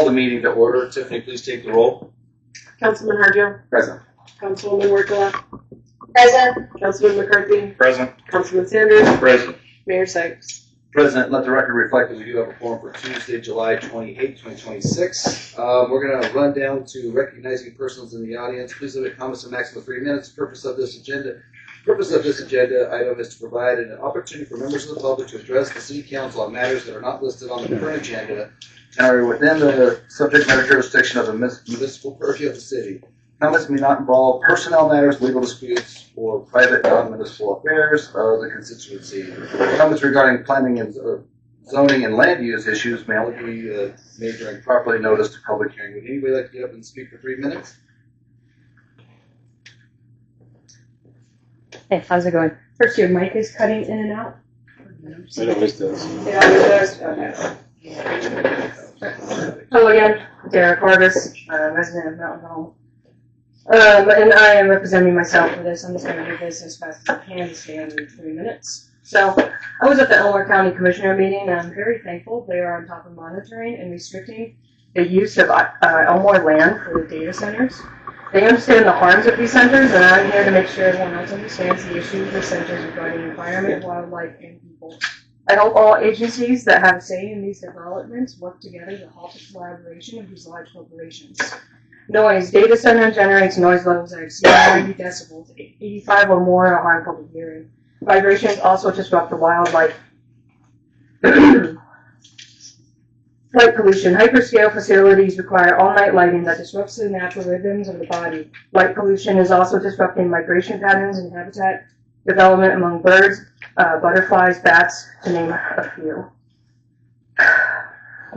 the meeting to order. Tiffany, please take the roll. Councilman Harjo. Present. Councilwoman Wirkkala. Present. Councilman McCarthy. Present. Councilman Sanders. Present. Mayor Sykes. President, let the record reflect that we do have a forum for Tuesday, July 28, 2026. We're going to run down to recognizing persons in the audience. Please limit comments to a maximum of 3 minutes. The purpose of this agenda item is to provide an opportunity for members of the public to address the City Council on matters that are not listed on the current agenda and are within the subject matter jurisdiction of the municipal purview of the city. Comments may not involve personnel matters, legal disputes, or private non-municipal affairs of the constituency. Comments regarding planning and zoning and land use issues may only be made during properly noticed public hearing. Would anybody like to get up and speak for 3 minutes? Hey, how's it going? First, your mic is cutting in and out. It always does. It always does? Okay. Hello again, Derek Orvis, resident of Mountain Home. And I am representing myself for this. I'm just going to do this as fast as I can, stay under 3 minutes. So, I was at the Elmore County Commissioner meeting, and I'm very thankful they are on top of monitoring and restricting the use of Elmore land for the data centers. They understand the harms of these centers, and I'm here to make sure everyone else understands the issues with centers regarding the environment, wildlife, and people. I hope all agencies that have a say in these developments work together to halt the collaboration of these large corporations. Noise. Data center generates noise levels that exceed 90 decibels. 85 or more are harmful to hearing. Vibrations also disrupt the wildlife. Light pollution. Hyperscale facilities require all-night lighting that disrupts the natural rhythms of the body. Light pollution is also disrupting migration patterns and habitat development among birds, butterflies, bats, to name a few.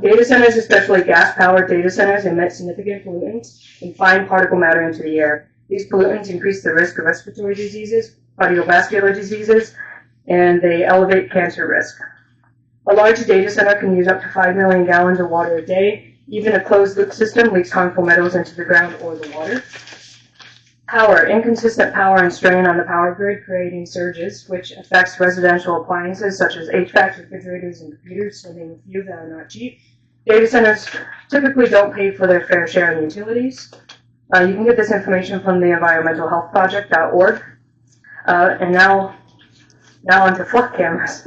Data centers, especially gas-powered data centers, emit significant pollutants and fine particle matter into the air. These pollutants increase the risk of respiratory diseases, cardiovascular diseases, and they elevate cancer risk. A large data center can use up to 5 million gallons of water a day. Even a closed-loop system leaks harmful metals into the ground or the water. Power. Inconsistent power and strain on the power grid, creating surges, which affects residential appliances such as HVAC, refrigerators, and computers, to name a few that are not cheap. Data centers typically don't pay for their fair share in utilities. You can get this information from the environmentalhealthproject.org. And now onto flock cameras.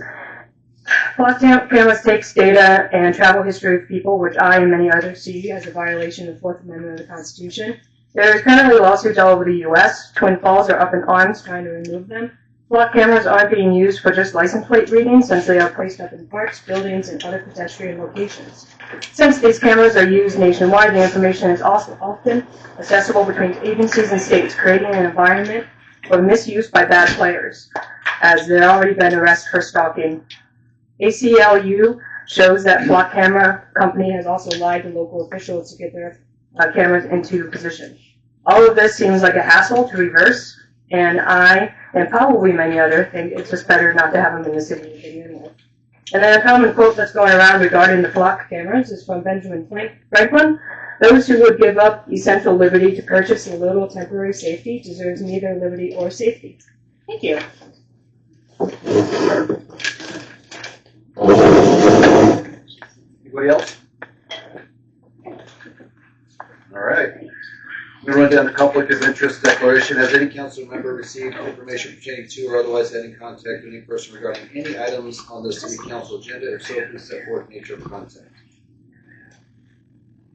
Flock cameras takes data and travel history of people, which I and many others see as a violation of the Fourth Amendment of the Constitution. There is currently lawsuits all over the U.S. Twin Falls are up in arms trying to remove them. Flock cameras aren't being used for just license plate reading, since they are placed up in parks, buildings, and other pedestrian locations. Since these cameras are used nationwide, the information is also often accessible between agencies and states, creating an environment for misuse by bad players, as there have already been arrests for stalking. ACLU shows that flock camera company has also lied to local officials to get their cameras into position. All of this seems like a hassle to reverse, and I, and probably many others, think it's just better not to have them in the city to begin with. And then a common quote that's going around regarding the flock cameras is from Benjamin Franklin. Those who would give up essential liberty to purchase a little temporary safety deserves neither liberty or safety. Thank you. Anybody else? All right. I'm going to run down the conflict of interest declaration. Has any council member received information pertaining to or otherwise had in contact with any person regarding any items on the city council agenda? If so, please set forth the nature of the contact.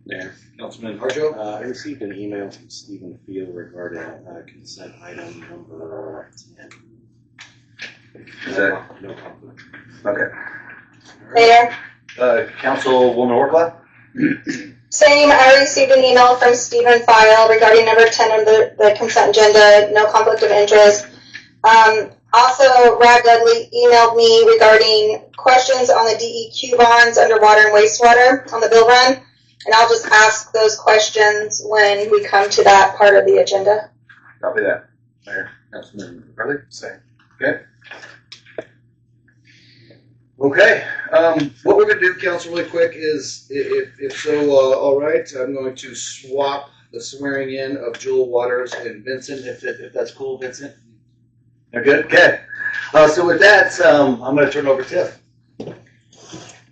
Mayor. Councilman Harjo? I received an email from Stephen Field regarding consent item number 10. Is that? No conflict. Okay. Mayor. Councilwoman Wirkkala? Same. I received an email from Stephen File regarding number 10 of the consent agenda, no conflict of interest. Also, Brad Dudley emailed me regarding questions on the DEQ bonds under water and wastewater on the bill run, and I'll just ask those questions when we come to that part of the agenda. Copy that. Mayor. Councilman McCarthy? Same. Okay. Okay, what we're going to do, Council, really quick is, if so, all right, I'm going to swap the swearing in of Jewel Waters and Vincent, if that's cool, Vincent. They're good? Okay. So with that, I'm going to turn it over to Tiff.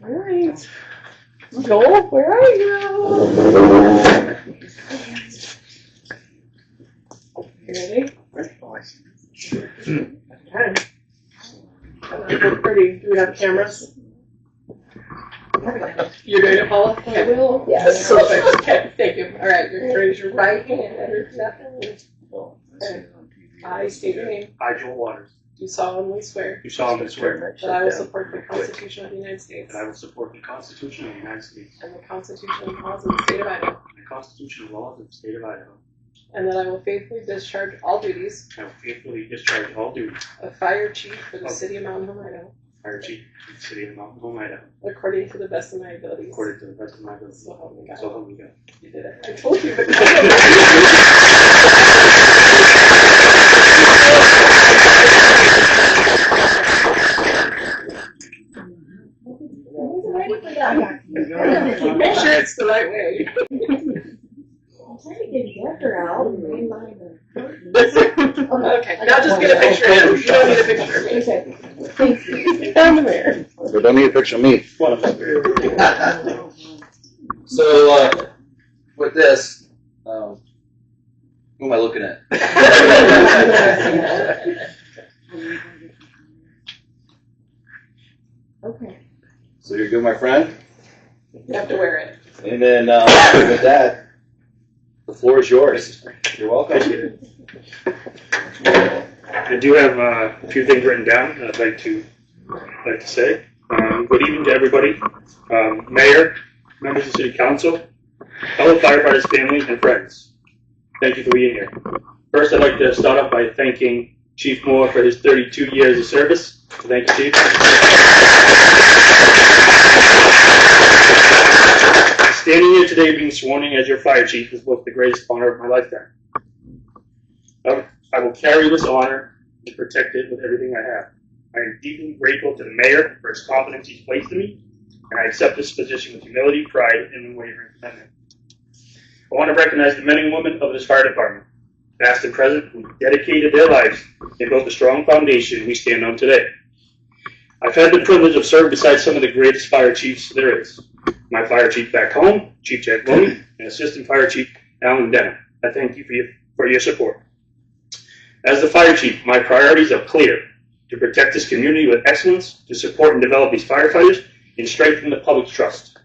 All right. Joel, where are you? You ready? Okay. Look pretty. Do we have cameras? You're doing it, Paula? I will. Yes. Perfect. Okay, thank you. All right, you're going to raise your right hand and repeat after me. Okay. I state your name. I, Joel Waters, Do solemnly swear do solemnly swear that I will support the Constitution of the United States that I will support the Constitution of the United States and the Constitution and laws of the State of Idaho, and the Constitution and laws of the State of Idaho, and that I will faithfully discharge all duties and I will faithfully discharge all duties of Fire Chief for the City of Mountain Home, Idaho, Fire Chief of the City of Mountain Home, Idaho, according to the best of my abilities. according to the best of my ability. So help me God. So help me God. You did it. I told you. Make sure it's the right way. I'm trying to get Decker out and remind her. Okay, now just get a picture of him. You don't need a picture of me. Okay, thank you. I'm the mayor. We don't need a picture of me. So, with this, who am I looking at? Okay. So you're good, my friend? You have to wear it. And then, with that, the floor is yours. You're welcome. I do have a few things written down that I'd like to say. Good evening to everybody. Mayor, members of the City Council, fellow firefighters, family, and friends. Thank you for being here. First, I'd like to start off by thanking Chief Moore for his 32 years of service. Thank you, Chief. Standing here today being sworn in as your fire chief is both the greatest honor of my lifetime. I will carry this honor and protect it with everything I have. I am deeply grateful to the mayor for his confidence he's placed in me, and I accept this position with humility, pride, and unwavering commitment. I want to recognize the men and women of this fire department, past and present, who dedicated their lives and built the strong foundation we stand on today. I've had the privilege of serving beside some of the greatest fire chiefs there is. My fire chief back home, Chief Jack Loney, and Assistant Fire Chief Alan Denham. I thank you for your support. As the fire chief, my priorities are clear: to protect this community with excellence, to support and develop these firefighters, and strengthen the public's trust.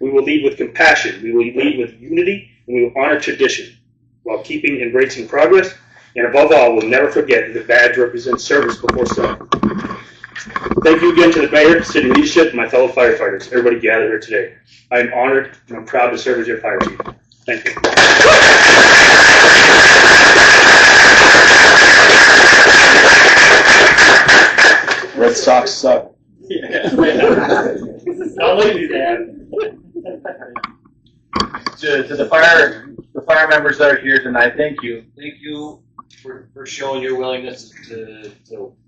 We will lead with compassion, we will lead with unity, and we will honor tradition, while keeping embracing progress, and above all, we'll never forget that the badge represents service before self. Thank you again to the mayor, city leadership, and my fellow firefighters, everybody gathered here today. I am honored and I'm proud to serve as your fire chief. Thank you. Red Sox suck. Yeah. Not lady that. To the fire members that are here tonight, thank you. Thank you for showing your willingness to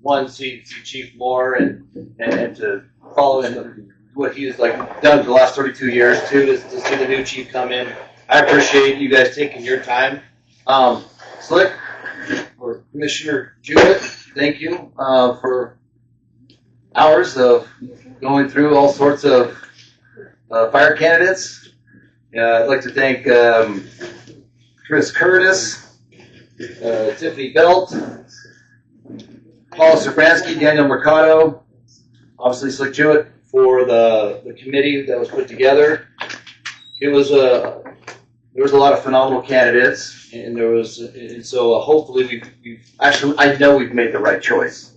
one, see Chief Moore and to follow in what he's done for the last 32 years. Two, to see the new chief come in. I appreciate you guys taking your time. Slick or Commissioner Jewett, thank you for hours of going through all sorts of fire candidates. I'd like to thank Chris Curtis, Tiffany Belt, Paul Safransky, Daniel Mercado, obviously Slick Jewett for the committee that was put together. It was there was a lot of phenomenal candidates, and so hopefully we've actually, I know we've made the right choice.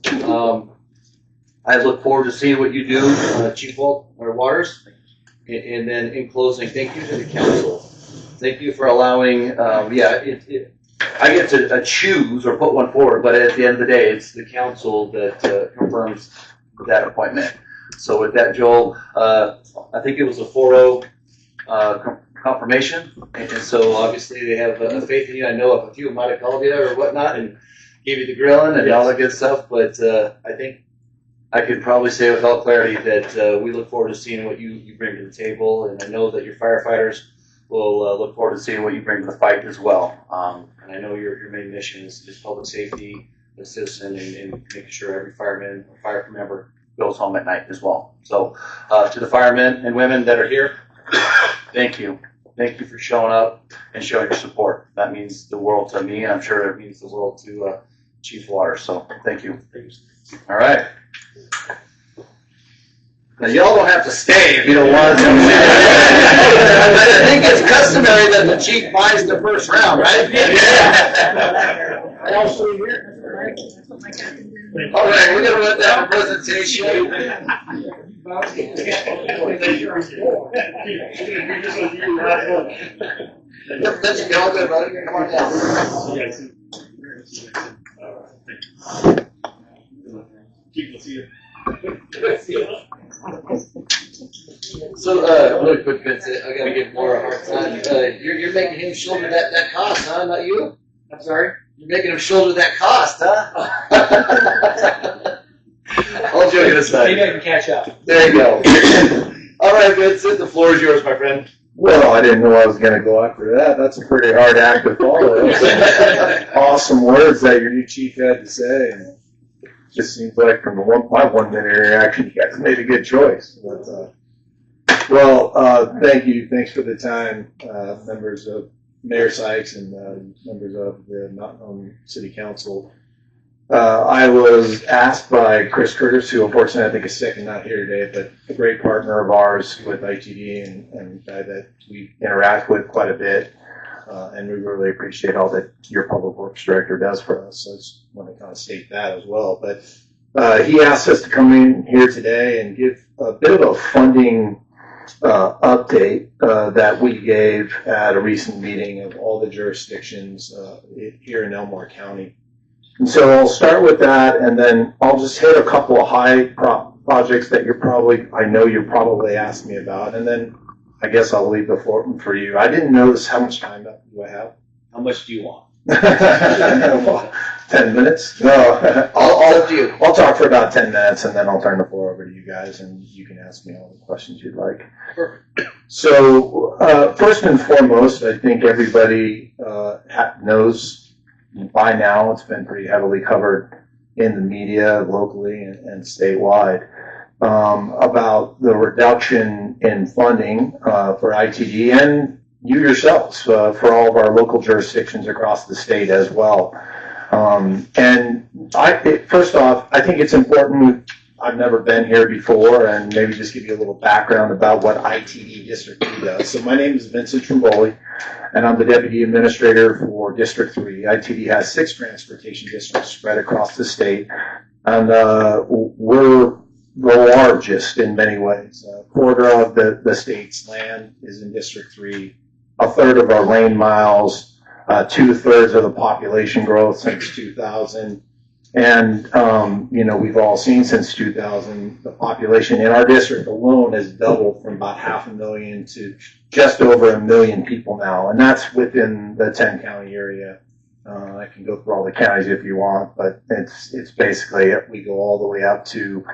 I look forward to seeing what you do, Chief Waters. And then in closing, thank you to the council. Thank you for allowing, I get to choose or put one forward, but at the end of the day, it's the council that confirms that appointment. So with that, Joel, I think it was a 4-0 confirmation. And so obviously they have faith in you. I know a few might have called you or whatnot and gave you the grilling and all that good stuff, but I think I could probably say with all clarity that we look forward to seeing what you bring to the table, and I know that your firefighters will look forward to seeing what you bring to the fight as well. And I know your main mission is public safety, the citizen, and making sure every fireman or fire member goes home at night as well. So to the firemen and women that are here, Thank you. Thank you for showing up and showing your support. That means the world to me, and I'm sure it means the world to Chief Waters. So thank you. All right. Now, y'all don't have to stay if you don't want to. I think it's customary that the chief buys the first round, right? All right, we're going to run down a presentation. Let's go, everybody. Come on down. So, really quick, Vincent, I gotta give Maura a hard time. You're making him shoulder that cost, huh? Not you? I'm sorry? You're making him shoulder that cost, huh? All joking aside. Maybe I can catch up. There you go. All right, Vincent, the floor is yours, my friend. Well, I didn't know I was going to go after that. That's a pretty hard act to follow. Awesome words that your new chief had to say. And it just seems like from my 1 minute interaction, you guys made a good choice. But, thank you. Thanks for the time, members of Mayor Sykes and members of the Mountain Home City Council. I was asked by Chris Curtis, who unfortunately I think is sick and not here today, but a great partner of ours with ITD and a guy that we interact with quite a bit. And we really appreciate all that your public works director does for us. So I just want to kind of state that as well. But he asked us to come in here today and give a bit of a funding update that we gave at a recent meeting of all the jurisdictions here in Elmore County. And so I'll start with that, and then I'll just hit a couple of high projects that I know you'll probably ask me about, and then I guess I'll leave the floor for you. I didn't notice how much time do I have. How much do you want? 10 minutes? No, I'll talk for about 10 minutes, and then I'll turn the floor over to you guys, and you can ask me all the questions you'd like. Perfect. So first and foremost, I think everybody knows by now, it's been pretty heavily covered in the media locally and statewide about the reduction in funding for ITD and you yourselves for all of our local jurisdictions across the state as well. First off, I think it's important. I've never been here before, and maybe just give you a little background about what ITD District 3 does. So my name is Vincent Trambioli, and I'm the Deputy Administrator for District 3. ITD has 6 transportation districts spread across the state, and we're the largest in many ways. A quarter of the state's land is in District 3, a third of our lane miles, 2/3 of the population growth since 2000. And, we've all seen since 2000, the population in our district alone has doubled from about 500,000 to just over 1 million people now. And that's within the 10-county area. I can go through all the counties if you want, but it's basically, we go all the way up to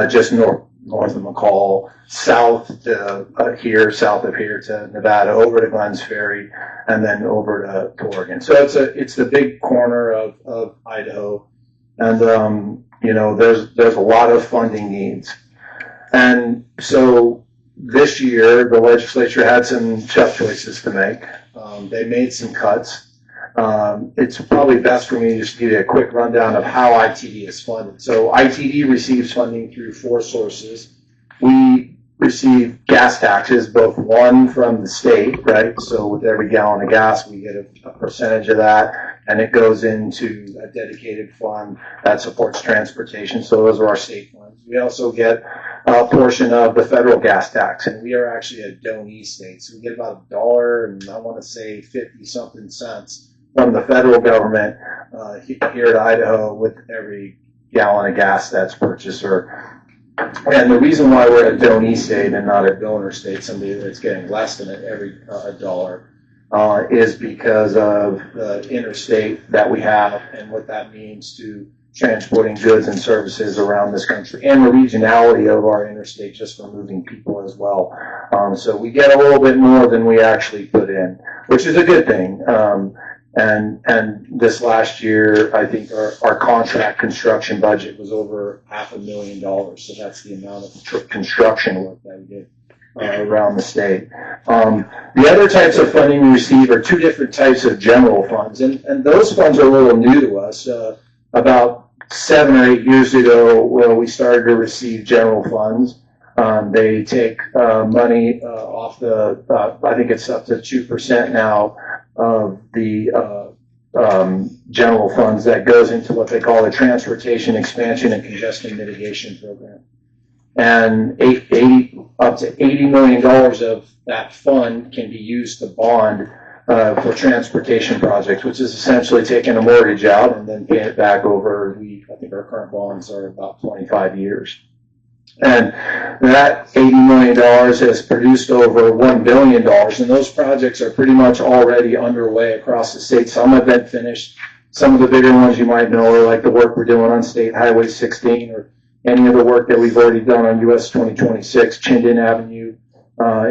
just north of McCall, south of here to Nevada, over to Glens Ferry, and then over to Oregon. So it's the big corner of Idaho. And, there's a lot of funding needs. And so this year, the legislature had some tough choices to make. They made some cuts. It's probably best for me to just give you a quick rundown of how ITD is funded. So ITD receives funding through 4 sources. We receive gas taxes, both one from the state, right? So with every gallon of gas, we get a percentage of that, and it goes into a dedicated fund that supports transportation. So those are our state funds. We also get a portion of the federal gas tax, and we are actually a donee state. So we get about $1, and I want to say 50-something cents from the federal government here at Idaho with every gallon of gas that's purchased. And the reason why we're a donee state and not a donor state, somebody that's getting less than every $1, is because of the interstate that we have and what that means to transporting goods and services around this country, and the regionality of our interstate just for moving people as well. So we get a little bit more than we actually put in, which is a good thing. And this last year, I think our contract construction budget was over $500,000. So that's the amount of construction work that we did. around the state. The other types of funding we receive are two different types of general funds, and those funds are a little new to us. About 7 or 8 years ago, we started to receive general funds. They take money off the, I think it's up to 2% now of the general funds that goes into what they call the Transportation Expansion and Congestion Mitigation Program. And up to $80 million of that fund can be used to bond for transportation projects, which is essentially taking a mortgage out and then paying it back over, I think our current bonds are about 25 years. And that $80 million has produced over $1 billion, and those projects are pretty much already underway across the state. Some have been finished. Some of the bigger ones you might know are like the work we're doing on State Highway 16 or any of the work that we've already done on US 2026, Chinden Avenue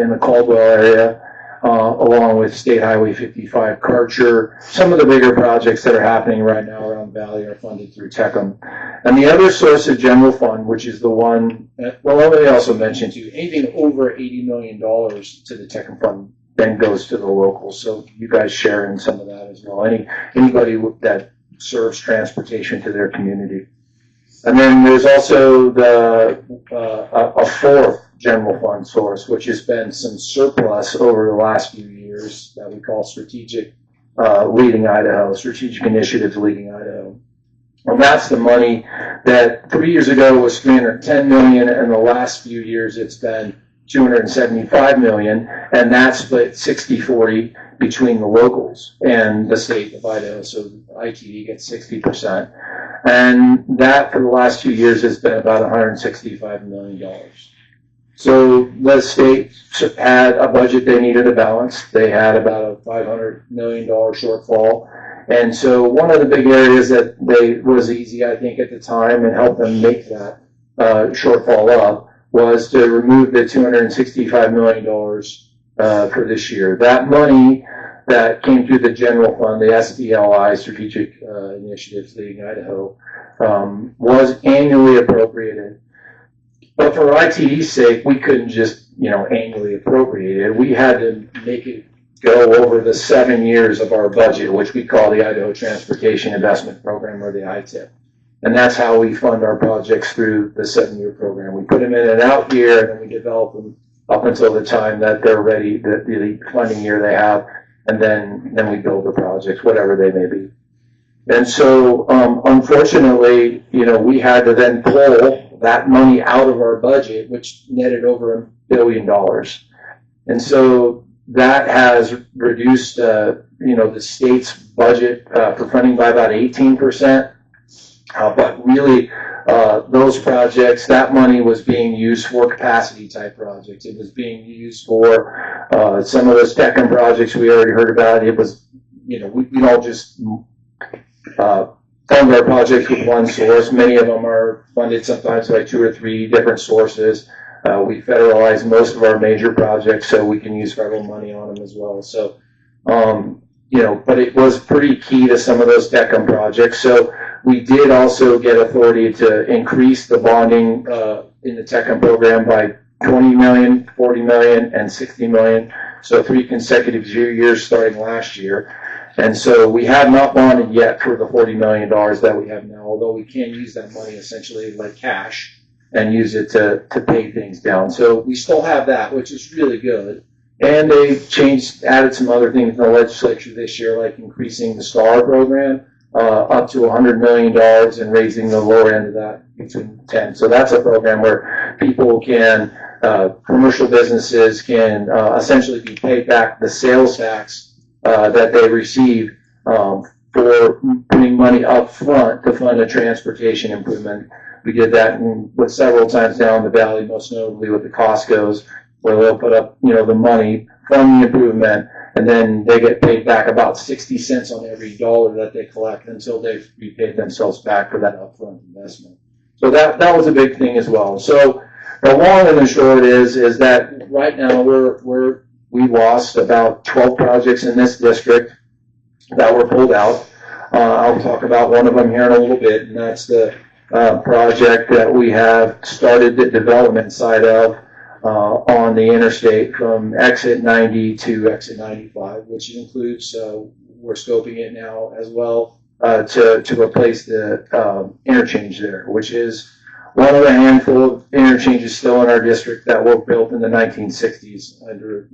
in the Caldwell area, along with State Highway 55, Karcher. Some of the bigger projects that are happening right now around the valley are funded through TECM. And the other source of general fund, which is the one, well, let me also mention to you, anything over $80 million to the TECM fund then goes to the locals. So you guys share in some of that as well. Anybody that serves transportation to their community. And then there's also a fourth general fund source, which has been some surplus over the last few years that we call Strategic Leading Idaho, Strategic Initiatives Leading Idaho. And that's the money that 3 years ago was $310 million, and the last few years it's been $275 million, and that's split 60-40 between the locals and the state of Idaho. So ITD gets 60%. And that for the last 2 years has been about $165 million. So the state had a budget they needed to balance. They had about a $500 million shortfall. And so one of the big areas that was easy, I think, at the time and helped them make that shortfall up was to remove the $265 million for this year. That money that came through the general fund, the SDLI, Strategic Initiatives Leading Idaho, was annually appropriated. But for ITD's sake, we couldn't just, annually appropriate it. We had to make it go over the 7 years of our budget, which we call the Idaho Transportation Investment Program, or the ITIP. And that's how we fund our projects through the 7-year program. We put them in an out year, and then we develop them up until the time that they're ready, the funding year they have, and then we build the projects, whatever they may be. And so, unfortunately, we had to then pull that money out of our budget, which netted over $1 billion. And so that has reduced, the state's budget for funding by about 18%. But really, those projects, that money was being used for capacity type projects. It was being used for some of those TECM projects we already heard about. It was, we don't just fund our projects with one source. Many of them are funded sometimes by 2 or 3 different sources. We federalize most of our major projects, so we can use federal money on them as well. So, but it was pretty key to some of those TECM projects. So we did also get authority to increase the bonding in the TECM program by $20 million, $40 million, and $60 million. So 3 consecutive years starting last year. And so we have not bonded yet for the $40 million that we have now, although we can use that money essentially like cash and use it to pay things down. So we still have that, which is really good. And they added some other things in the legislature this year, like increasing the STAR program up to $100 million and raising the lower end of that between 10. So that's a program where people can, commercial businesses can essentially be paid back the sales tax that they receive for putting money up front to fund a transportation improvement. We did that with several times down the valley, most notably with the Costco's, where they'll put up, the money from the improvement, and then they get paid back about 60 cents on every dollar that they collect until they've repaid themselves back for that upfront investment. So that was a big thing as well. So the long and the short is that right now we lost about 12 projects in this district that were pulled out. I'll talk about one of them here in a little bit, and that's the project that we have started the development side of on the interstate from exit 90 to exit 95, which includes, we're scoping it now as well, to replace the interchange there, which is one of a handful of interchanges still in our district that were built in the 1960s under,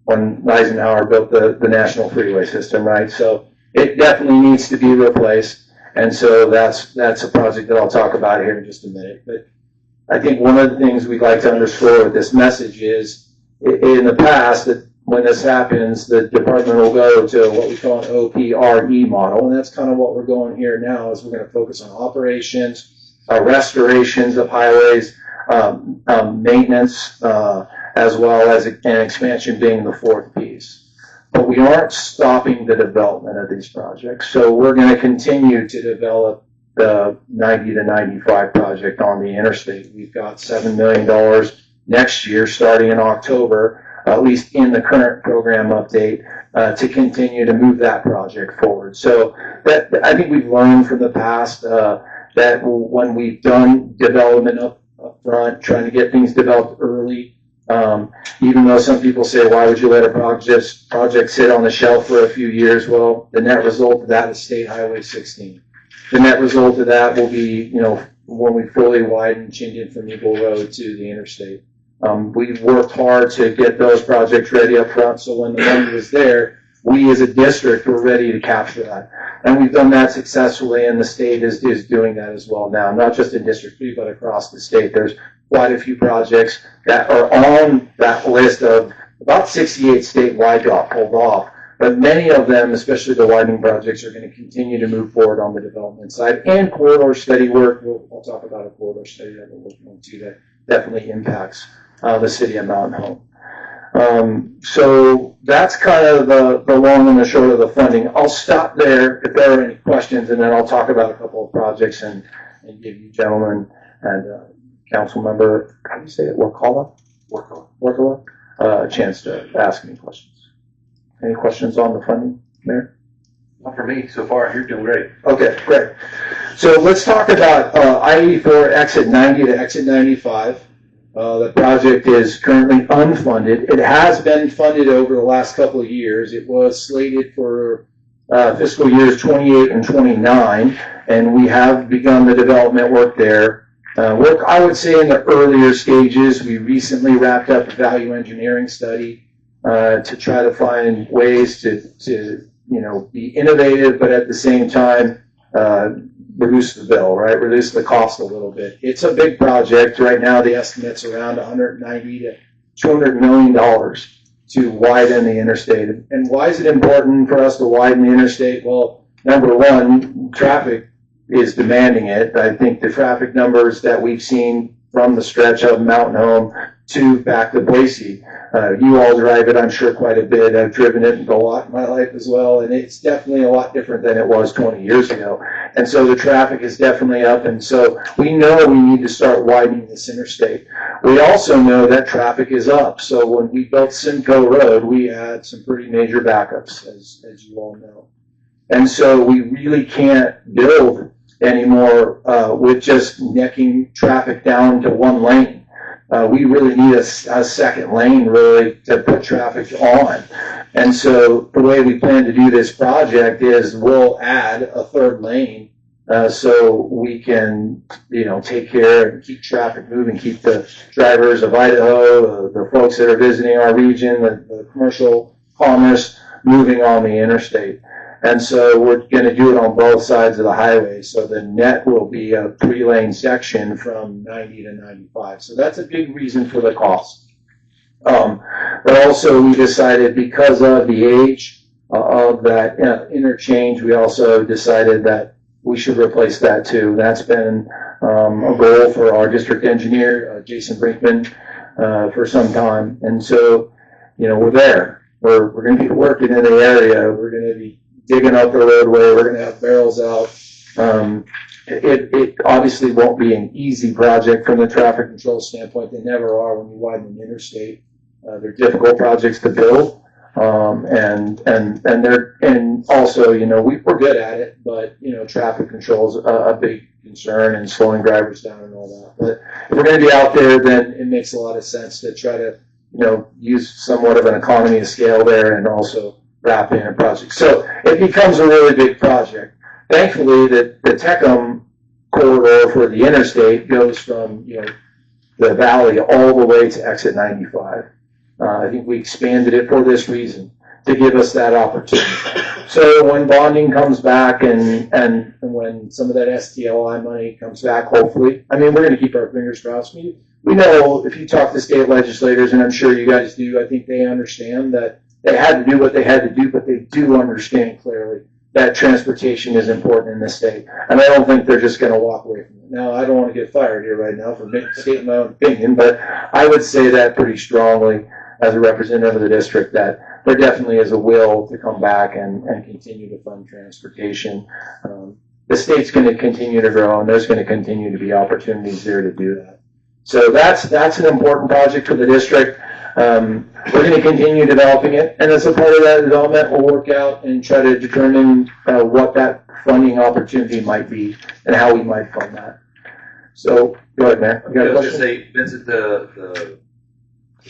when Eisenhower built the national freeway system, right? So it definitely needs to be replaced. And so that's a project that I'll talk about here in just a minute. But I think one of the things we'd like to underscore with this message is in the past that when this happens, the department will go to what we call an OPRE model. And that's kind of what we're going here now is we're going to focus on operations, restorations of highways, maintenance, as well as an expansion being the fourth piece. But we aren't stopping the development of these projects. So we're going to continue to develop the 90 to 95 project on the interstate. We've got $7 million next year, starting in October, at least in the current program update, to continue to move that project forward. So I think we've learned from the past that when we've done development up front, trying to get things developed early, even though some people say, why would you let a project sit on the shelf for a few years? Well, the net result of that is State Highway 16. The net result of that will be, when we fully widen Chinden from Eagle Road to the interstate. We've worked hard to get those projects ready up front, so when the money was there, we as a district were ready to capture that. And we've done that successfully, and the state is doing that as well now, not just in District 3, but across the state. There's quite a few projects that are on that list of about 68 statewide got pulled off. But many of them, especially the widening projects, are going to continue to move forward on the development side. And corridor study work, we'll talk about a corridor study that we're working on too that definitely impacts the city of Mountain Home. So that's kind of the long and the short of the funding. I'll stop there if there are any questions, and then I'll talk about a couple of projects and give you gentlemen and council member, how do you say it, Wirkkala, a chance to ask any questions. Any questions on the funding, Mayor? Not for me. So far, you're doing great. Okay, great. So let's talk about I-84 exit 90 to exit 95. The project is currently unfunded. It has been funded over the last couple of years. It was slated for fiscal years 28 and 29, and we have begun the development work there. Work, I would say, in the earlier stages. We recently wrapped up a value engineering study to try to find ways to be innovative, but at the same time reduce the bill, right? Reduce the cost a little bit. It's a big project. Right now, the estimate's around $190 to $200 million to widen the interstate. And why is it important for us to widen the interstate? Well, number one, traffic is demanding it. I think the traffic numbers that we've seen from the stretch of Mountain Home to back to Boise, you all drive it, I'm sure, quite a bit. I've driven it a lot in my life as well, and it's definitely a lot different than it was 20 years ago. And so the traffic is definitely up, and so we know we need to start widening this interstate. We also know that traffic is up. So when we built Simcoe Road, we had some pretty major backups, as you all know. And so we really can't build anymore with just necking traffic down to one lane. We really need a second lane, really, to put traffic on. And so the way we plan to do this project is we'll add a third lane so we can, take care and keep traffic moving, keep the drivers of Idaho, the folks that are visiting our region, the commercial commerce moving on the interstate. And so we're going to do it on both sides of the highway. So the net will be a 3-lane section from 90 to 95. So that's a big reason for the cost. But also we decided because of the age of that interchange, we also decided that we should replace that too. That's been a goal for our district engineer, Jason Brinkman, for some time. And so, we're there. We're going to be working in the area. We're going to be digging up the roadway. We're going to have barrels out. It obviously won't be an easy project from the traffic control standpoint. They never are when you widen an interstate. They're difficult projects to build, And also, you know, we're good at it, but, you know, traffic control is a big concern and slowing drivers down and all that. But if we're going to be out there, then it makes a lot of sense to try to, you know, use somewhat of an economy of scale there and also wrap in a project. So it becomes a really big project. Thankfully, the Tecum corridor for the interstate goes from, you know, the valley all the way to exit 95. I think we expanded it for this reason, to give us that opportunity. So when bonding comes back and when some of that STLI money comes back, hopefully, I mean, we're going to keep our fingers crossed. We know if you talk to state legislators, and I'm sure you guys do, I think they understand that they had to do what they had to do, but they do understand clearly that transportation is important in this state. And I don't think they're just going to walk away from it. Now, I don't want to get fired here right now for stating my own opinion, but I would say that pretty strongly as a representative of the district, that there definitely is a will to come back and continue to fund transportation. The state's going to continue to grow, and there's going to continue to be opportunities there to do that. So that's an important project for the district. We're going to continue developing it, and as a part of that development, we'll work out and try to determine what that funding opportunity might be and how we might fund that. So, go ahead, Mayor. You got a I was question? going to say, Vincent, the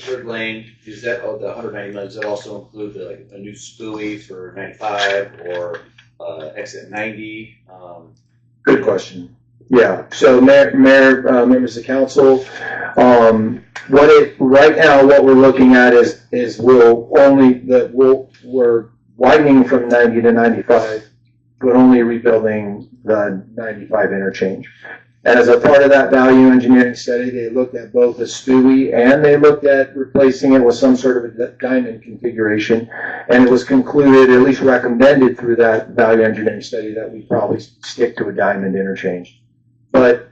third lane, is that, the 190 million, does that also include like a new spooey for 95 or exit 90? Good question. Yeah. So, Mayor, members of council, right now what we're looking at is we're widening from 90 to 95, but only rebuilding the 95 interchange. And as a part of that value engineering study, they looked at both a SPUI and they looked at replacing it with some sort of a diamond configuration. And it was concluded, at least recommended through that value engineering study, that we probably stick to a diamond interchange. But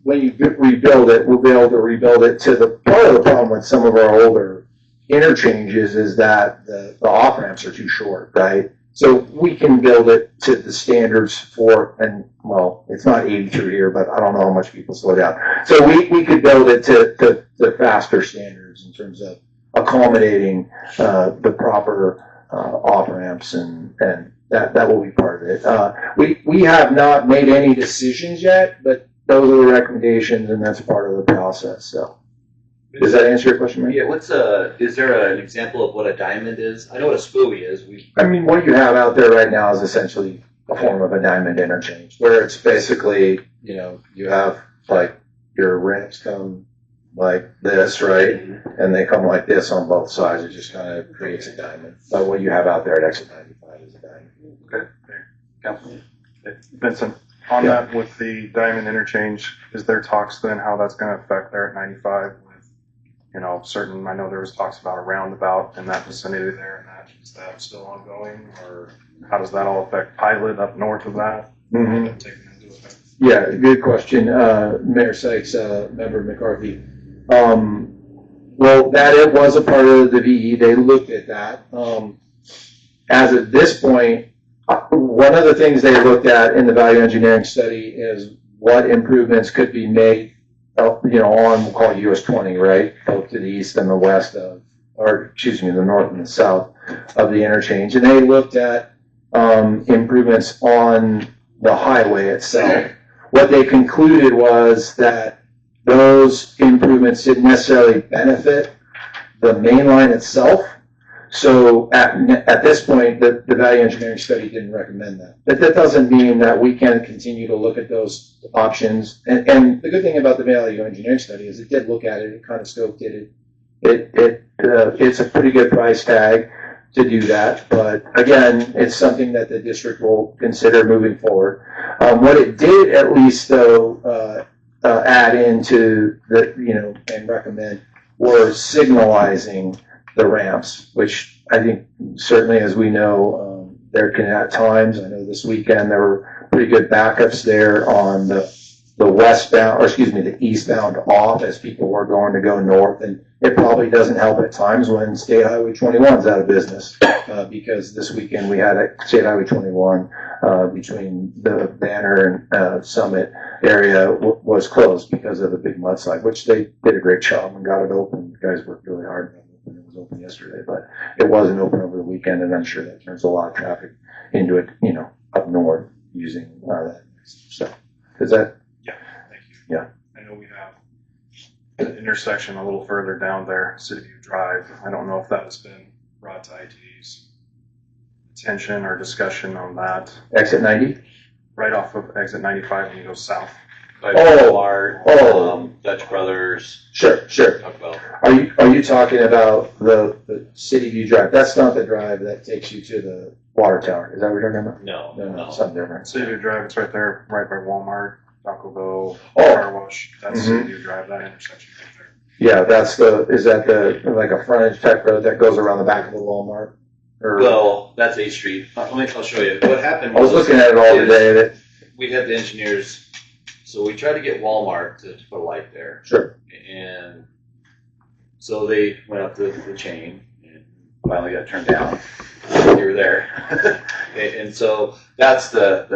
when you rebuild it, we'll be able to rebuild it to the part of the problem with some of our older interchanges is that the off-ramps are too short, right? So we can build it to the standards for, and well, it's not 80 through here, but I don't know how much people slow down. So we could build it to the faster standards in terms of accommodating the proper off-ramps, and that will be part of it. We have not made any decisions yet, but those are the recommendations, and that's part of the process. So. Does that answer your question, Mike? Yeah, is there an example of what a diamond is? I know what a spooey is. I mean, what you have out there right now is essentially a form of a diamond interchange, where it's basically, you know, you have like your ramps come like this, right? And they come like this on both sides. It just kind of creates a diamond. But what you have out there at exit 95 is a diamond. Okay. Councilman. Vincent, on that with the diamond interchange, is there talks then how that's going to affect there at 95? You know, I know there was talks about a roundabout in that vicinity there, and is that still ongoing, or how does that all affect Pilot up north of that? Mm-hmm. Into effect? Yeah, good question. Mayor Sykes, member McCarthy. Well, it was a part of the VE. They looked at that. As of this point, one of the things they looked at in the value engineering study is what improvements could be made, you know, on, we'll call it US 20, right? Both to the east and the west of, or excuse me, the north and the south of the interchange. And they looked at improvements on the highway itself. What they concluded was that those improvements didn't necessarily benefit the main line itself. So at this point, the value engineering study didn't recommend that. But that doesn't mean that we can't continue to look at those options. And the good thing about the value engineering study is it did look at it. It kind of scoped it. It's a pretty good price tag to do that. But again, it's something that the district will consider moving forward. What it did, at least though, add into the, you know, and recommend were signalizing the ramps, which I think certainly, as we know, there can at times, I know this weekend there were pretty good backups there on the westbound, or excuse me, the eastbound off as people were going to go north, and it probably doesn't help at times when State Highway 21 is out of business, because this weekend we had State Highway 21 between the Banner and Summit area was closed because of the big mudslide, which they did a great job and got it open. The guys worked really hard on it. was open yesterday, but it wasn't open over the weekend, and I'm sure that turns a lot of traffic into it, up north using that. So, is that? Yeah, thank you. Yeah. I know we have the intersection a little further down there, City View Drive. I don't know if that has been brought to ITD's attention or discussion on that. Exit 90? Right off of exit 95 when you go south. Like Oh. Walmart, Dutch Brothers. Sure. Talk about. Are you talking about the City View Drive? That's not the drive that takes you to the water tower. Is that what you're talking about? No. Something different. City View Drive, it's right there, right by Walmart, Taco Bell, Oh. Car Wash. That's City View Drive, that intersection right there. Yeah, is that like a frontage type road that goes around the back of the Walmart? Or, Well, that's 8th Street. I'll show you. What happened I was looking at it all today. We had the engineers, so we tried to get Walmart to put a light there. Sure. And so they went up the chain and finally got turned down. You were there. And so that's the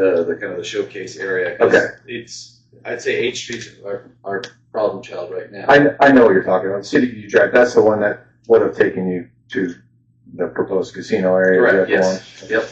kind of the showcase area. 'Cause Okay. I'd say 8th Street's our problem child right now. I know what you're talking about. City View Drive, that's the one that would have taken you to the proposed casino area. Correct, yes. Yep.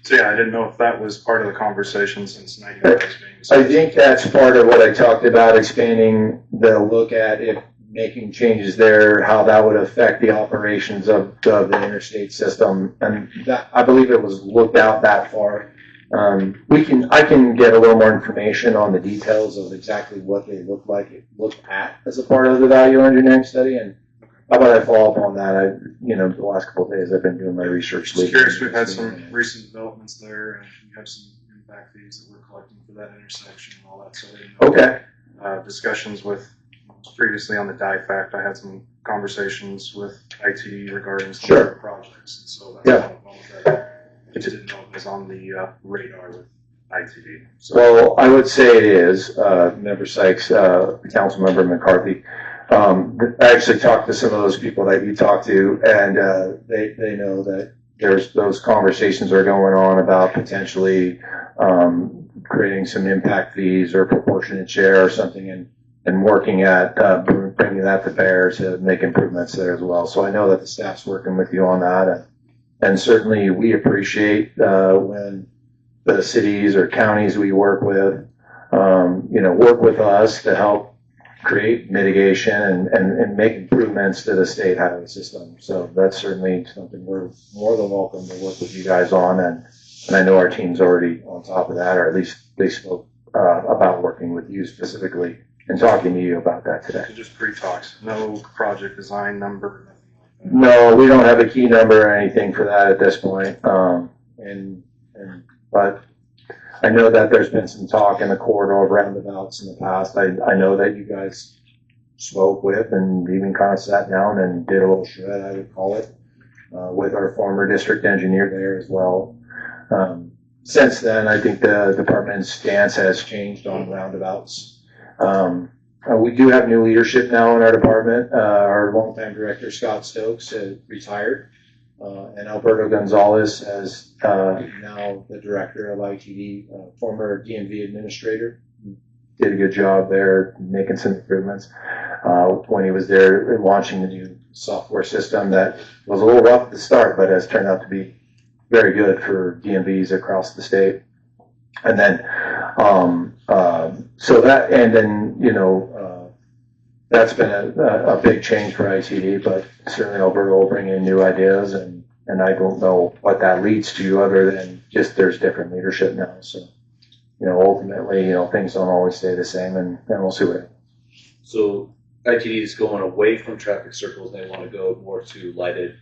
So yeah, I didn't know if that was part of the conversation since 95 is being I discussed. think that's part of what I talked about, expanding the look at if making changes there, how that would affect the operations of the interstate system. And that, I believe it was looked out that far. I can get a little more information on the details of exactly what they look at as a part of the value engineering study. And how about I follow up on that? The last couple of days I've been doing my research. Just curious, we've had some recent developments there, and we have some impact fees that we're collecting for that intersection and all that. So Okay. Discussions with previously on the DIFACT, I had some conversations with ITD regarding some of the projects, and so that's one of them that I just didn't know it was on the radar with ITD. So, Well, I would say it is. Member Sykes, Councilmember McCarthy. I actually talked to some of those people that you talked to, and they know that there's those conversations are going on about potentially creating some impact fees or proportionate share or something, and working at bringing that to bear to make improvements there as well. So I know that the staff's working with you on that, and certainly we appreciate when the cities or counties we work with, work with us to help create mitigation and make improvements to the state highway system. So that's certainly something we're more than welcome to work with you guys on, and I know our team's already on top of that, or at least they spoke about working with you specifically and talking to you about that today. so just pre-talks, no project design number, nothing like that. No, we don't have a key number or anything for that at this point. But I know that there's been some talk in the corridor of roundabouts in the past. I know that you guys spoke with and even kind of sat down and did a little shred, I would call it, with our former district engineer there as well. Since then, I think the department's stance has changed on roundabouts. We do have new leadership now in our department. Our longtime director, Scott Stokes, retired. And Alberto Gonzalez is now the director of ITD, former DMV administrator. Did a good job there, making some improvements. When he was there launching the new software system that was a little rough at the start, but has turned out to be very good for DMVs across the state. And then, that's been a big change for ITD, but certainly Alberto will bring in new ideas, and I don't know what that leads to other than just there's different leadership now. So, ultimately, things don't always stay the same, and we'll see what happens. So ITD is going away from traffic circles. They want to go more to lighted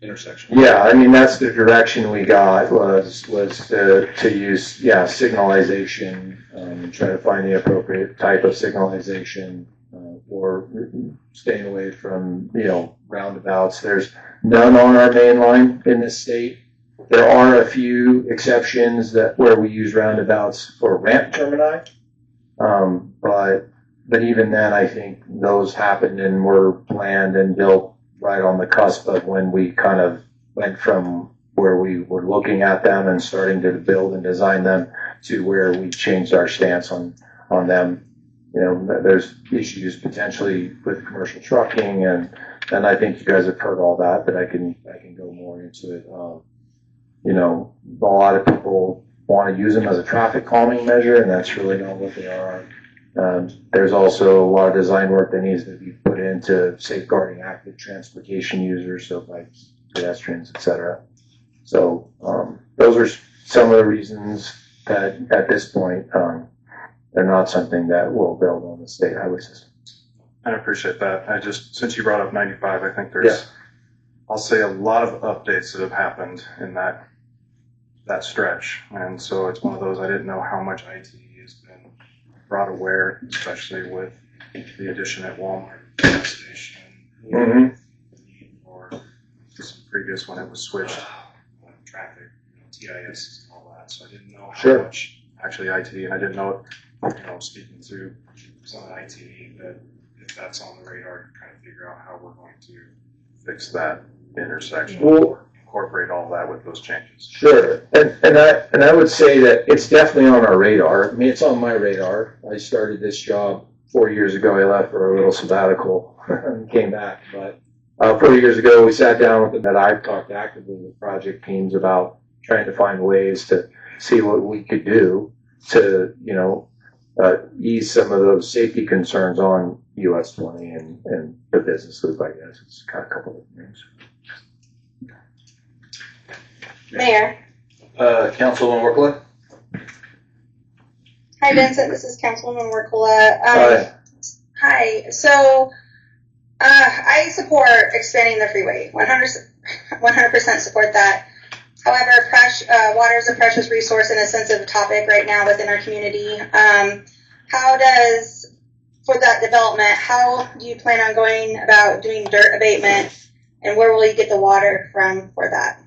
intersections. Yeah, I mean, that's the direction we got was to use, signalization, and try to find the appropriate type of signalization, or staying away from, roundabouts. There's none on our main line in this state. There are a few exceptions where we use roundabouts for ramp termini, but even then, I think those happened and were planned and built right on the cusp of when we kind of went from where we were looking at them and starting to build and design them to where we changed our stance on them. there's issues potentially with commercial trucking, and I think you guys have heard all that, but I can go more into it. A lot of people want to use them as a traffic calming measure, and that's really not what they are. There's also a lot of design work that needs to be put into safeguarding active transportation users, so bikes, pedestrians, etc. So those are some of the reasons that at this point they're not something that will build on the state highway system. I appreciate that. Since you brought up 95, I think there's, I'll say, a lot of updates that have happened in that stretch. And so it's one of those, I didn't know how much IT has been brought aware, especially with the addition at Walmart gas station, the need for some previous when it was switched, traffic, TIS and all that. So I didn't know how much actually IT, and I didn't know, speaking to some of the IT, that if that's on the radar to kind of figure out how we're going to fix that intersection or incorporate all that with those changes. Sure, and I would say that it's definitely on our radar. I mean, it's on my radar. I started this job 4 years ago. I left for a little sabbatical and came back. But 4 years ago, we sat down with them, that I've talked actively with project teams about trying to find ways to see what we could do to, ease some of those safety concerns on US 20 and the businesses, I guess. It's kind of a couple of things. Mayor. Councilwoman Wirkkala? Hi, Vincent. This is Councilwoman Wirkkala. Hi. So, I support expanding the freeway. 100% support that. However, water is a precious resource and a sensitive topic right now within our community. For that development, how do you plan on going about doing dirt abatement, and where will you get the water from for that?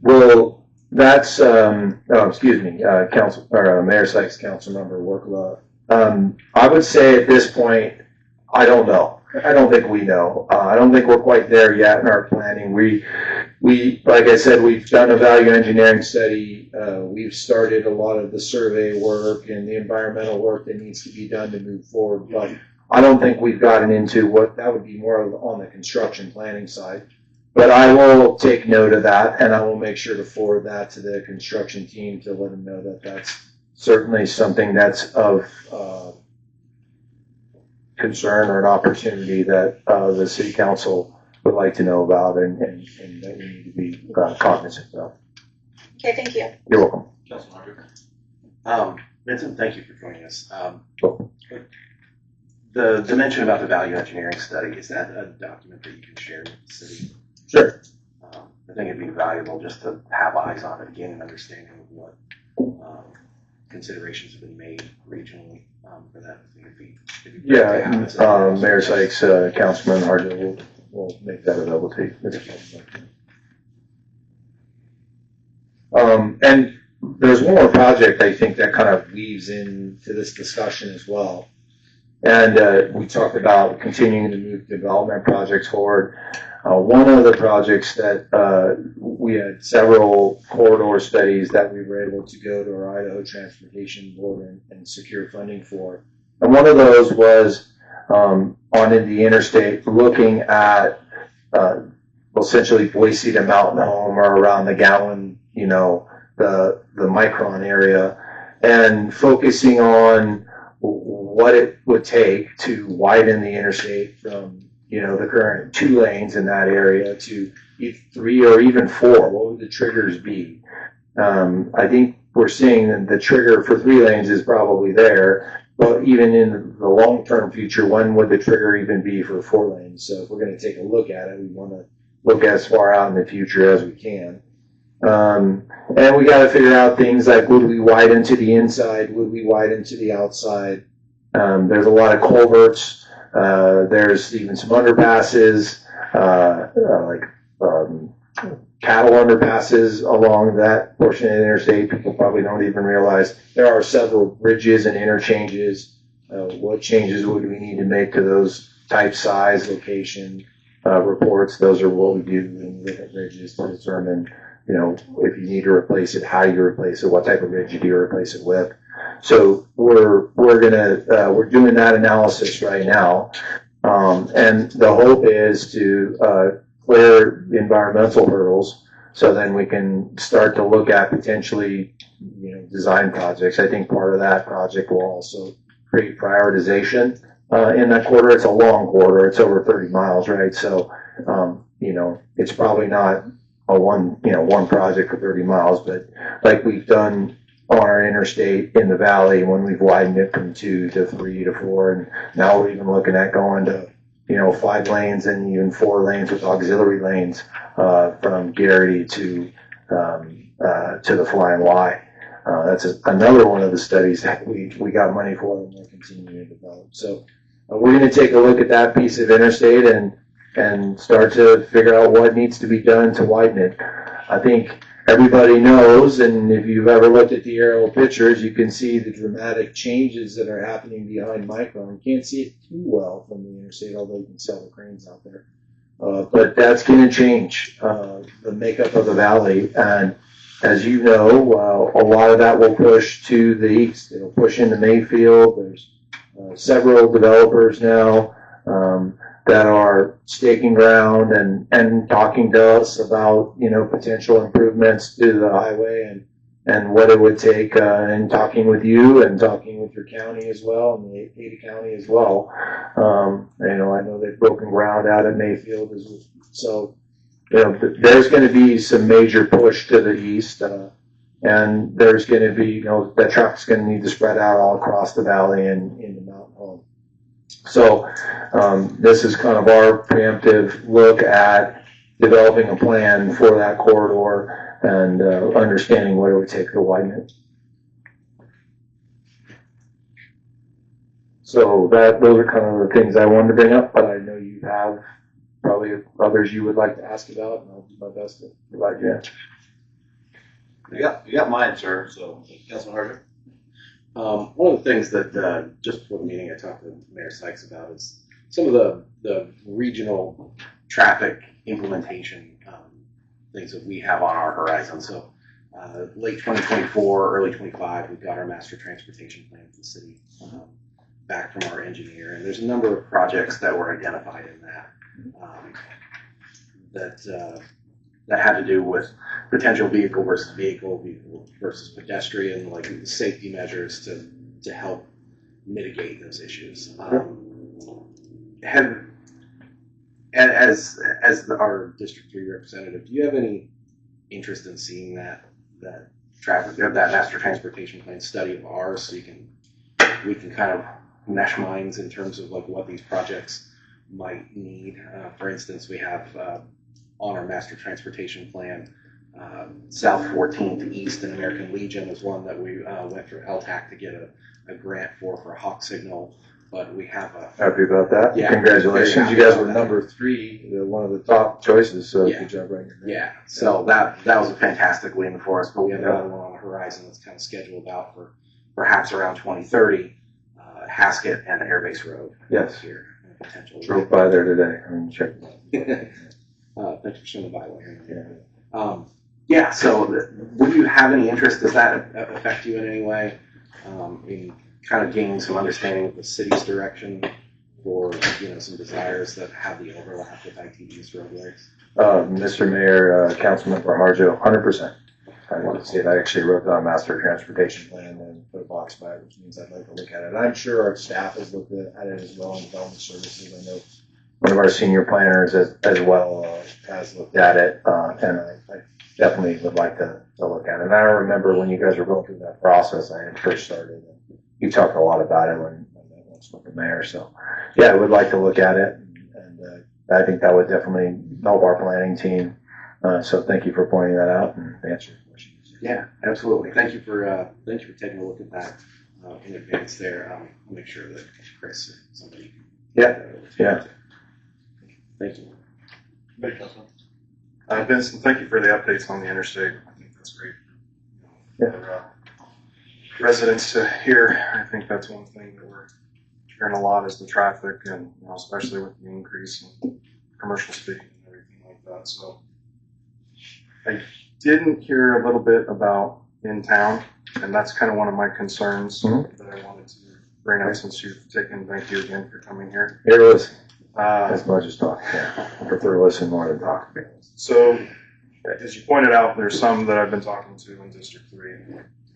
Well, that's, Mayor Sykes, Councilmember Wirkkala. I would say at this point, I don't know. I don't think we know. I don't think we're quite there yet in our planning. We, like I said, we've done a value engineering study. We've started a lot of the survey work and the environmental work that needs to be done to move forward. But I don't think we've gotten into what that would be more on the construction planning side. But I will take note of that, and I will make sure to forward that to the construction team to let them know that that's certainly something that's of concern or an opportunity that the city council would like to know about and that we need to be cognizant of. Okay, thank you. You're welcome. Councilman Harjo? Vincent, thank you for joining us. The mention about the value engineering study, is that a document that you can share with the city? Sure. I think it'd be valuable just to have eyes on it again and understanding of what considerations have been made regionally for that. Mayor Sykes, Councilman Harjo will make that available to you. And there's one more project I think that kind of weaves into this discussion as well. And we talked about continuing to move development projects forward. One of the projects that we had several corridor studies that we were able to go to our Idaho Transportation Board and secure funding for. And one of those was on the interstate, looking at essentially Boise to Mountain Home or around the Gowan, the Micron area, and focusing on what it would take to widen the interstate from the current 2 lanes in that area to 3 or even 4. What would the triggers be? I think we're seeing that the trigger for 3 lanes is probably there, but even in the long-term future, when would the trigger even be for 4 lanes? So if we're going to take a look at it, we want to look as far out in the future as we can. And we got to figure out things like, would we widen to the inside? Would we widen to the outside? There's a lot of culverts. There's even some underpasses, cattle underpasses along that portion of the interstate. People probably don't even realize there are several bridges and interchanges. What changes would we need to make to those type, size, location reports? Those are what we do when we look at bridges to determine, if you need to replace it, how you replace it, what type of bridge do you replace it with. So we're doing that analysis right now. And the hope is to clear the environmental hurdles, so then we can start to look at potentially, design projects. I think part of that project will also create prioritization in that corridor. It's a long corridor. It's over 30 miles, right? So, it's probably not a one project for 30 miles, but like we've done on our interstate in the valley when we've widened it from 2 to 3 to 4, and now we're even looking at going to 5 lanes and even 4 lanes with auxiliary lanes from Garrity to the Flying Y. That's another one of the studies that we got money for and we're continuing to develop. So we're going to take a look at that piece of interstate and start to figure out what needs to be done to widen it. I think everybody knows, and if you've ever looked at the aerial pictures, you can see the dramatic changes that are happening behind Micron. You can't see it too well from the interstate, although you can sell the cranes out there. But that's going to change the makeup of the valley. And as you know, a lot of that will push to the east. It'll push into Mayfield. There's several developers now that are staking ground and talking to us about, potential improvements to the highway and what it would take, and talking with you and talking with your county as well, and the Ada County as well. I know they've broken ground out at Mayfield as well. So, there's going to be some major push to the east, and there's going to be, that traffic's going to need to spread out all across the valley and into Mountain Home. So this is kind of our preemptive look at developing a plan for that corridor and understanding what it would take to widen it. So those are kind of the things I wanted to bring up, but I know you have probably others you would like to ask about, and I'll do my best to provide you answers. You got mine, sir. So, Councilman Harjo. One of the things that just before the meeting I talked to Mayor Sykes about is some of the regional traffic implementation things that we have on our horizon. So late 2024, early 25, we got our master transportation plan for the city back from our engineer, and there's a number of projects that were identified in that that had to do with potential vehicle versus vehicle versus pedestrian, like safety measures to help mitigate those issues. As our District 3 representative, do you have any interest in seeing that master transportation plan study of ours, so we can kind of mesh minds in terms of like what these projects might need? For instance, we have on our master transportation plan, South 14th East and American Legion is one that we went through LTAC to get a grant for a hawk signal. But we have happy about that. Yeah. Congratulations. You guys were number 3, one of the top choices, so good job right here. Yeah. So that was a fantastic win for us, but we have another one on the horizon that's kind of scheduled out for perhaps around 2030, Haskett and Airbase Road. Yes. Here. Potentially. Drove by there today. I'm checking it out. Thanks for showing the byway. Yeah. So would you have any interest? Does that affect you in any way? In kind of gaining some understanding of the city's direction for, some desires that have the overlap with ITD's roadways? Mr. Mayor, Councilman Harjo, 100%. I want to see it. I actually wrote down a master transportation plan and put a box by it, which means I'd like to look at it. And I'm sure our staff has looked at it as well in development services. I know one of our senior planners as well has looked at it, and I definitely would like to look at it. And I remember when you guys were going through that process, I had first started. You talked a lot about it when I was with the mayor. So, yeah, I would like to look at it, and I think that would definitely help our planning team. So, thank you for pointing that out and answering your questions. Yeah, absolutely. Thank you for taking a look at that in advance there. I'll make sure that Chris or somebody. Yeah. Thank you. Vincent, thank you for the updates on the interstate. I think that's great. For residents to hear, I think that's one thing that we're hearing a lot is the traffic, and especially with the increase in commercial speed and everything like that. So I didn't hear a little bit about in town. and that's kind of one of my concerns Mhm. that I wanted to bring up since you've taken. Thank you again for coming here. Here it is. Uh, As much as talk. Yeah. I prefer to listen more than talk. So, as you pointed out, there's some that I've been talking to in District 3.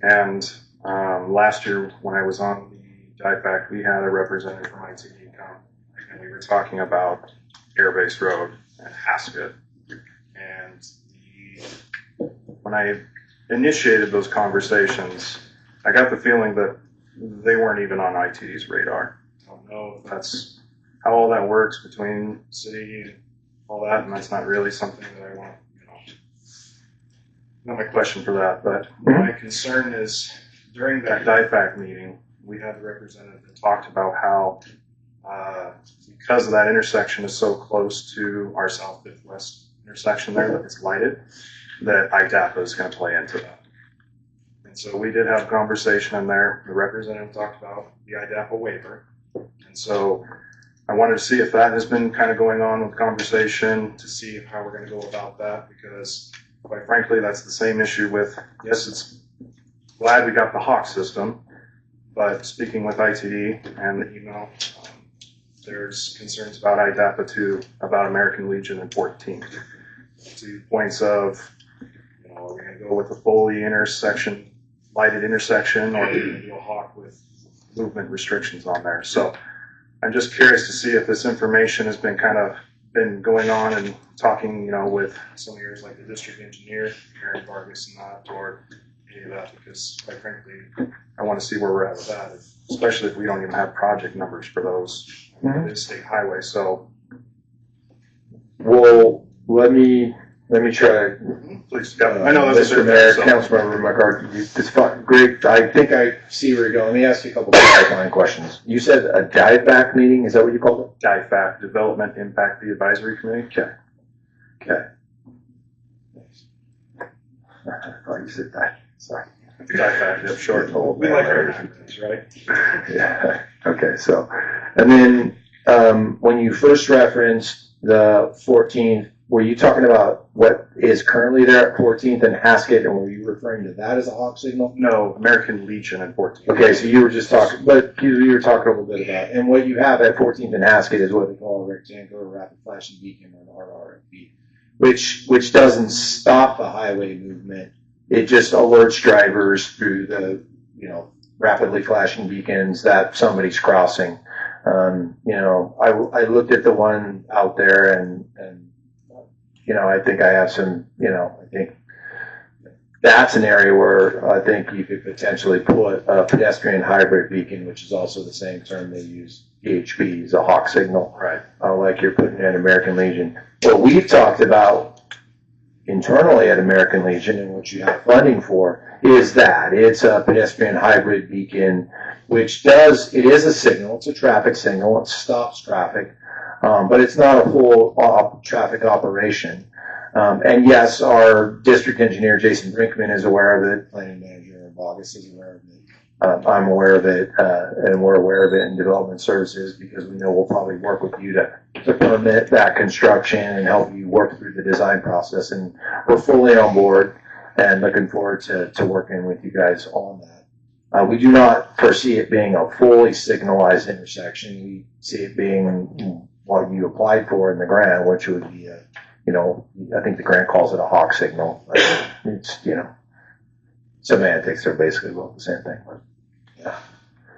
And last year, when I was on the DIFAC, we had a representative from ITD come, and we were talking about Airbase Road and Haskett. And when I initiated those conversations, I got the feeling that they weren't even on ITD's radar. I don't know if that's how all that works between city and all that, and that's not really something that I want, not my question for that, but my concern is during that DIFAC meeting, we had a representative that talked about how because that intersection is so close to our South Fifth West intersection there that it's lighted, that IDAPA is going to play into that. And so we did have a conversation in there. The representative talked about the IDAPA waiver. And so I wanted to see if that has been kind of going on with conversation to see how we're going to go about that, because quite frankly, that's the same issue with, yes, it's glad we got the Hawk system, but speaking with ITD and the email, there's concerns about IDAPA 2, about American Legion and 14. 2 points of, are we going to go with a fully lighted intersection, or are we going to do a Hawk with movement restrictions on there? So I'm just curious to see if this information has been going on and talking, with some areas like the district engineer, Aaron Vargas, and that, or any of that, because quite frankly, I want to see where we're at with that, especially if we don't even have project numbers for those. It is state highway, so. Well, let me try. Please, I know that's Mr. Mayor, Councilmember McCarthy, it's fine. Great. I think I see where you're going. Let me ask you a couple of clarifying questions. You said a DIFAC meeting. Is that what you called it? DIFAC, Development Impact Fee Advisory Committee. Okay. I thought you said that. Sorry. DIFAC, yep, short. We like our acronyms, right? Yeah. Okay. So, and then when you first referenced the 14th, were you talking about what is currently there at 14th and Haskett, and were you referring to that as a Hawk signal? No, American Legion at 14th. Okay, so you were just talking, but you were talking a little bit about, and what you have at 14th and Haskett is what they call a rectangular rapid flashing beacon, or an RRFB, which doesn't stop the highway movement. It just alerts drivers through the, rapidly flashing beacons that somebody's crossing. I looked at the one out there and I think I have some, I think that's an area where I think you could potentially put a pedestrian hybrid beacon, which is also the same term they use, EHB, is a Hawk signal, right? Like you're putting in American Legion. What we've talked about internally at American Legion, and what you have funding for, is that it's a pedestrian hybrid beacon, which it is a signal, it's a traffic signal, it stops traffic, but it's not a full traffic operation. And yes, our district engineer, Jason Brinkman, is aware of it, planning manager August is aware of it. I'm aware of it, and we're aware of it in development services, because we know we'll probably work with you to permit that construction and help you work through the design process. And we're fully on board and looking forward to working with you guys on that. We do not foresee it being a fully signalized intersection. We see it being what you applied for in the grant, which would be I think the grant calls it a Hawk signal. It's, semantics are basically both the same thing. But, yeah.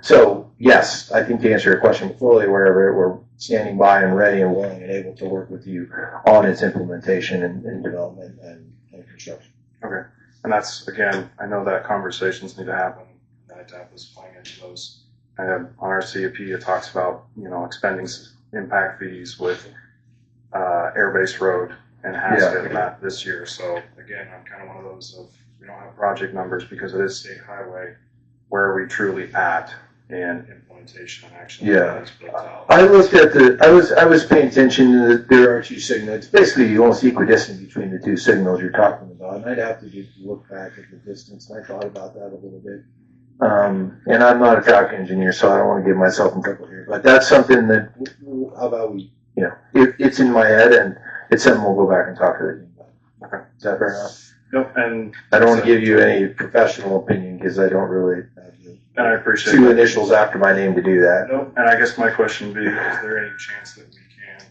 So, yes, I think to answer your question, we're fully aware of it. We're standing by and ready and willing and able to work with you on its implementation and development and construction. Okay. And that's, again, I know that conversations need to happen. That DAP is playing into those. On our CAP, it talks about, expending impact fees with Airbase Road and Haskett and that this year. So, again, I'm kind of one of those of, we don't have project numbers because it is state highway. Where are we truly at in implementation and action? Yeah. I looked at I was paying attention to there are 2 signals. It's basically almost equidistant between the 2 signals you're talking about. And I'd have to look back at the distance. And I thought about that a little bit. And I'm not a traffic engineer, so I don't want to give myself in trouble here. But that's something that, how about we, it's in my head, and it's something we'll go back and talk to the team about. Okay. Is that fair enough? Yep, and I don't want to give you any professional opinion because I don't really have and I appreciate two that. initials after my name to do that. Nope. And I guess my question would be, is there any chance that we can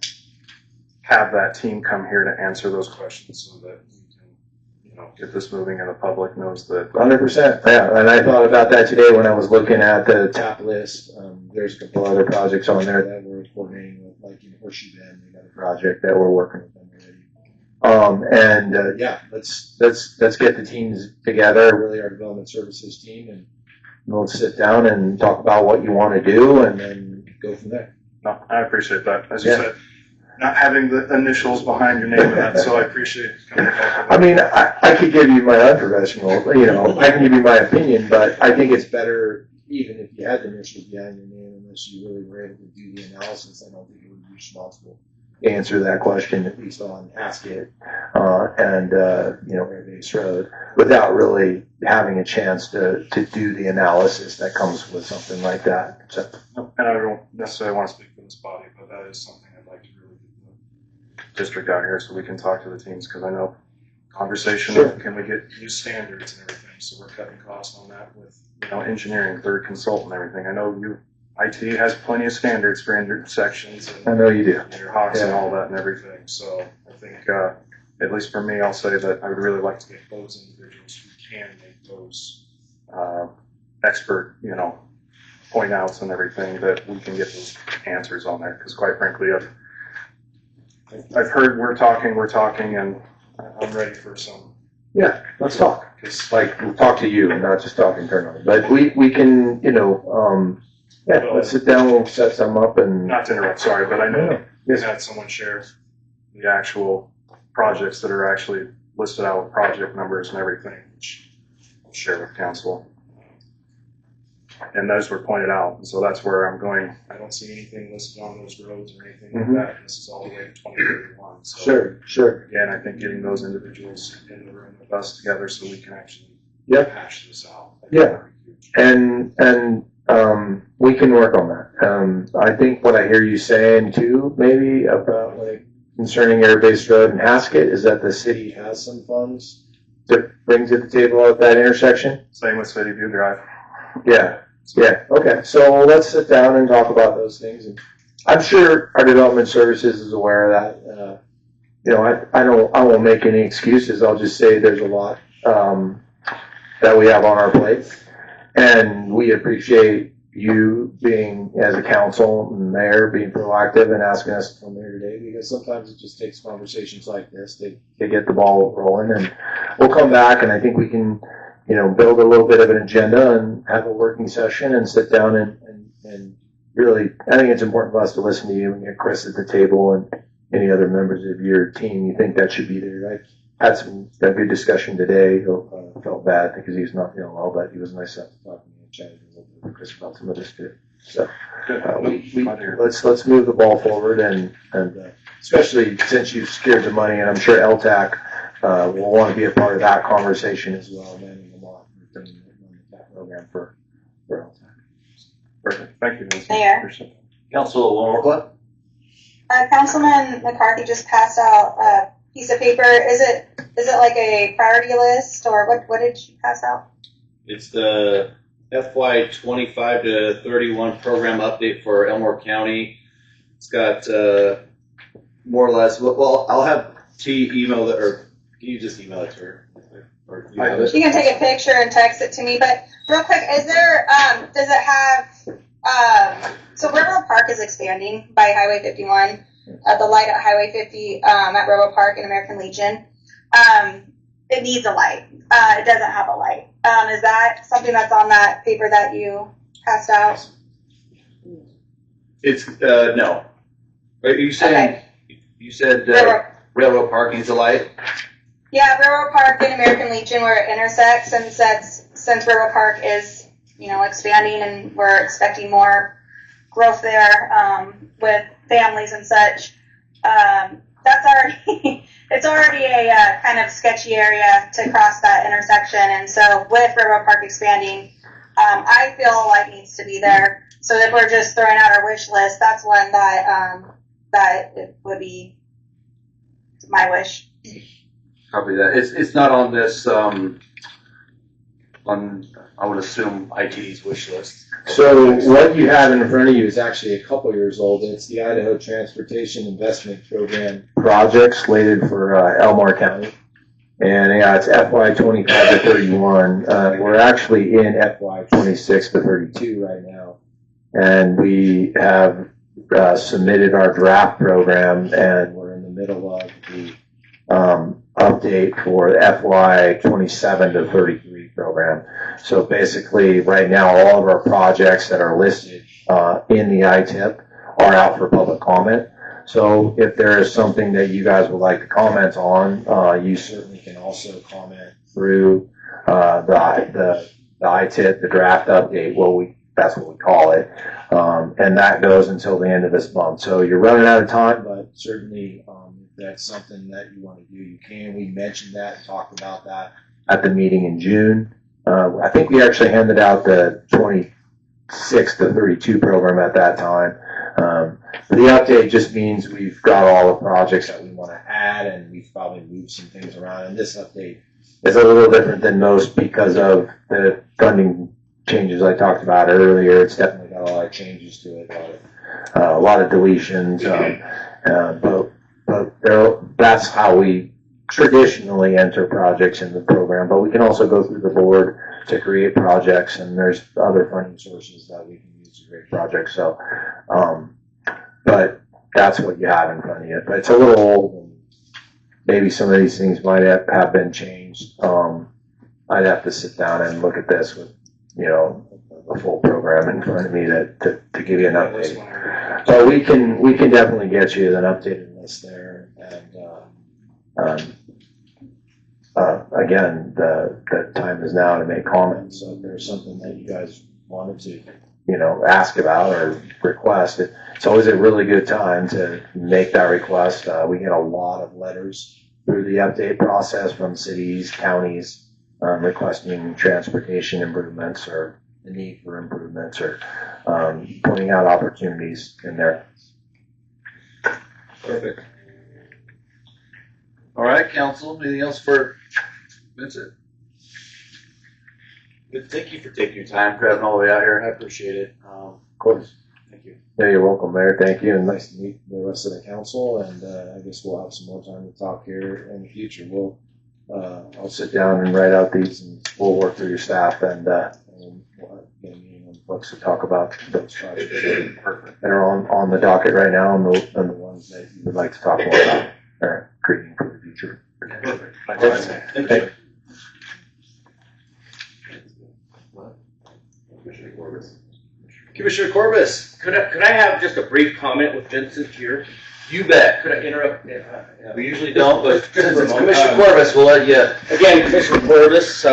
have that team come here to answer those questions so that we can, you know, get this moving and the public knows that? 100%. Yeah, and I thought about that today when I was looking at the top list. There's a couple other projects on there that we're coordinating with, like in Horseshoe Bend. We got a project that we're working with them already. Yeah, let's get the teams together, really our development services team, and we'll sit down and talk about what you want to do, and then go from there. No, I appreciate that. As you said, not having the initials behind your name and that, so I appreciate coming back. I mean, I could give you my unprofessional, you know, I can give you my opinion, but I think it's better, even if you had the initials behind your name, unless you really were able to do the analysis, I don't think it would be responsible to answer that question, at least on Ask It, you know, Air Base Road, without really having a chance to do the analysis that comes with something like that. So. And I don't necessarily want to speak for this body, but that is something I'd like to really get the district out here so we can talk to the teams, because I know conversation of can we get new standards and everything, so we're cutting costs on that with, you know, engineering, third consultant and everything. I know IT has plenty of standards for intersections and I know you do. your hawks and all that and everything. So I think, at least for me, I'll say that I would really like to get those individuals who can make those expert, you know, point outs and everything, that we can get those answers on there. Because quite frankly, I've heard we're talking, and I'm ready for some. Yeah, let's talk. It's like we'll talk to you and not just talk internally. But we can, you know, let's sit down, we'll set some up and. Not to interrupt, sorry, but I know you had someone share the actual projects that are actually listed out with project numbers and everything, which I'll share with council. And those were pointed out, and so that's where I'm going. I don't see anything listed on those roads or anything like that. This is all the way to 2031. So Sure. Again, I think getting those individuals in the room with us together so we can actually hash this out. And we can work on that. I think what I hear you saying too, maybe about like concerning Air Base Road and Haskett, is that the city has some funds to bring to the table at that intersection. Same with City View Drive. Yeah. Okay. So let's sit down and talk about those things. And I'm sure our development services is aware of that. You know, I won't make any excuses. I'll just say there's a lot that we have on our plate, and we appreciate you being, as a council and mayor, being proactive and asking us to come here today, because sometimes it just takes conversations like this to get the ball rolling, and we'll come back, and I think we can, you know, build a little bit of an agenda and have a working session and sit down and really, I think it's important for us to listen to you and get Chris at the table and any other members of your team you think that should be there. I had a good discussion today. Felt bad because he's not feeling well, but he was nice enough to talk to me and chat a little bit with Chris about some of this too. So let's move the ball forward, and especially since you've secured the money, and I'm sure LTAC will want to be a part of that conversation as well. Manning a lot for the program for LTAC. Perfect. Thank you, Vincent. Mayor. Councilwoman Wirkkala? Councilman McCarthy just passed out a piece of paper. Is it like a priority list, or what did you pass out? It's the FY 25 to 31 program update for Elmore County. It's got more or less. Well, I'll have T email it, or can you just email it to her? Or you have it? You can take a picture and text it to me. But real quick, is there? Does it have? So Railroad Park is expanding by Highway 51. The light at Highway 50 at Railroad Park and American Legion. It needs a light. It doesn't have a light. Is that something that's on that paper that you passed out? It's no. Are you saying? Okay. You said Railroad Park needs a light? Yeah, Railroad Park and American Legion where it intersects, and since Railroad Park is, you know, expanding and we're expecting more growth there with families and such. That's already it's already a kind of sketchy area to cross that intersection, and so with Railroad Park expanding, I feel like it needs to be there. So if we're just throwing out our wish list, that's one that that it would be my wish. Copy that. It's not on this, on, I would assume, ITD's wish list. So what you have in front of you is actually a couple years old. It's the Idaho Transportation Investment Program project slated for Elmore County. And yeah, it's FY 25 to 31. We're actually in FY 26 to 32 right now. And we have submitted our draft program, and we're in the middle of the update for FY 27 to 33 program. So basically, right now, all of our projects that are listed in the ITIP are out for public comment. So if there is something that you guys would like to comment on, you certainly can also comment through the ITIP, the draft update. That's what we call it, and that goes until the end of this month. So you're running out of time, but certainly if that's something that you want to do, you can. We mentioned that and talked about that at the meeting in June. I think we actually handed out the 26 to 32 program at that time. The update just means we've got all the projects that we want to add, and we've probably moved some things around. And this update is a little different than most because of the funding changes I talked about earlier. It's definitely got a lot of changes to it, a lot of deletions. But that's how we traditionally enter projects in the program. But we can also go through the board to create projects, and there's other funding sources that we can use to create projects. So, but that's what you have in front of you. But it's a little old, and maybe some of these things might have been changed. I'd have to sit down and look at this with, a full program in front of me to give you an update. So we can definitely get you an updated list there. And again, the time is now to make comments. So if there's something that you guys wanted to, ask about or request, it's always a really good time to make that request. We get a lot of letters through the update process from cities, counties, requesting transportation improvements or the need for improvements or pointing out opportunities in there. Perfect. All right, council. Anything else for Vincent? Good. Thank you for taking your time, driving all the way out here. I appreciate it. Of course. Thank you. Yeah, you're welcome, Mayor. Thank you, and nice to meet the rest of the council. And I guess we'll have some more time to talk here in the future. I'll sit down and write out these, and we'll work through your staff, and we'll get a meeting with folks to talk about those projects that are on the docket right now, and the ones that you would like to talk more about or creating for the future. Perfect. Thank you. Commissioner Corbis. Could I have just a brief comment with Vincent here? You bet. Could I interrupt? We usually don't, but Just since for a it's moment. Commissioner Corbis, we'll let you. Again, Commissioner Corbis,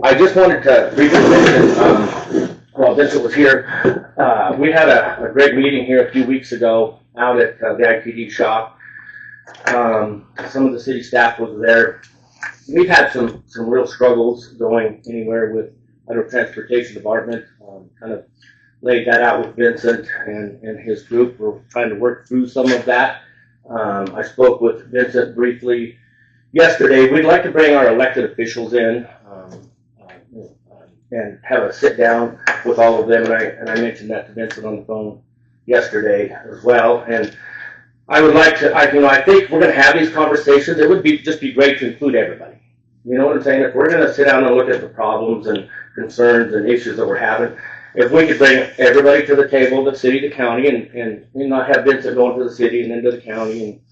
I just wanted to briefly mention, while Vincent was here, we had a great meeting here a few weeks ago out at the ITD shop. Some of the city staff was there. We've had some real struggles going anywhere with Idaho Transportation Department. Kind of laid that out with Vincent and his group. We're trying to work through some of that. I spoke with Vincent briefly yesterday. We'd like to bring our elected officials in and have a sit down with all of them. And I mentioned that to Vincent on the phone yesterday as well. And I would like to, I think we're going to have these conversations. It would just be great to include everybody. You know what I'm saying? If we're going to sit down and look at the problems and concerns and issues that we're having, if we could bring everybody to the table, the city, the county, and not have Vincent going to the city and then to the county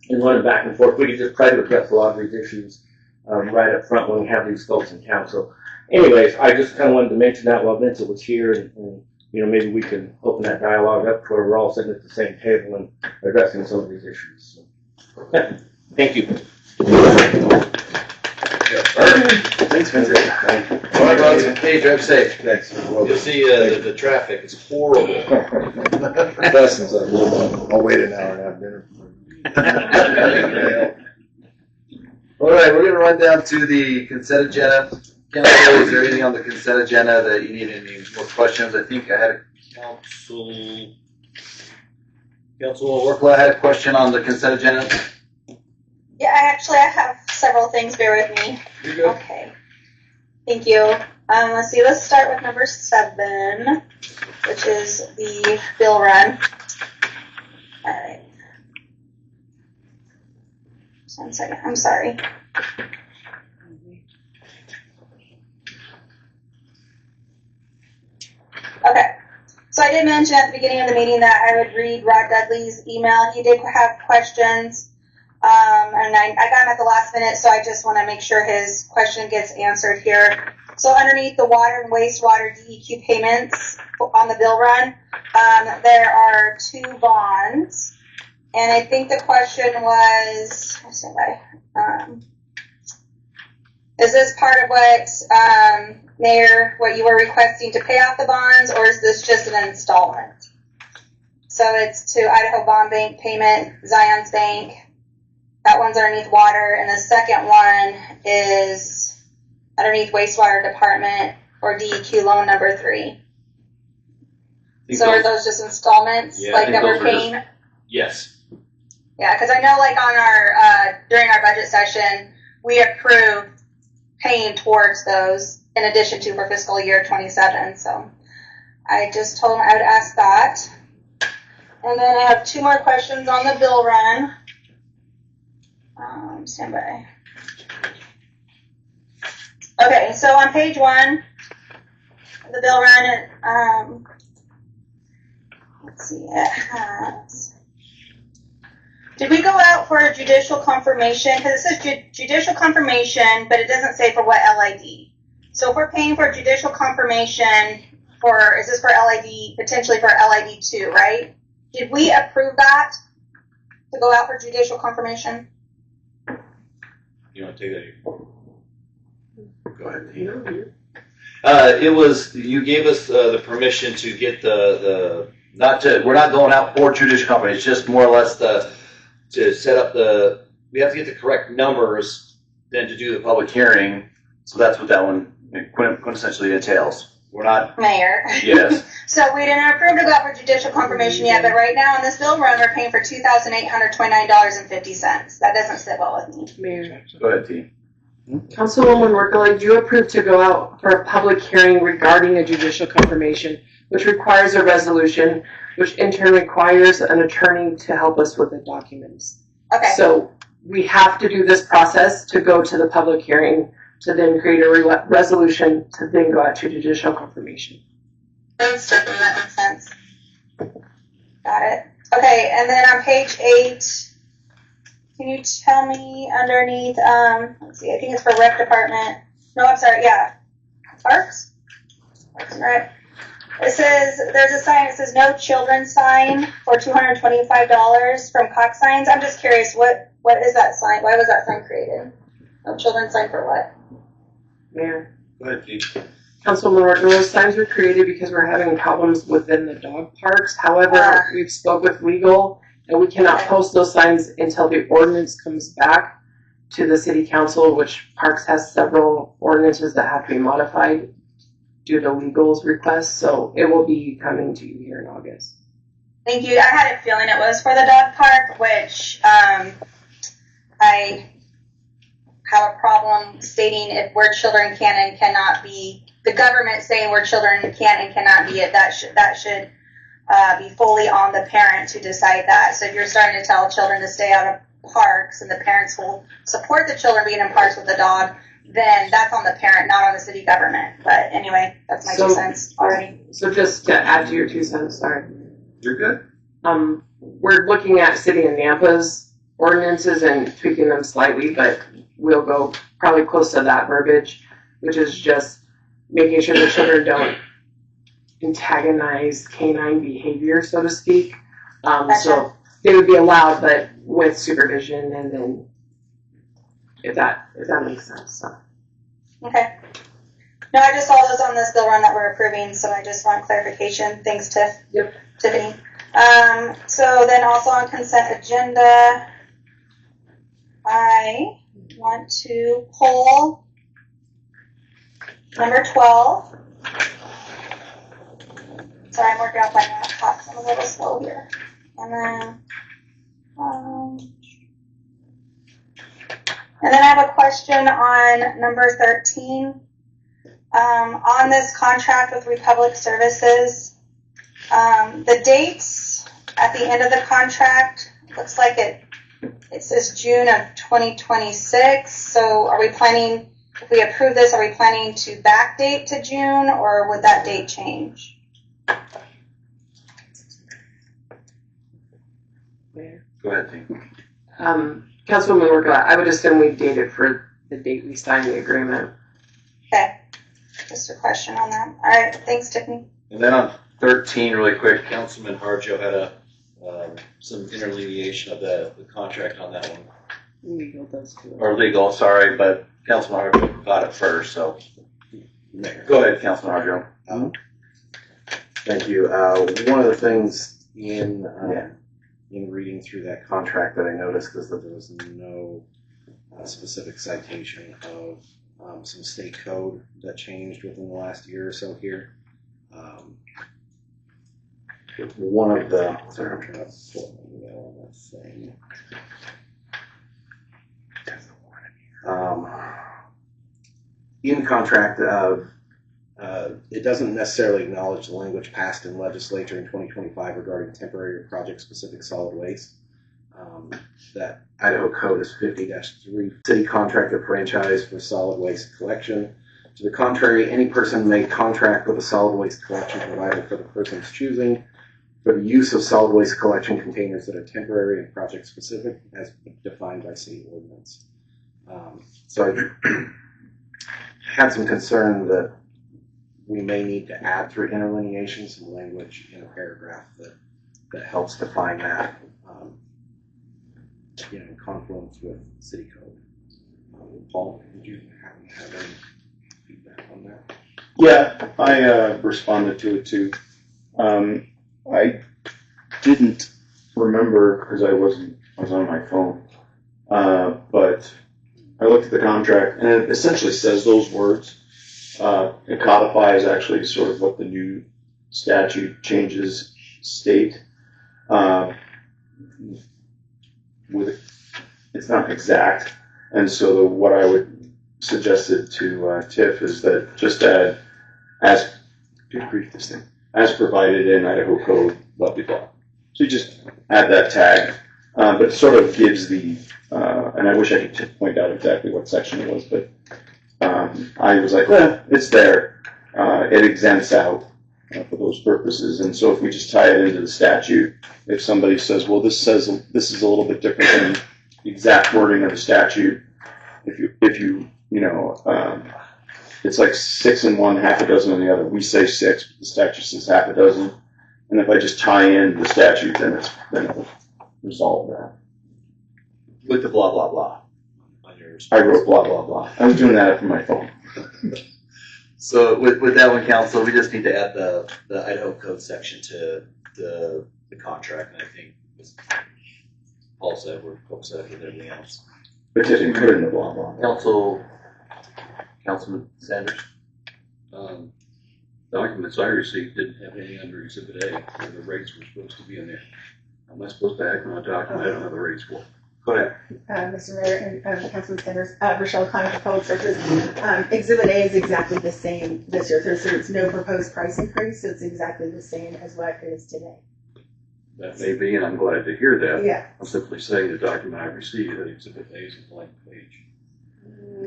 and running back and forth, we could just try to address a lot of these issues right up front when we have these folks in council. Anyways, I just kind of wanted to mention that while Vincent was here, and maybe we can open that dialogue up to where we're all sitting at the same table and addressing some of these issues. So, thank you. Thanks, Vincent. All right, guys. Hey, drive safe. Thanks. You'll see the traffic. It's horrible. Dustin's like, I'll wait an hour and have dinner. All right, we're going to run down to the consent agenda. Council, is there anything on the consent agenda that you need any more questions? I think I had a Councilwoman Wirkkala had a question on the consent agenda. Yeah, I I have several things. Bear with me. You're good. Okay. Thank you. Let's see. Let's start with number 7, which is the bill run. All right. Just 1 second. I'm sorry. Okay. So I did mention at the beginning of the meeting that I would read Rod Dudley's email. He did have questions, and I got him at the last minute, so I just want to make sure his question gets answered here. So underneath the water and wastewater DEQ payments on the bill run, there are 2 bonds, and I think the question was, is this part of what, Mayor, what you were requesting to pay off the bonds, or is this just an installment? So it's to Idaho Bond Bank payment, Zion's Bank. That one's underneath water, and the second one is underneath wastewater department, or DEQ loan number 3. So are those just installments, Yeah, like that we're paying? Yes. Yeah, because I know, like on our during our budget session, we approved paying towards those in addition to for fiscal year 27. So I just told him I would ask that. And then I have 2 more questions on the bill run. Stand by. Okay, so on page 1, the bill run, let's see, it has, did we go out for a judicial confirmation? Because it says judicial confirmation, but it doesn't say for what LID. So if we're paying for judicial confirmation for, is this for LID, potentially for LID 2, right? Did we approve that to go out for judicial confirmation? You want to take that? Go ahead. It was, you gave us the permission to get we're not going out for judicial confirmation, it's just more or less to set up we have to get the correct numbers then to do the public hearing. So that's what that one quintessentially entails. We're not. Mayor. Yes. So we didn't approve to go out for judicial confirmation yet, but right now on this bill run, we're paying for $2,829.50. That doesn't sit well with me. Mayor. Go ahead, T. Councilwoman Wirkkala, you approved to go out for a public hearing regarding a judicial confirmation, which requires a resolution, which in turn requires an attorney to help us with the documents. Okay. So we have to do this process to go to the public hearing, to then create a resolution, to then go out to judicial confirmation. That makes sense. Got it. Okay, and then on page 8, can you tell me underneath, let's see, I think it's for rec department. No, I'm sorry, yeah. Parks? Parks and Rec. It says, there's a sign, it says no children sign for $225 from Cox Signs. I'm just curious, what is that sign? Why was that sign created? No children sign for what? Mayor. Go ahead, T. Councilwoman Wirkkala, those signs were created because we're having problems within the dog parks. However, we've spoke with legal, and we cannot post those signs until the ordinance comes back to the city council, which Parks has several ordinances that have to be modified due to legal's request. So it will be coming to you here in August. Thank you. I had a feeling it was for the dog park, which I have a problem stating if where children can and cannot be. The government saying where children can and cannot be it. That should be fully on the parent to decide that. So if you're starting to tell children to stay out of parks and the parents will support the children being in parks with the dog, then that's on the parent, not on the city government. But anyway, that's my 2 cents already. So just to add to your 2 cents, sorry. You're good. We're looking at City of Nampa's ordinances and tweaking them slightly, but we'll go probably close to that verbiage, which is just making sure the children don't antagonize canine behavior, so to speak. So they would be allowed, but with supervision, and then if that makes sense. So. Okay. No, I just saw those on this bill run that we're approving, so I just want clarification. Thanks, Tiff. Yep. Tiffany. So then also on consent agenda, I want to pull number 12. Sorry, I'm working off my laptop, so I'm a little slow here. And then, And then I have a question on number 13. On this contract with Republic Services, the dates at the end of the contract, looks like it says June of 2026. So are we planning, if we approve this, are we planning to backdate to June, or would that date change? Go ahead, Dean. Councilwoman Wirkkala, I would assume we dated for the date we signed the agreement. Okay, just a question on that. All right, thanks, Tiffany. And then on 13, really quick, Councilman Harjo had some interlineation of the contract on that one. Legal does too. Or legal, sorry, but Councilman Harjo got it first, so. Go ahead, Councilman Harjo. Thank you. One of the things in reading through that contract that I noticed is that there was no specific citation of some state code that changed within the last year or so here. One of the, sorry, I'm trying to pull my email on that thing. In the contract, it doesn't necessarily acknowledge the language passed in legislature in 2025 regarding temporary or project-specific solid waste. That Idaho Code is 50-3, city contractor franchise for solid waste collection. To the contrary, any person may contract with a solid waste collection provider for the person's choosing for the use of solid waste collection containers that are temporary and project-specific as defined by city ordinance. So I had some concern that we may need to add through interlineation some language in a paragraph that helps define that, in confluence with city code. Paul, did you have any feedback on that? Yeah, I responded to it too. I didn't remember because I was on my phone, but I looked at the contract and it essentially says those words. It codifies actually sort of what the new statute changes state. It's not exact, and so what I would suggest it to Tiff is that just add as provided in Idaho Code, blah blah blah. So you just add that tag, but it sort of gives the and I wish I could point out exactly what section it was, but I was like, well, it's there. It exempts out for those purposes, and so if we just tie it into the statute, if somebody says, well, this is a little bit different than the exact wording of the statute, if you it's like 6 in one, half a dozen in the other. We say 6, but the statute says half a dozen, and if I just tie in the statute, then it'll resolve that. With the blah, blah, blah on yours. I wrote blah, blah, blah. I was doing that from my phone. So with that one, council, we just need to add the Idaho Code section to the contract, and I think, as Paul said, we're upset with everything else. But you didn't put it in the blah, blah, blah. Councilman Sanders? Documents I received didn't have any under Exhibit A, where the rates were supposed to be in there. Am I supposed to act on a document I don't have the rates for? Go ahead. Mr. Mayor and Councilman Sanders, Rochelle Conner for Public Services. Exhibit A is exactly the same this year. There's no proposed price increase, so it's exactly the same as what it is today. That may be, and I'm glad to hear that. Yeah. I'm simply saying the document I received, that Exhibit A is a blank page.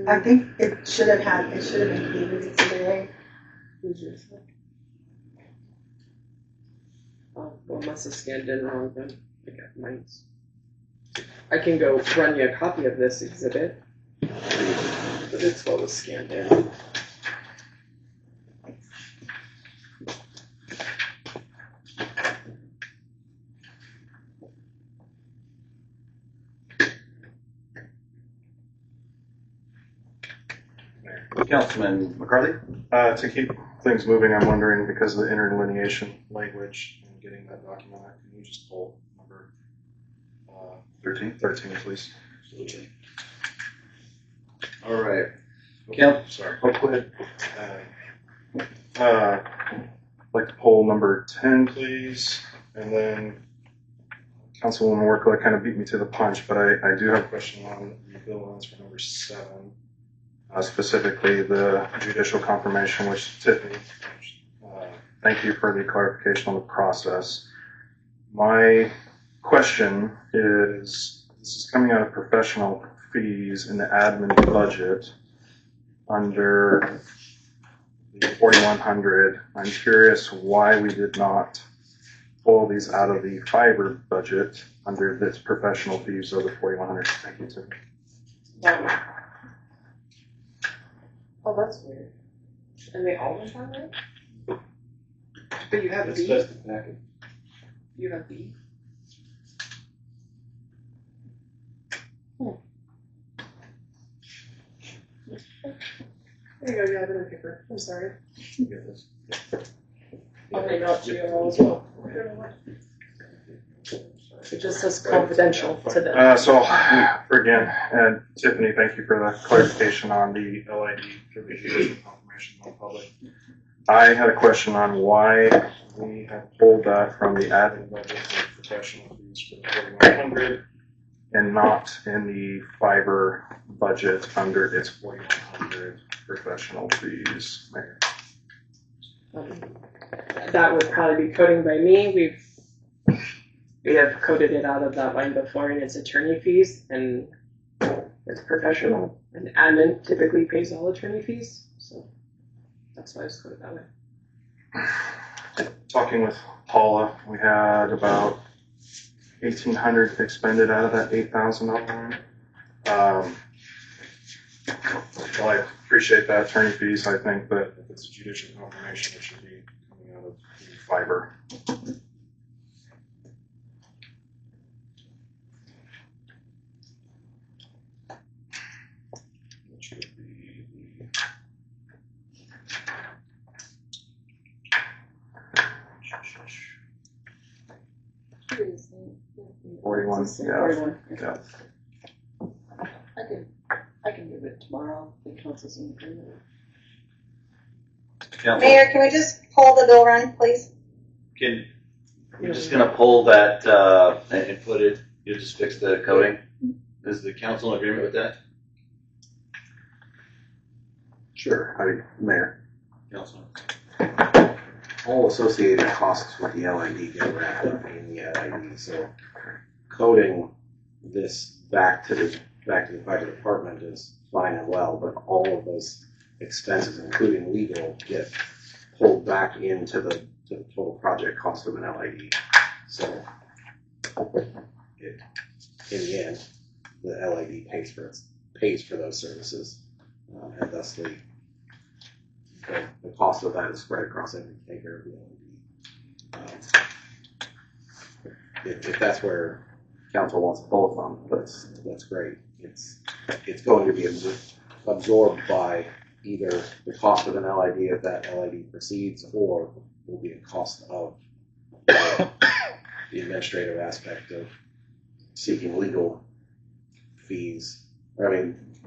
I think it should have included Exhibit A. Oh, well, I must have scanned in wrong then. I got mine's. I can go run you a copy of this exhibit, but it's what was scanned in. Councilman McCarthy? To keep things moving, I'm wondering, because of the interlineation language and getting that document out, can you just pull number 13, please? Absolutely. All right. Sorry. Oh, go ahead. I'd like to pull number 10, please, and then Councilwoman Wirkkala kind of beat me to the punch, but I do have a question on the bill runs for number 7, specifically the judicial confirmation, which Tiffany, thank you for the clarification on the process. My question is, this is coming out of professional fees in the admin budget under the 4100. I'm curious why we did not pull these out of the fiber budget under this professional fees of the 4100. Thank you, Tiffany. Oh, that's weird. And they all went on there? But you have That's B? the packet. You have B? There you go, you have it in paper. I'm sorry. Probably not GRL as well. It just says confidential to them. So, again, and Tiffany, thank you for the clarification on the LID for the judicial confirmation on public. I had a question on why we have pulled that from the admin budget for professional fees for the 4100 and not in the fiber budget under its 4100 professional fees, Mayor. That would probably be coding by me. We have coded it out of that line before, and it's attorney fees, and it's professional. And admin typically pays all attorney fees, so that's why it's coded that way. Talking with Paula, we had about 1,800 expended out of that 8,000 line. Well, I appreciate that attorney fees, I think, but if it's a judicial confirmation, it should be coming out of the fiber. Yeah. I can move it tomorrow. The council's in agreement. Mayor, can we just pull the bill run, please? You're just gonna pull that, and put it, you'll just fix the coding? Is the council in agreement with that? Sure, Mayor. Councilman? All associated costs with the LID get wrapped up in the LID, so coding this back to the fiber department is fine and well, but all of those expenses, including legal, get pulled back into the total project cost of an LID. So in the end, the LID pays for those services, and thus the cost of that is spread across every acre of the LID. If that's where council wants to pull it from, that's great. It's going to be absorbed by either the cost of an LID if that LID proceeds, or will be a cost of the administrative aspect of seeking legal fees,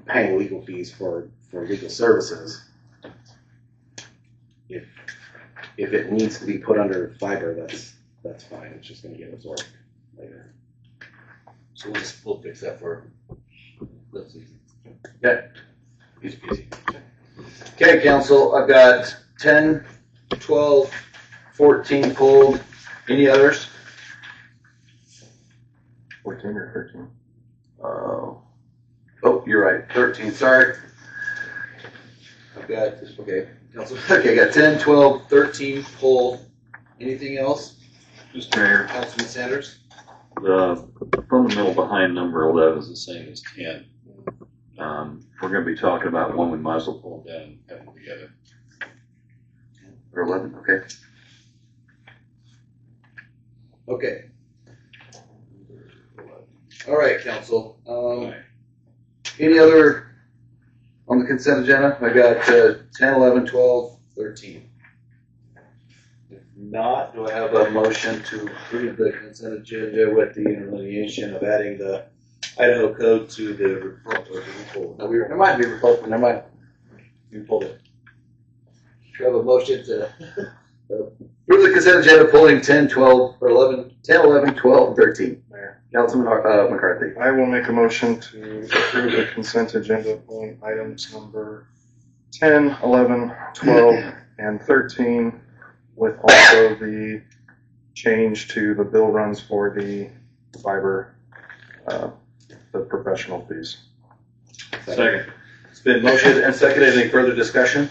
paying legal fees for legal services. If it needs to be put under fiber, that's fine. It's just going to get absorbed later. So we'll fix that for, let's see. Okay. Easy peasy. Okay, council, I've got 10, 12, 14 pulled. Any others? 14 or 13? Oh, you're right. 13, sorry. I've got, okay, council. Okay, I got 10, 12, 13 pulled. Anything else? Just Mayor. Councilman Sanders? The fundamental behind number 11 is the same as 10. We're going to be talking about one we might as well pull down and have them together. Or 11, okay. Okay. All right, council. Any other on the consent agenda? I got 10, 11, 12, 13. If not, do I have a motion to approve the consent agenda with the interlineation of adding the Idaho code to the report? No, there might be report, never mind. You pulled it. Do you have a motion to Approve the consent agenda pulling 10, 12, or 11, 10, 11, 12, and 13. Mayor. Councilman McCarthy. I will make a motion to approve the consent agenda pulling items number 10, 11, 12, and 13, with also the change to the bill runs for the fiber, the professional fees. Second. It's been motioned and seconded. Any further discussion?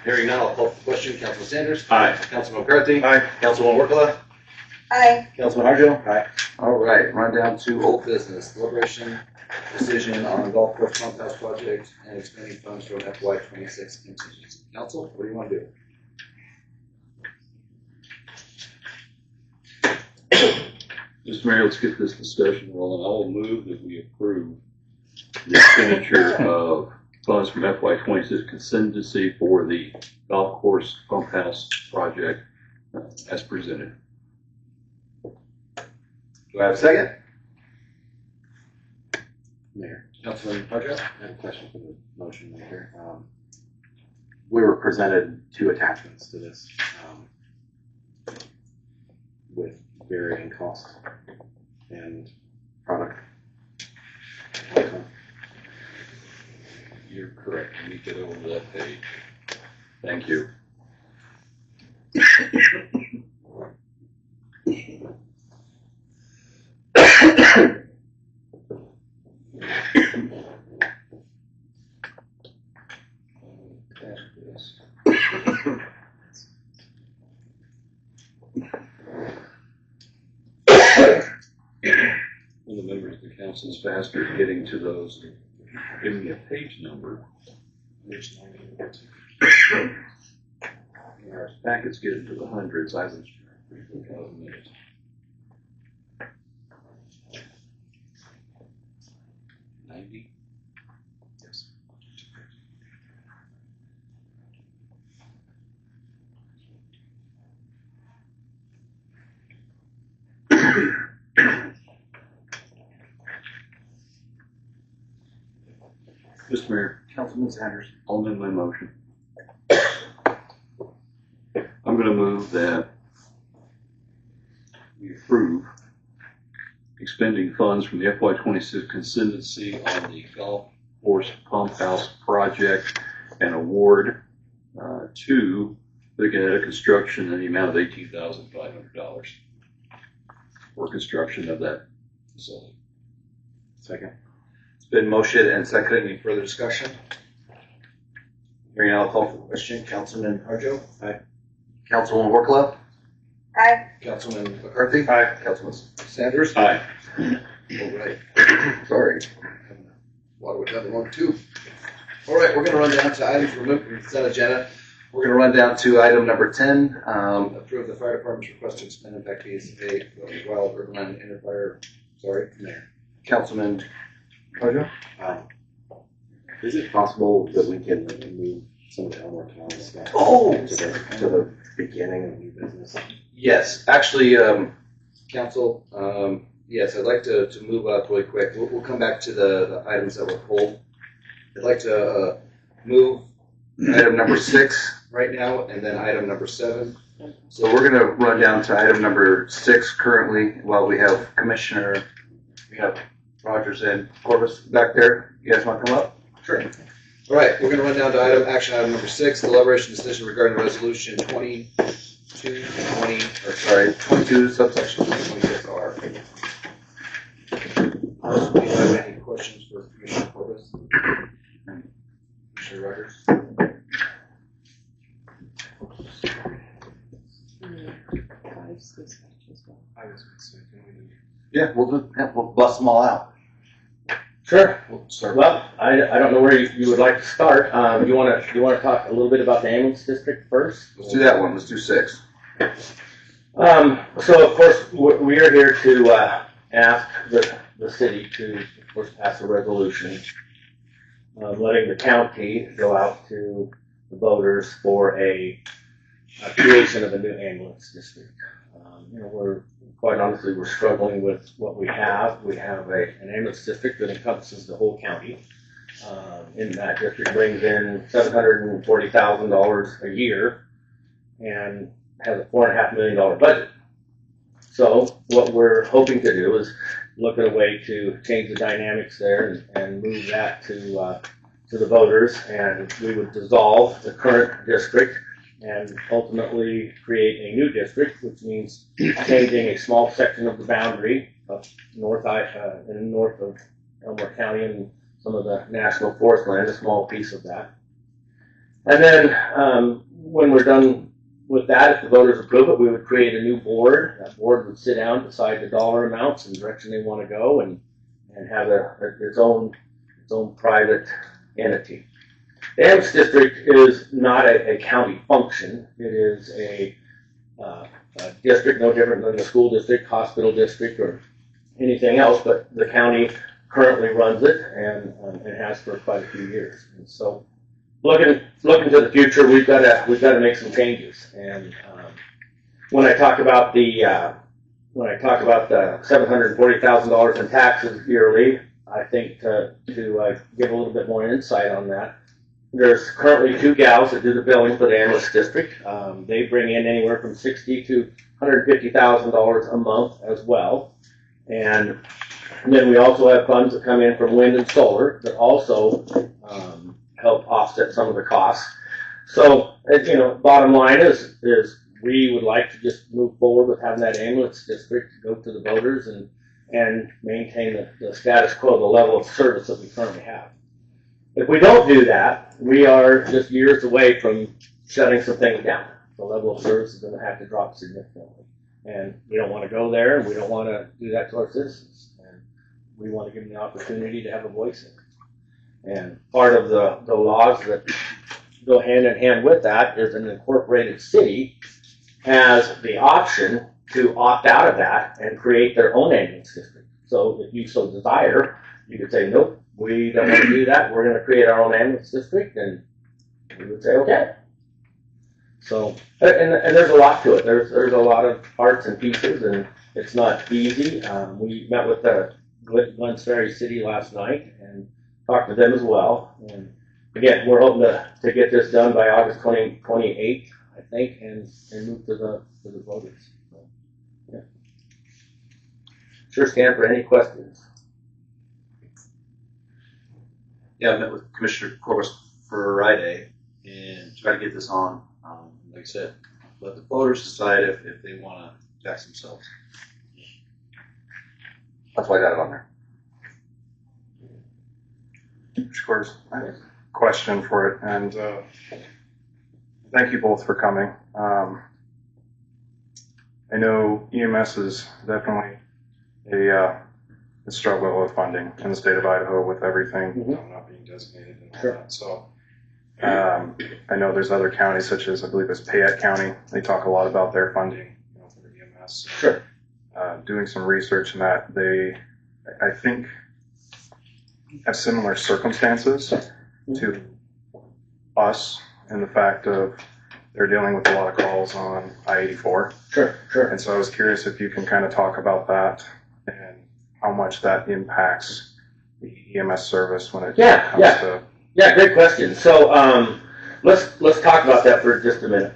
Hearing none, I'll call for the question. Councilman Sanders. Aye. Councilman McCarthy. Aye. Councilwoman Wirkkala. Aye. Councilman Harjo. Aye. All right, run down to old business. Deliberation decision on golf course pump house project and expending funds from FY26 contingency. Council, what do you want to do? Mr. Mayor, let's get this discussion rolling. I will move that we approve the expenditure of funds from FY26 contingency for the golf course pump house project as presented. Do I have a second? Mayor, Councilman Harjo. I have a question for the motion maker. We were presented 2 attachments to this with varying costs and product. You're correct. Let me get over that page. Thank you. One of the members of the council is faster at getting to those. Give me a page number. Our packets get into the hundreds. I was trying to minutes. Yes. Mr. Mayor, Councilman Sanders. I'll amend my motion. I'm going to move that we approve expending funds from the FY26 contingency on the golf course pump house project and award to Vincent Construction in the amount of $18,500 for construction of that facility. Second. It's been motioned and seconded. Any further discussion? Hearing none, I'll call for the question. Councilman Harjo. Aye. Councilwoman Wirkkala. Aye. Councilman McCarthy. Aye. Councilman Sanders. Aye. All right. Sorry. Water with another 1, 2. All right, we're going to run down to items removed from the consent agenda. We're going to run down to item number 10. Approve the fire department's request to expend impact fees to pay Wild Urban Interfire. Sorry, Mayor. Councilman Harjo. Is it possible that we can move some of the Elmore County stuff to the beginning of new business? Yes, actually, Council, yes, I'd like to move up really quick. We'll come back to the items that were pulled. I'd like to move item number 6 right now, and then item number 7. So we're going to run down to item number 6 currently, while we have Commissioner, we have Rogers and Corbus back there. You guys want to come up? Sure. All right, we're going to run down to action item number 6, deliberation decision regarding resolution 22 subsection 2026R. Do you have any questions for Commissioner Corbus? Commissioner Rogers? Yeah, we'll bust them all out. Sure. We'll start. Well, I don't know where you would like to start. You want to talk a little bit about the ambulance district first? Let's do that one. Let's do 6. So of course we are here to ask the city to, of course, pass a resolution letting the county go out to the voters for a creation of a new ambulance district. We're quite honestly, we're struggling with what we have. We have an ambulance district that encompasses the whole county. In that district brings in $740,000 a year, and has a $4.5 million budget. So what we're hoping to do is look at a way to change the dynamics there and move that to the voters, and we would dissolve the current district and ultimately create a new district, which means changing a small section of the boundary of north of Elmore County and some of the national forest land, a small piece of that. And then when we're done with that, if the voters approve it, we would create a new board. That board would sit down, decide the dollar amounts and direction they want to go, and have its own private entity. The ambulance district is not a county function. It is a district no different than the school district, hospital district, or anything else, but the county currently runs it and has for quite a few years. And so looking to the future, we've got to make some changes. And when I talk about the $740,000 in taxes yearly, I think to give a little bit more insight on that, there's currently 2 gals that do the billing for the ambulance district. They bring in anywhere from $60,000 to $150,000 a month as well. And then we also have funds that come in from wind and solar that also help offset some of the costs. So, bottom line is we would like to just move forward with having that ambulance district go to the voters and maintain the status quo, the level of service that we currently have. If we don't do that, we are just years away from shutting some things down. The level of service is going to have to drop significantly. And we don't want to go there, and we don't want to do that to our citizens. And we want to give them the opportunity to have a voice in it. And part of the laws that go hand in hand with that is an incorporated city has the option to opt out of that and create their own ambulance district. So if you so desire, you could say, nope, we don't want to do that. We're going to create our own ambulance district, and we would say, okay. So, and there's a lot to it. There's a lot of parts and pieces, and it's not easy. We met with Glens Ferry City last night and talked to them as well. And again, we're hoping to get this done by August 28th, I think, and move to the voters. So, yeah. Sure stand for any questions. Yeah, I met with Commissioner Corbus Friday and try to get this on. Like I said, let the voters decide if they want to tax themselves. That's why I got it on there. Of course, I have a question for it, and thank you both for coming. I know EMS is definitely a struggle with funding in the state of Idaho with everything not being designated and all that. So I know there's other counties such as, I believe it's Payette County. They talk a lot about their funding for the EMS. Sure. Doing some research in that, they, I think, have similar circumstances to us in the fact of they're dealing with a lot of calls on I-84. Sure. And so I was curious if you can kind of talk about that and how much that impacts the EMS service when it comes to... Yeah, great question. So let's talk about that for just a minute.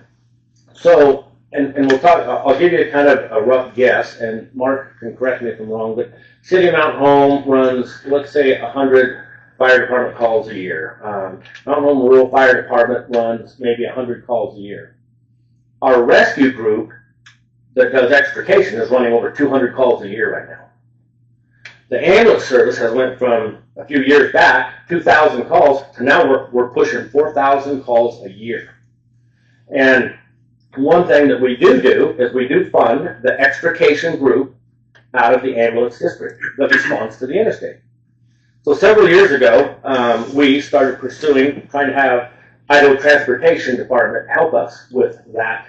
So, and we'll talk, I'll give you kind of a rough guess, and Mark can correct me if I'm wrong, but City of Mountain Home runs, let's say, 100 fire department calls a year. Mountain Home Rural Fire Department runs maybe 100 calls a year. Our rescue group that does extrication is running over 200 calls a year right now. The ambulance service has went from a few years back, 2,000 calls, to now we're pushing 4,000 calls a year. And one thing that we do is we do fund the extrication group out of the ambulance district that responds to the interstate. So several years ago, we started trying to have Idaho Transportation Department help us with that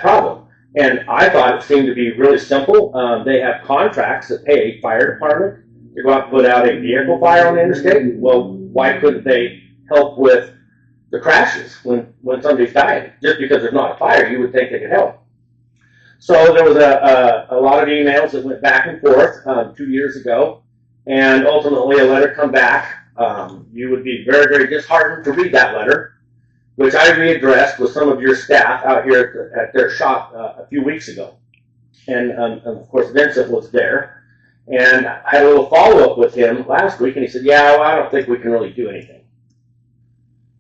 problem. And I thought it seemed to be really simple. They have contracts that pay a fire department to go out and put out a vehicle fire on the interstate. Well, why couldn't they help with the crashes when somebody's dying? Just because there's not a fire, you would think they could help. So there was a lot of emails that went back and forth 2 years ago, and ultimately a letter come back. You would be very, very disheartened to read that letter. which I readdressed with some of your staff out here at their shop a few weeks ago. And of course, Vincent was there. And I had a little follow-up with him last week, and he said, yeah, well, I don't think we can really do anything.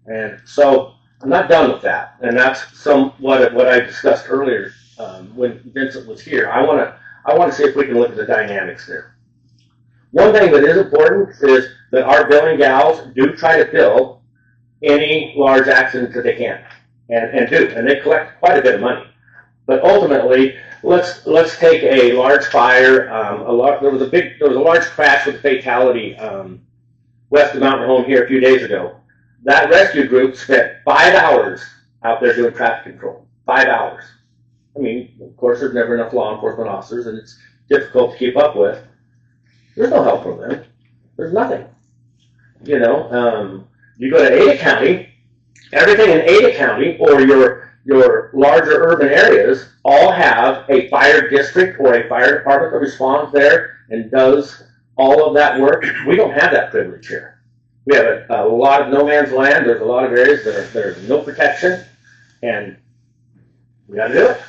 And so I'm not done with that. And that's somewhat what I discussed earlier when Vincent was here. I want to see if we can look at the dynamics there. One thing that is important is that our billing gals do try to bill any large accidents that they can, and do, and they collect quite a bit of money. But ultimately, let's take a large fire. There was a large crash with a fatality west of Mountain Home here a few days ago. That rescue group spent 5 hours out there doing traffic control. 5 hours. I mean, of course, there's never enough law enforcement officers, and it's difficult to keep up with. There's no help from them. There's nothing. You know, you go to Ada County, everything in Ada County or your larger urban areas all have a fire district or a fire department that responds there and does all of that work. We don't have that privilege here. We have a lot of no man's land. There's a lot of areas that there's no protection, and we got to do it.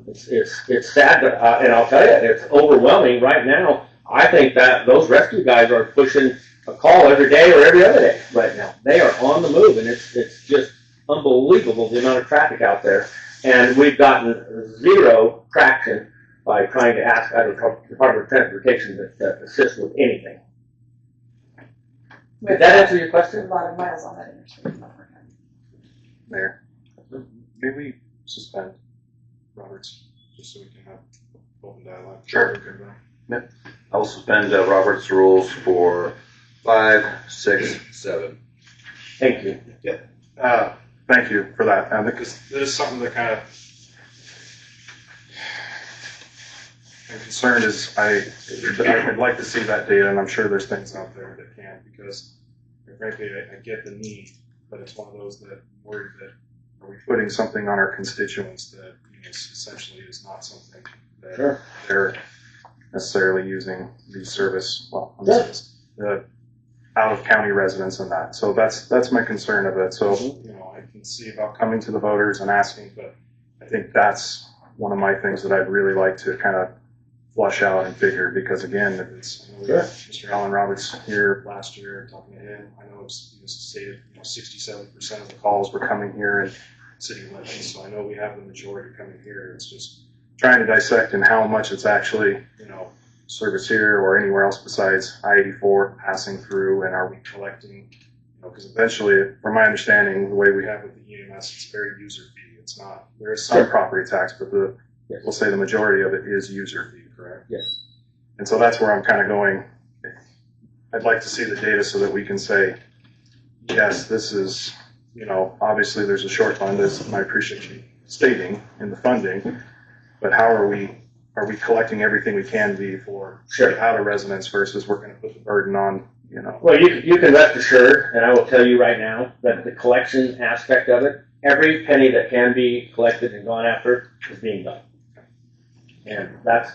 It's sad, and I'll tell you, it's overwhelming right now. I think that those rescue guys are pushing a call every day or every other day right now. They are on the move, and it's just unbelievable the amount of traffic out there. And we've gotten zero traction by trying to ask the Department of Transportation to assist with anything. Did that answer your question? A lot of miles on that interstate. Mayor, may we suspend Roberts just so we can have open dialogue? Sure. Yep. I'll suspend Robert's rules for 5, 6, 7. Thank you. Yeah. Thank you for that. Because this is something that kind of I'm concerned is I'd like to see that data, and I'm sure there's things out there that can, because frankly I get the need, but it's one of those that I'm worried that are we putting something on our constituents that essentially is not something that they're necessarily using the service, out of county residents and that. So that's my concern of it. So, I can see about coming to the voters and asking, but I think that's one of my things that I'd really like to kind of flush out and figure, because again, Mr. Alan Roberts here last year, talking to him, I know it was stated 67% of the calls were coming here in city limits, so I know we have the majority coming here. It's just trying to dissect and how much it's actually, service here or anywhere else besides I-84 passing through, and are we collecting, because eventually, from my understanding, the way we have with the EMS, it's very user fee. It's not, there is some property tax, but we'll say the majority of it is user fee, correct? Yes. And so that's where I'm kind of going. I'd like to see the data so that we can say, yes, this is, obviously there's a short fund, as I appreciate you stating in the funding, but how are we collecting everything we can be for outer residents versus we're going to put the burden on, Well, you can rest assured, and I will tell you right now, that the collection aspect of it, every penny that can be collected and gone after is being done. And that's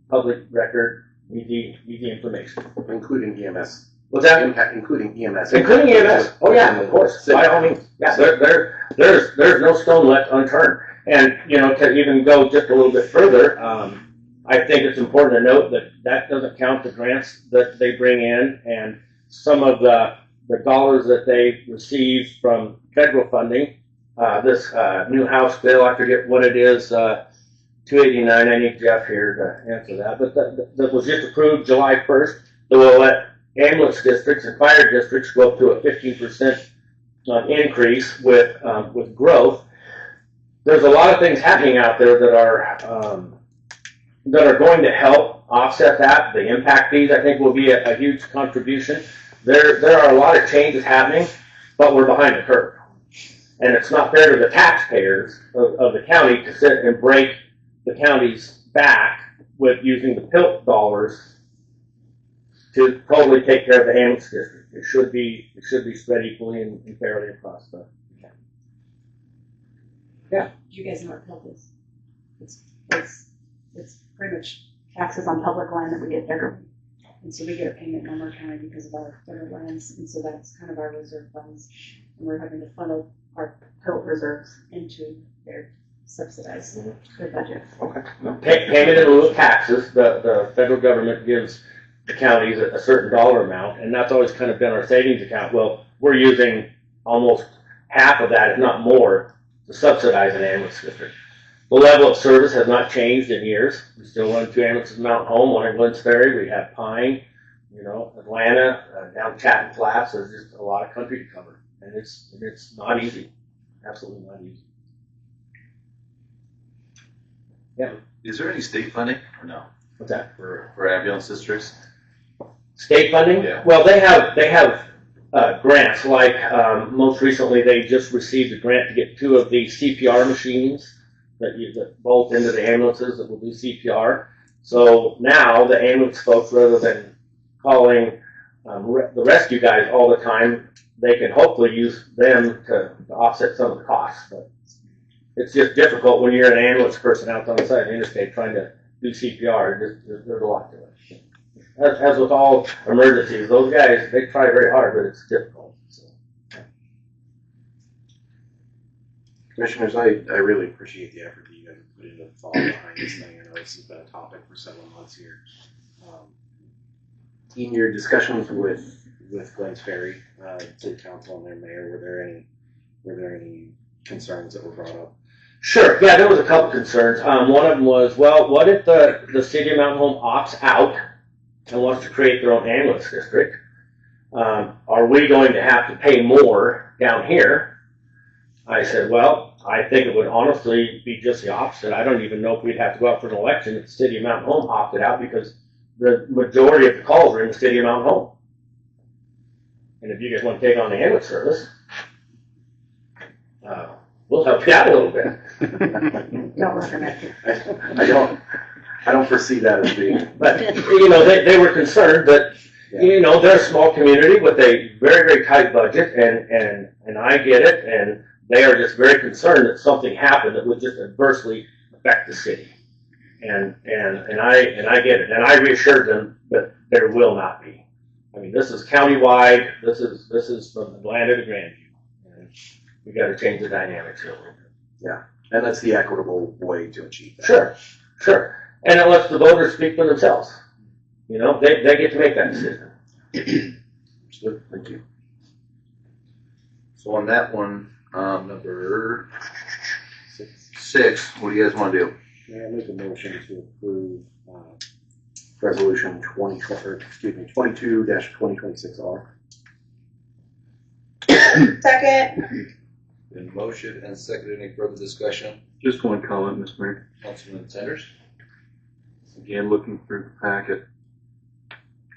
public record, easy information. Including EMS. What's that? Including EMS. Including EMS. Oh yeah, of course. By all means. Yeah, there's no stone left unturned. And, to even go just a little bit further, I think it's important to note that doesn't count the grants that they bring in, and some of the dollars that they receive from federal funding. This new House bill, I forget what it is, 289, I need Jeff here to answer that, but that was just approved July 1st, that will let ambulance districts and fire districts go up to a 15% increase with growth. There's a lot of things happening out there that are going to help offset that. The impact fees, I think, will be a huge contribution. There are a lot of changes happening, but we're behind the curve. And it's not fair to the taxpayers of the county to sit and break the county's back with using the PILT dollars to totally take care of the ambulance district. It should be spread equally and fairly across the county. Yeah. You guys know what PILT is? It's pretty much taxes on public land that we get federally. And so we get a payment number kind of because of our federal lands, and so that's kind of our reserve funds. And we're having to funnel our total reserves into their subsidized their budget. Okay. Payment in lieu of taxes, the federal government gives the counties a certain dollar amount, and that's always kind of been our savings account. Well, we're using almost half of that, if not more, to subsidize an ambulance district. The level of service has not changed in years. We still run 2 ambulances in Mount Home, 1 in Glens Ferry. We have Pine, Atlanta, down Chatham Flats. There's just a lot of country to cover, and it's not easy. Absolutely not easy. Yeah. Is there any state funding or no? What's that? For ambulance districts? State funding? Yeah. Well, they have grants. Like most recently, they just received a grant to get 2 of the CPR machines that bolt into the ambulances that will do CPR. So now the ambulance folks, rather than calling the rescue guys all the time, they can hopefully use them to offset some of the costs. But it's just difficult when you're an ambulance person out on the side of the interstate trying to do CPR. There's a lot to it. As with all emergencies, those guys, they try very hard, but it's difficult. So. Commissioners, I really appreciate the effort that you guys have put into the thought behind this thing. I know this has been a topic for several months here. In your discussions with Glens Ferry, City Council and their mayor, were there any concerns that were brought up? Sure. Yeah, there was a couple concerns. One of them was, well, what if the city of Mountain Home opts out and wants to create their own ambulance district? Are we going to have to pay more down here? I said, well, I think it would honestly be just the opposite. I don't even know if we'd have to go out for an election if the city of Mountain Home opted out, because the majority of the calls are in the city of Mountain Home. And if you guys want to take on the ambulance service, we'll help you out a little bit. Don't recommend it. I don't foresee that as being. But they were concerned that they're a small community with a very, very tight budget, and I get it, and they are just very concerned that something happened that would just adversely affect the city. And I get it, and I reassured them that there will not be. I mean, this is countywide. This is from Atlanta to Grandview, and we got to change the dynamics here a little bit. Yeah, and that's the equitable way to achieve that. Sure, and it lets the voters speak for themselves. They get to make that decision. Understood. Thank you. So on that one, number 6, what do you guys want to do? May I make a motion to approve resolution 22-2026R? Second. Been motion and seconded. Any further discussion? Just one comment, Mr. Mayor. Councilman Sanders? Again, looking through the packet,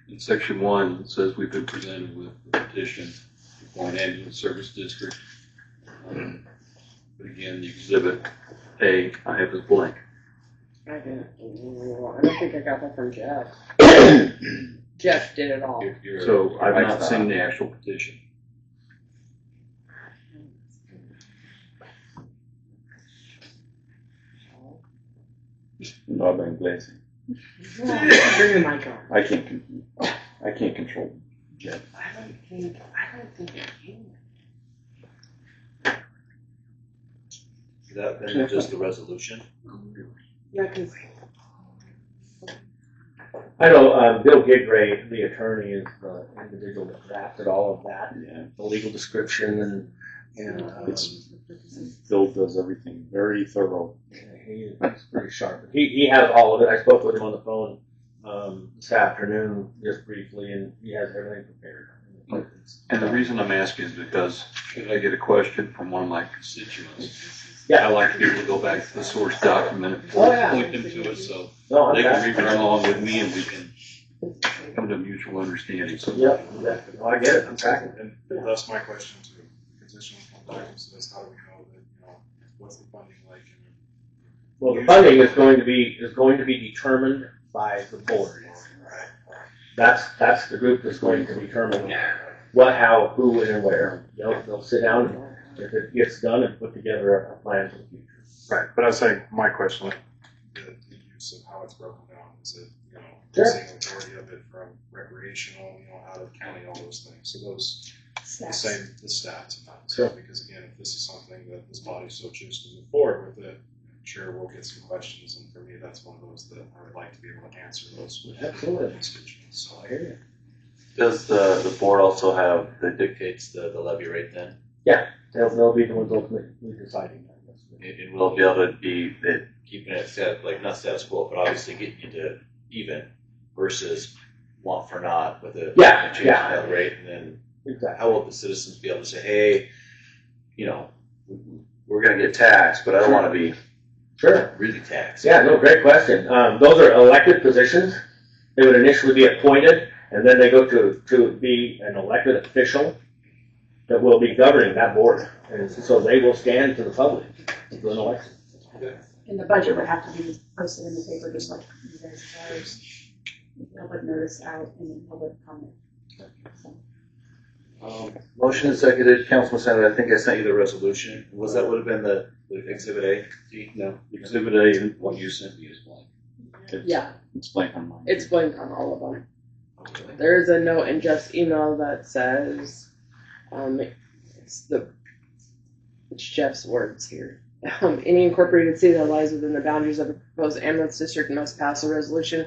in section 1, it says we've been presented with a petition for an ambulance service district. But again, the exhibit A I have is blank. I didn't. I don't think I got that from Jeff. Jeff did it all. So I've not seen the actual petition. No habla inglés. Bring the mic on. I can't control Jeff. I don't think it came. Is that then just the resolution? Yeah, because I know Bill Gigray, the attorney, is the individual that drafted all of that, the legal description, and Bill does everything very thorough. He's pretty sharp. He has all of it. I spoke with him on the phone this afternoon, just briefly, and he has everything prepared. And the reason I'm asking is because should I get a question from one of my constituents, I like to be able to go back to the source document and point them to it so they can read it along with me and we can come to a mutual understanding. So I get it. I'm tracking. And that's my question to the constituents from documents is how do we know that, what's the funding like? Well, the funding is going to be determined by the board. That's the group that's going to determine what, how, who, when, and where. They'll sit down and if it gets done and put together a plan for the future. Right, but I was saying my question, the use of how it's broken down, is it, the majority of it from recreational, out of the county, all those things. So those, the stats and that. So, because again, if this is something that this body so chooses to move forward with it, I'm sure we'll get some questions, and for me, that's one of those that I would like to be able to answer those with constituents. So I hear you. Does the board also have, that dictates the levy rate then? Yeah, they'll be the ones ultimately deciding that. And we'll be able to be keeping it set, like not status quo, but obviously getting you to even versus want for not with a change in that rate. And then how will the citizens be able to say, hey, we're going to get taxed, but I don't want to be really taxed. Yeah, no, great question. Those are elected positions. They would initially be appointed, and then they go to be an elected official that will be governing that board. And so they will stand to the public to an election. And the budget would have to be posted in the paper just like you guys have. Public notice out and then public comment. So. Motion and seconded. Councilman Sanders, I think I sent you the resolution. Was that would have been the Exhibit A? No, Exhibit A and what you sent me is blank. It's blank on mine. It's blank on all of them. There is a note in Jeff's email that says, it's Jeff's words here. Any incorporated city that lies within the boundaries of a proposed ambulance district must pass a resolution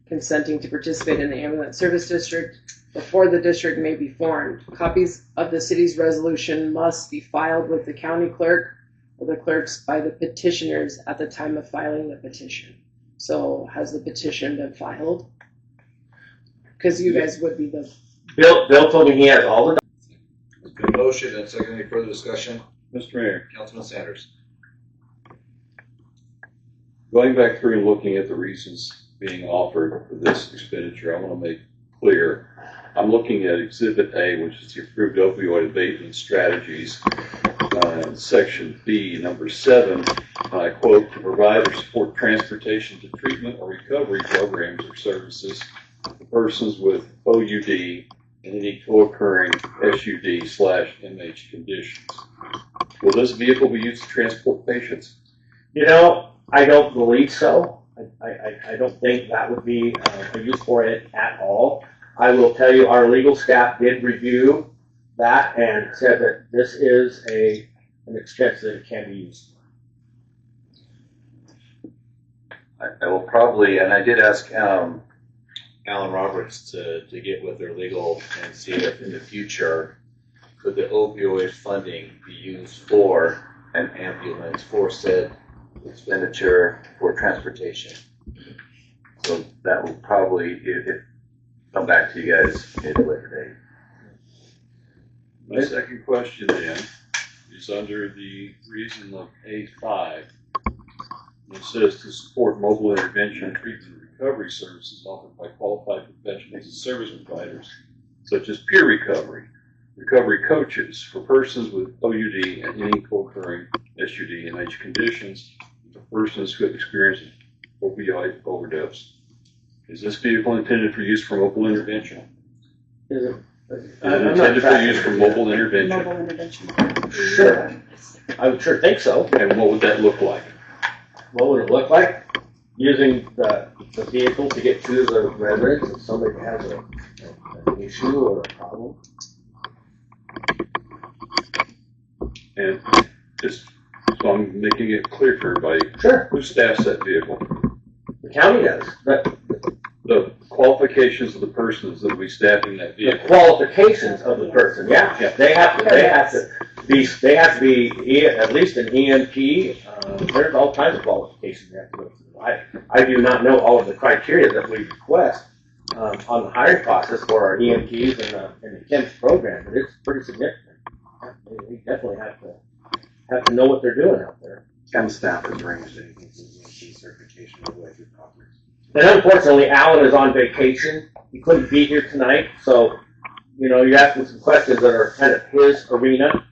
consenting to participate in the ambulance service district before the district may be formed. Copies of the city's resolution must be filed with the county clerk or the clerks by the petitioners at the time of filing the petition. So has the petition been filed? Because you guys would be the... Bill told me he has all the... Good motion, and second, any further discussion? Mr. Mayor. Councilman Sanders. Going back through and looking at the reasons being offered for this expenditure, I want to make clear, I'm looking at Exhibit A, which is the approved opioid abatement strategies, Section B, number 7, I quote, to provide or support transportation to treatment or recovery programs or services for persons with OUD and any co-occurring SUD/MH conditions. Will this vehicle be used to transport patients? I don't believe so. I don't think that would be a use for it at all. I will tell you, our legal staff did review that and said that this is an expense that it can be used. I will probably, and I did ask Alan Roberts to get with their legal and see if in the future could the opioid funding be used for an ambulance for said expenditure for transportation. So that will probably come back to you guys at a later date. My second question then is under the reason of A5. It says to support mobile intervention, treatment, and recovery services offered by qualified professionals and service providers, such as peer recovery coaches for persons with OUD and any co-occurring SUD and MH conditions, for persons who have experienced opioid overdose. Is this vehicle intended for use for mobile intervention? Is it? Intended for use for mobile intervention? Mobile intervention. Sure. I would sure think so. And what would that look like? What would it look like? Using the vehicle to get to the residents if somebody has an issue or a problem. And just so I'm making it clear for everybody. Sure. Who staffs that vehicle? The county does. The qualifications of the persons that will be staffing that vehicle. The qualifications of the person, yeah. They have to be at least an EMP. There's all kinds of qualifications they have to go through. I do not know all of the criteria that we request on the hiring process for our EMPs and the KEMS program, but it's pretty significant. They definitely have to know what they're doing out there. County staff has ranged anything from EMT certification all the way through doctors. And unfortunately, Alan is on vacation. He couldn't be here tonight, so you're asking some questions that are kind of his arena,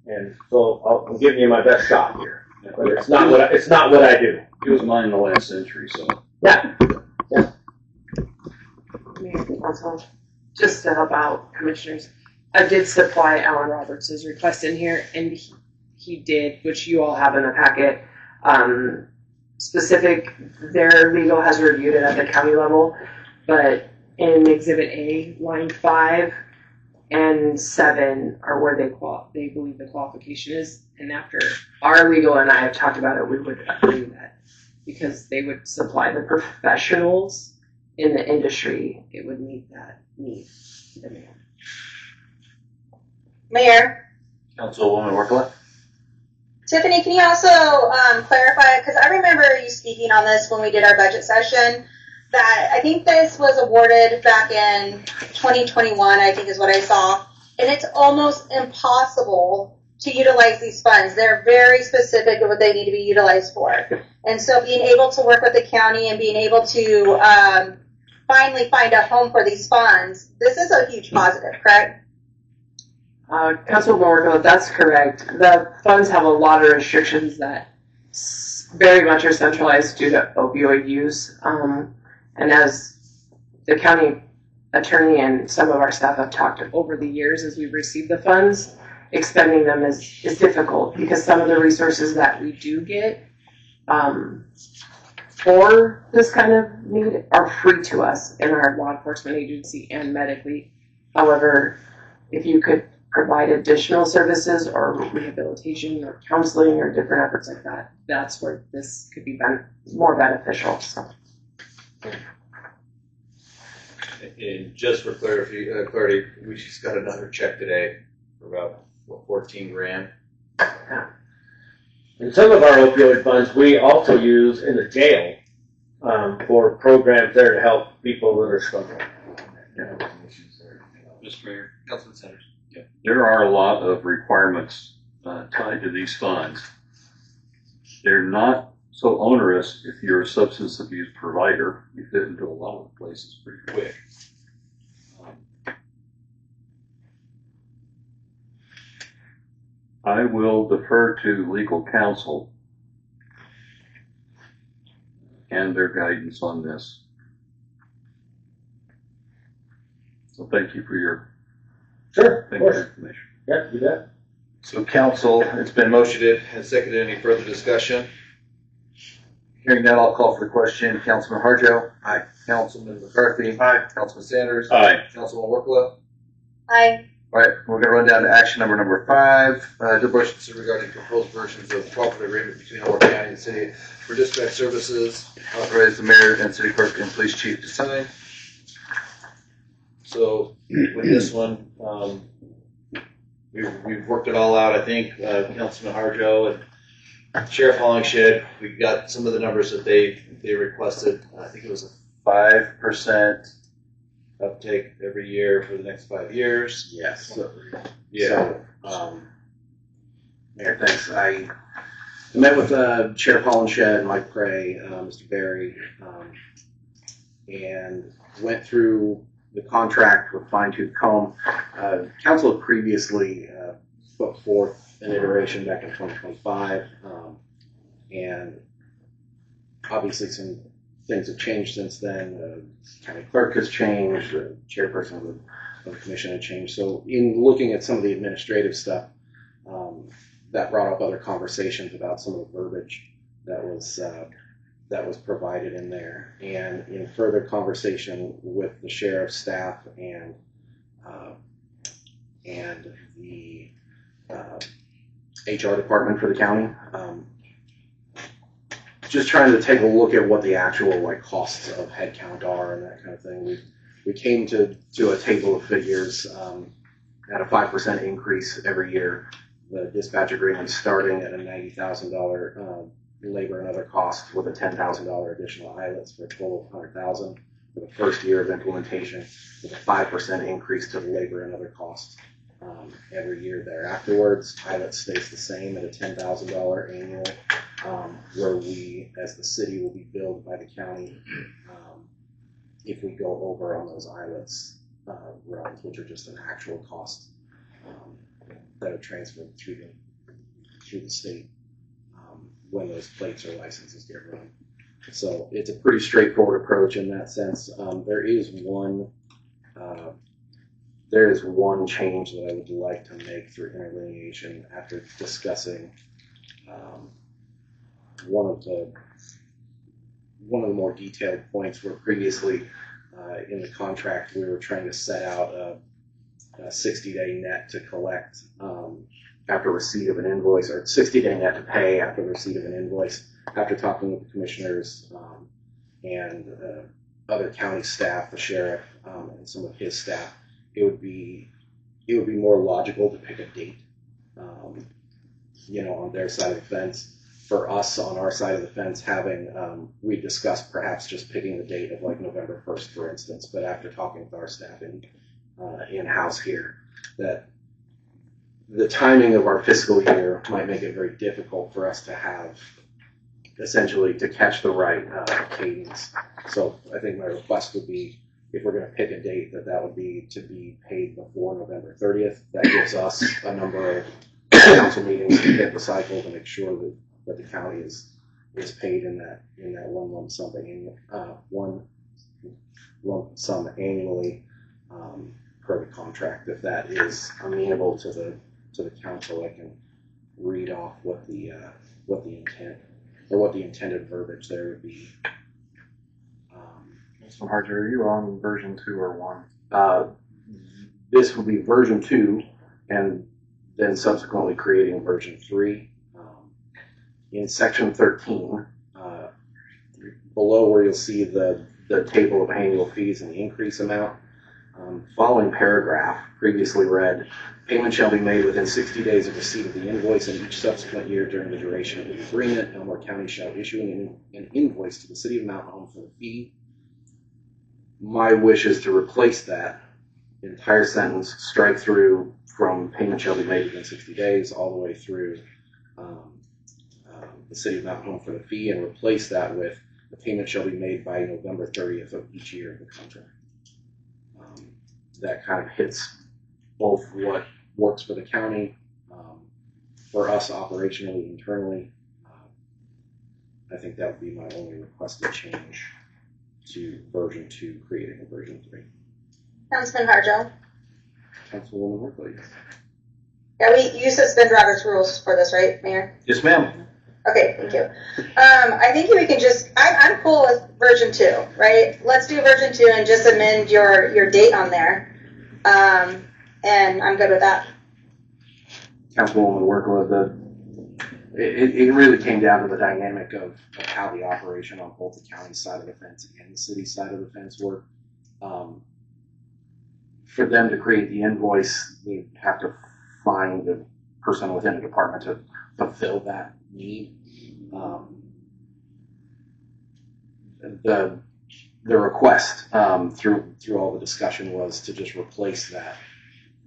and so I'm giving you my best shot here. But it's not what I do. It was mine in the last century, so. Yeah. Also, just to help out commissioners, I did supply Alan Roberts' request in here, and he did, which you all have in the packet, specific, their legal has reviewed it at the county level, but in Exhibit A, line 5 and 7 are where they believe the qualification is, and after our legal and I have talked about it, we would agree that because they would supply the professionals in the industry, it would meet that need. Mayor, Councilwoman Wirkkala? Tiffany, can you also clarify, because I remember you speaking on this when we did our budget session, that I think this was awarded back in 2021, I think is what I saw, and it's almost impossible to utilize these funds. They're very specific of what they need to be utilized for. And so being able to work with the county and being able to finally find a home for these funds, this is a huge positive, correct? Councilwoman Wirkkala, that's correct. The funds have a lot of restrictions that very much are centralized due to opioid use. And as the county attorney and some of our staff have talked over the years as we've received the funds, expending them is difficult because some of the resources that we do get for this kind of need are free to us in our law enforcement agency and medically. However, if you could provide additional services or rehabilitation or counseling or different efforts like that, that's where this could be more beneficial. So. And just for clarity, we just got another check today for about 14 grand. And some of our opioid funds we also use in the jail for programs there to help people that are struggling. Mr. Mayor, Councilman Sanders. yeah, there are a lot of requirements tied to these funds. They're not so onerous if you're a substance abuse provider. You fit into a lot of places pretty quick. I will defer to legal counsel and their guidance on this. So thank you for your information. Yeah, do that. So council, it's been motioned and seconded. Any further discussion? Hearing none, I'll call for the question. Councilman Harjo? Aye. Councilman McCarthy? Aye. Councilman Sanders? Aye. Councilwoman Wirkkala? Aye. All right, we're going to run down to action number 5. Deliberations regarding proposed versions of cooperative agreement between Orange County and City for dispatch services. Authorize the mayor and city clerk and police chief to sign. So with this one, we've worked it all out. I think Councilman Harjo and Sheriff Hollingshed, we got some of the numbers that they requested. I think it was a 5% uptake every year for the next 5 years. Yes. Yeah. So, Mayor, thanks. I met with Sheriff Hollingshed, Mike Gray, Mr. Berry, and went through the contract with fine-tooth comb. Council had previously put forth an iteration back in 2025, and obviously some things have changed since then. The county clerk has changed, the chairperson of the commission had changed. So in looking at some of the administrative stuff, that brought up other conversations about some of the verbiage that was provided in there. And in further conversation with the sheriff's staff and the HR department for the county, just trying to take a look at what the actual costs of headcount are and that kind of thing. We came to a table of figures at a 5% increase every year. The dispatch agreement starting at a $90,000 labor and other costs with a $10,000 additional ILETs for a total of $100,000 for the first year of implementation, with a 5% increase to the labor and other costs every year there. Afterwards, ILET stays the same at a $10,000 annual, where we, as the city, will be billed by the county if we go over on those ILETs runs, which are just an actual cost that are transferred through the state when those plates or licenses get run. So it's a pretty straightforward approach in that sense. There is one change that I would like to make through interlineation after discussing one of the one of the more detailed points where previously in the contract we were trying to set out a 60-day net to collect after receipt of an invoice, or 60-day net to pay after receipt of an invoice. After talking with the commissioners and other county staff, the sheriff, and some of his staff, it would be more logical to pick a date, on their side of the fence. For us, on our side of the fence, we discussed perhaps just picking the date of like November 1st, for instance. But after talking with our staff in-house here, that the timing of our fiscal year might make it very difficult for us to have, essentially, to catch the right cadence. So I think my request would be, if we're going to pick a date, that would be to be paid before November 30th. That gives us a number of council meetings to hit the cycle to make sure that the county is paid in that one lump sum annually per the contract. If that is amenable to the council, I can read off what the intent or what the intended verbiage there would be. Councilman Harjo, are you on version 2 or 1? This will be version 2, and then subsequently creating version 3. In section 13, below where you'll see the table of annual fees and the increase amount, following paragraph previously read, payment shall be made within 60 days of receipt of the invoice, and each subsequent year during the duration of the agreement, Elmore County shall issue an invoice to the City of Mountain Home for the fee. My wish is to replace that entire sentence, strike through from payment shall be made within 60 days all the way through the City of Mountain Home for the fee, and replace that with the payment shall be made by November 30th of each year of the contract. That kind of hits both what works for the county, for us operationally, internally. I think that would be my only requested change to version 2, creating a version 3. Councilman Harjo? Councilwoman Wirkkala, yes. Yeah, you suspend Robert's rules for this, right, Mayor? Yes, ma'am. Okay, thank you. I think we can I'm cool with version 2, right? Let's do version 2 and just amend your date on there. And I'm good with that. Councilwoman Wirkkala, it really came down to the dynamic of how the operation on both the county side of the fence and the city side of the fence work. For them to create the invoice, we have to find the person within the department to fulfill that need. The request through all the discussion was to just replace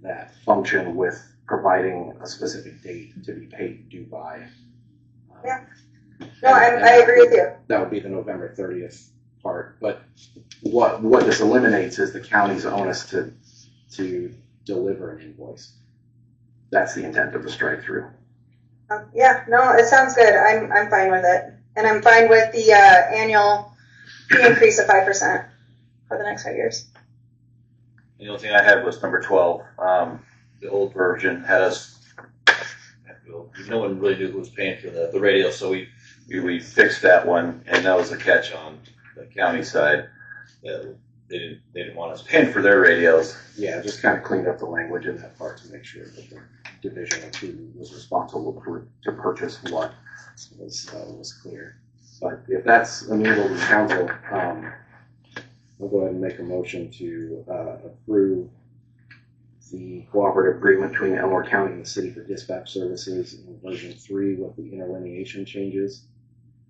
that function with providing a specific date to be paid due by. Yeah. No, I agree with you. That would be the November 30th part. But what this eliminates is the county's onus to deliver an invoice. That's the intent of the strike through. Yeah, no, it sounds good. I'm fine with it. And I'm fine with the annual fee increase of 5% for the next 5 years. The only thing I had was number 12. The old version had us, no one really knew who was paying for the radio, so we fixed that one, and that was a catch on the county side. They didn't want us paying for their radios. Yeah, just kind of cleaned up the language in that part to make sure that the division of who was responsible to purchase what was clear. But if that's amenable to the council, I'll go ahead and make a motion to approve the cooperative agreement between Elmore County and the city for dispatch services in version 3 with the interlineation changes,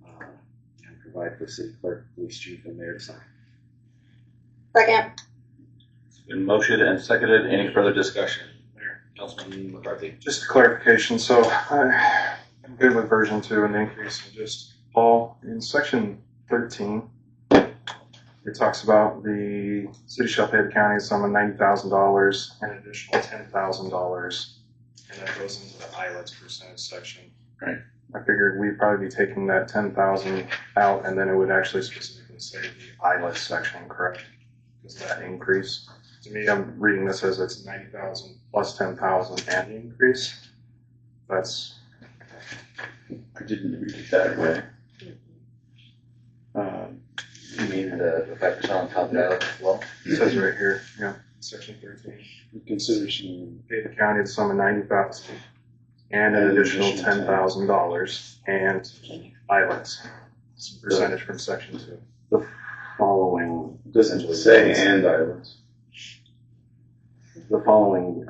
and provide for city clerk, police chief, and mayor to sign. Second. It's been motioned and seconded. Any further discussion? Councilman McCarthy. Just a clarification. So I'm good with version 2 and the increase. Just Paul, in section 13, it talks about the city shall pay the county a sum of $90,000 and an additional $10,000, and that goes into the ILETS percentage section. Right. I figured we'd probably be taking that $10,000 out, and then it would actually specifically say the ILETS section, correct? Because of that increase. To me, I'm reading this as it's $90,000 plus $10,000 and the increase. That's. I didn't read it that way. You mean the 5% on top of that as well? It says right here, yeah, section 13. Consideration. Pay the county the sum of $90,000 and an additional $10,000 and islands. Percentage from section 2. The following Doesn't say and islands. The following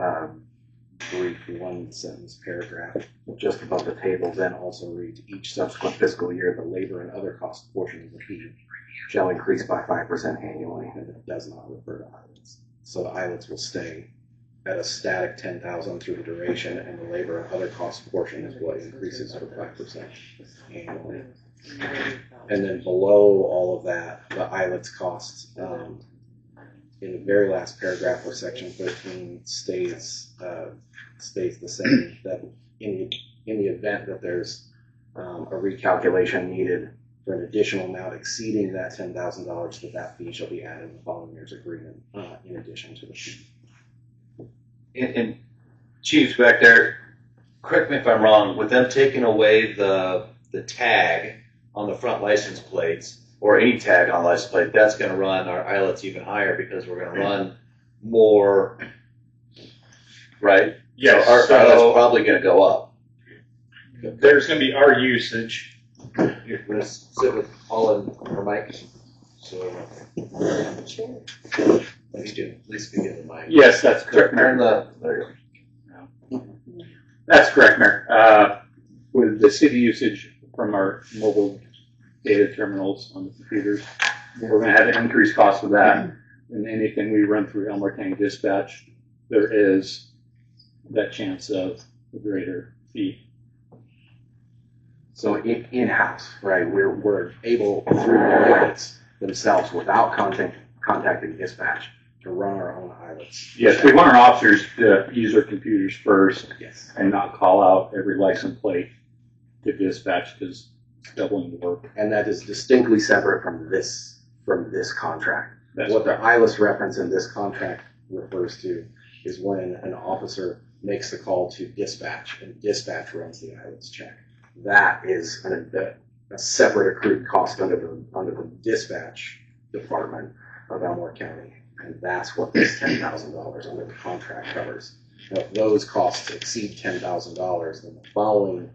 brief one sentence paragraph just above the table then also reads each subsequent fiscal year the labor and other cost portion of the fee shall increase by 5% annually, and it does not refer to islets. So the islets will stay at a static 10,000 through the duration, and the labor and other cost portion is what increases for 5% annually. And then below all of that, the islets costs in the very last paragraph where section 13 stays the same, that in the event that there's a recalculation needed for an additional amount exceeding that $10,000, that fee shall be added in the following year's agreement in addition to the fee. And Chiefs back there, correct me if I'm wrong, with them taking away the tag on the front license plates, or any tag on license plate, that's going to run our islets even higher because we're going to run more, right? Yes. So our islets probably going to go up. There's going to be our usage. You're going to sit with Paul and or Mike. So, please do. Please begin the mic. Yes, that's correct, Turn Mayor. there you go. That's correct, Mayor. With the city usage from our mobile data terminals on the computers, we're going to have an increased cost of that. And anything we run through Elmore County Dispatch, there is that chance of a greater fee. So in-house, right, we're able through the units themselves without contacting dispatch to run our own islets. Yes, we want our officers to use their computers first. Yes. And not call out every license plate to dispatch because it's doubling the work. And that is distinctly separate from this contract. That's what correct. the ILS reference in this contract refers to is when an officer makes the call to dispatch and dispatch runs the ILS check. That is a separate accrued cost under the dispatch department of Elmore County, and that's what this $10,000 under the contract covers. Now, if those costs exceed $10,000, then the following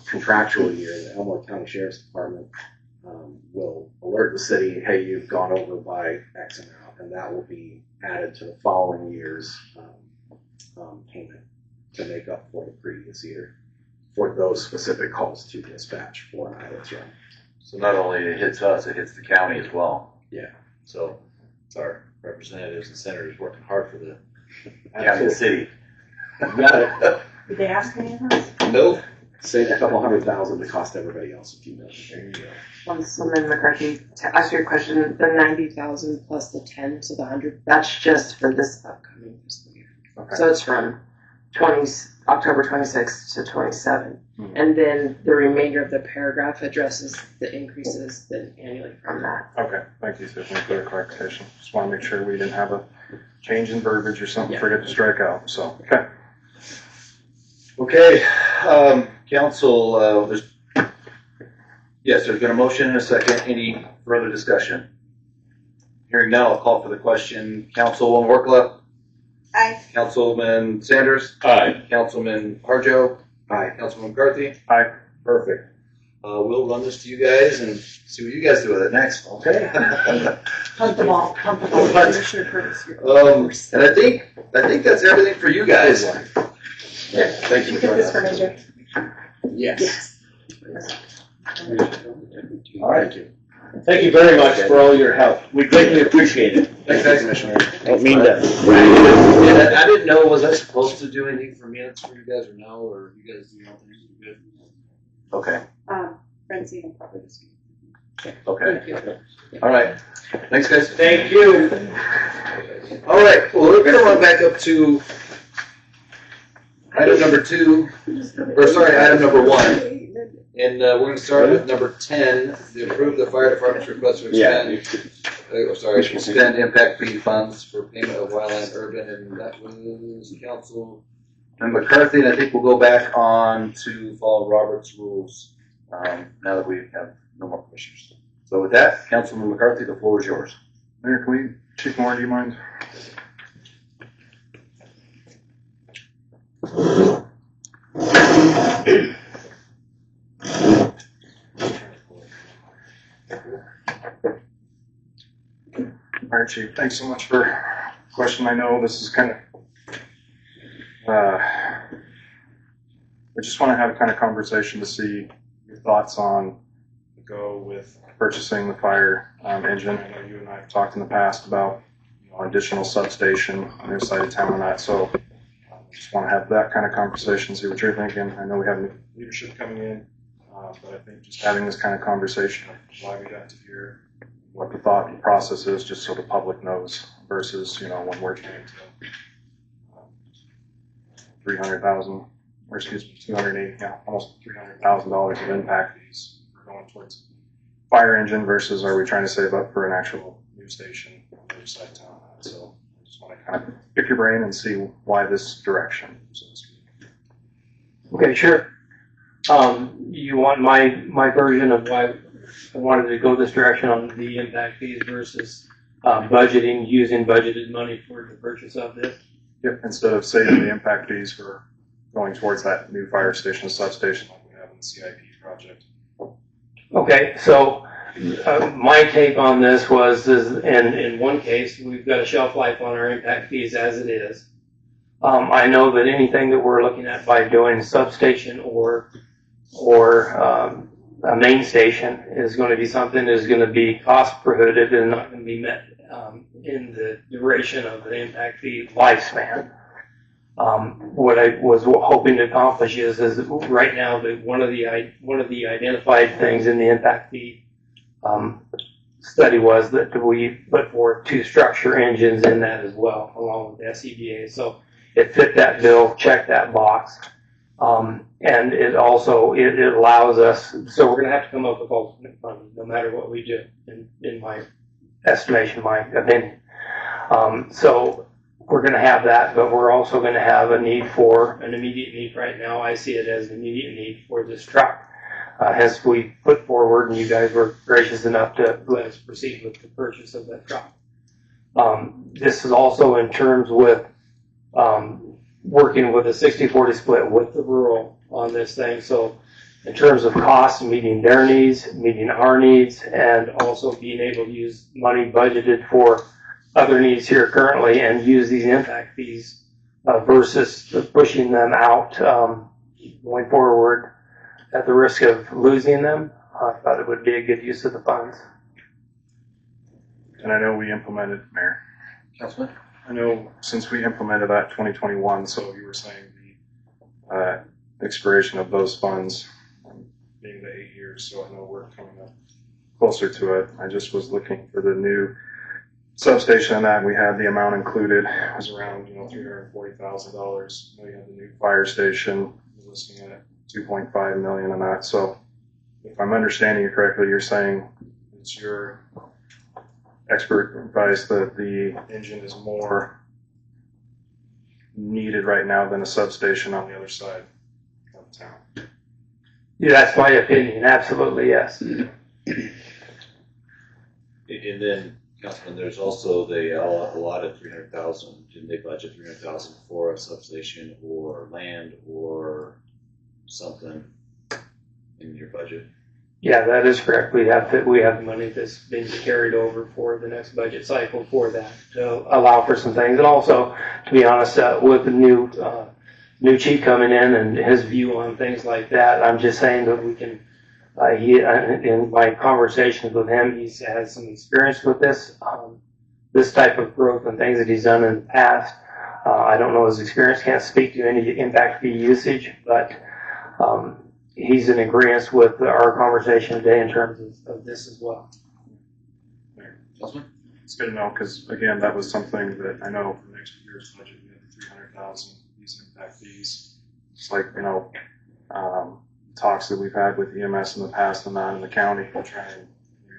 contractual year, the Elmore County Sheriff's Department will alert the city, hey, you've gone over by X amount, and that will be added to the following year's payment to make up for the previous year for those specific calls to dispatch for an ILS run. So not only it hits us, it hits the county as well. Yeah. So it's our representatives and senators working hard for the county and city. Did they ask any of us? Nope. Save a couple $100,000 to cost everybody else a few million. There you go. Councilman McCarthy, to answer your question, the 90,000 plus the 10, so the 100, that's just for this upcoming fiscal year. Okay. So it's from October 26th to 27. And then the remainder of the paragraph addresses the increases then annually from that. Okay, thank you, Tiffany, for the clarification. Just want to make sure we didn't have a change in verbiage or something, forget to strike out, so, okay. Okay, council, there's been a motion and a second. Any further discussion? Hearing none, I'll call for the question. Councilwoman Wirkkala? Aye. Councilman Sanders? Aye. Councilman Harjo? Aye. Councilman McCarthy? Aye. Perfect. We'll run this to you guys and see what you guys do with it next. Okay. Hunt the ball. Hunt the ball. And I think that's everything for you guys. Yeah. Thank you. You get this for Major. Yes. All right. Thank you. Thank you very much for all your help. We greatly appreciate it. Thanks, Commissioner. Don't mean that. Yeah, I didn't know, was I supposed to do anything for minutes for you guys or no, or you guys do nothing good? Okay. Francine will probably just. Okay. All right. Thanks, guys. Thank you. All right. Well, we're going to run back up to item number 2, or sorry, item number 1. And we're going to start with number 10, to approve the fire department's request to expend impact fee funds for payment of wildland urban, and that was Councilman McCarthy. And I think we'll go back on to follow Robert's rules now that we have no more commissioners. So with that, Councilman McCarthy, the floor is yours. Mayor, can we, Chief Moore, do you mind? All right, Chief, thanks so much for the question. I know this is kind of, I just want to have a kind of conversation to see your thoughts on the go with purchasing the fire engine. I know you and I have talked in the past about additional substation on your side of town and that, so I just want to have that kind of conversation, see what you're thinking. I know we have new leadership coming in, but I think just having this kind of conversation of why we got to here, what the thought process is, just so the public knows, versus, when we're getting to $300,000, or excuse me, 280, almost $300,000 of impact fees for going towards fire engine versus are we trying to save up for an actual new station on the other side of town? So I just want to kind of pick your brain and see why this direction, so to speak. Okay, sure. You want my version of why I wanted to go this direction on the impact fees versus budgeting, using budgeted money for the purchase of this? Yep, instead of saving the impact fees for going towards that new fire station, substation like we have in the CIP project. Okay, so my take on this was, in one case, we've got a shelf life on our impact fees as it is. I know that anything that we're looking at by doing substation or a main station is going to be something that is going to be cost prohibitive and not going to be met in the duration of the impact fee lifespan. What I was hoping to accomplish is right now that one of the identified things in the impact fee study was that we put forth 2 structure engines in that as well, along with the SCBA. So it fit that bill, checked that box, and it also it allows us. So we're going to have to come up with alternate funding, no matter what we do, in my estimation, my opinion. So we're going to have that, but we're also going to have an immediate need right now. I see it as an immediate need for this truck. Hence, we put forward, and you guys were gracious enough to let us proceed with the purchase of that truck. This is also in terms with working with a 60-40 split with the rural on this thing. So in terms of costs, meeting their needs, meeting our needs, and also being able to use money budgeted for other needs here currently and use these impact fees versus pushing them out going forward at the risk of losing them. I thought it would be a good use of the funds. And I know we implemented, Mayor. Councilman? I know since we implemented that 2021, so you were saying the expiration of those funds being the 8 years, so I know we're coming up closer to it. I just was looking for the new substation on that. We had the amount included. It was around $340,000. You had the new fire station listing at $2.5 million on that. So if I'm understanding you correctly, you're saying it's your expert advice that the engine is more needed right now than a substation on the other side of town. Yeah, that's my opinion. Absolutely, yes. And then, Councilman, there's also they allotted $300,000. Didn't they budget $300,000 for a substation or land or something in your budget? Yeah, that is correct. We have money that's been carried over for the next budget cycle for that to allow for some things. And also, to be honest, with the new chief coming in and his view on things like that, I'm just saying that we can. In my conversations with him, he has some experience with this type of growth and things that he's done in the past. I don't know his experience, can't speak to any impact fee usage, but he's in agreement with our conversation today in terms of this as well. It's good to know because, again, that was something that I know for next year's budget we had the $300,000 these impact fees. It's like, talks that we've had with EMS in the past and that in the county to try and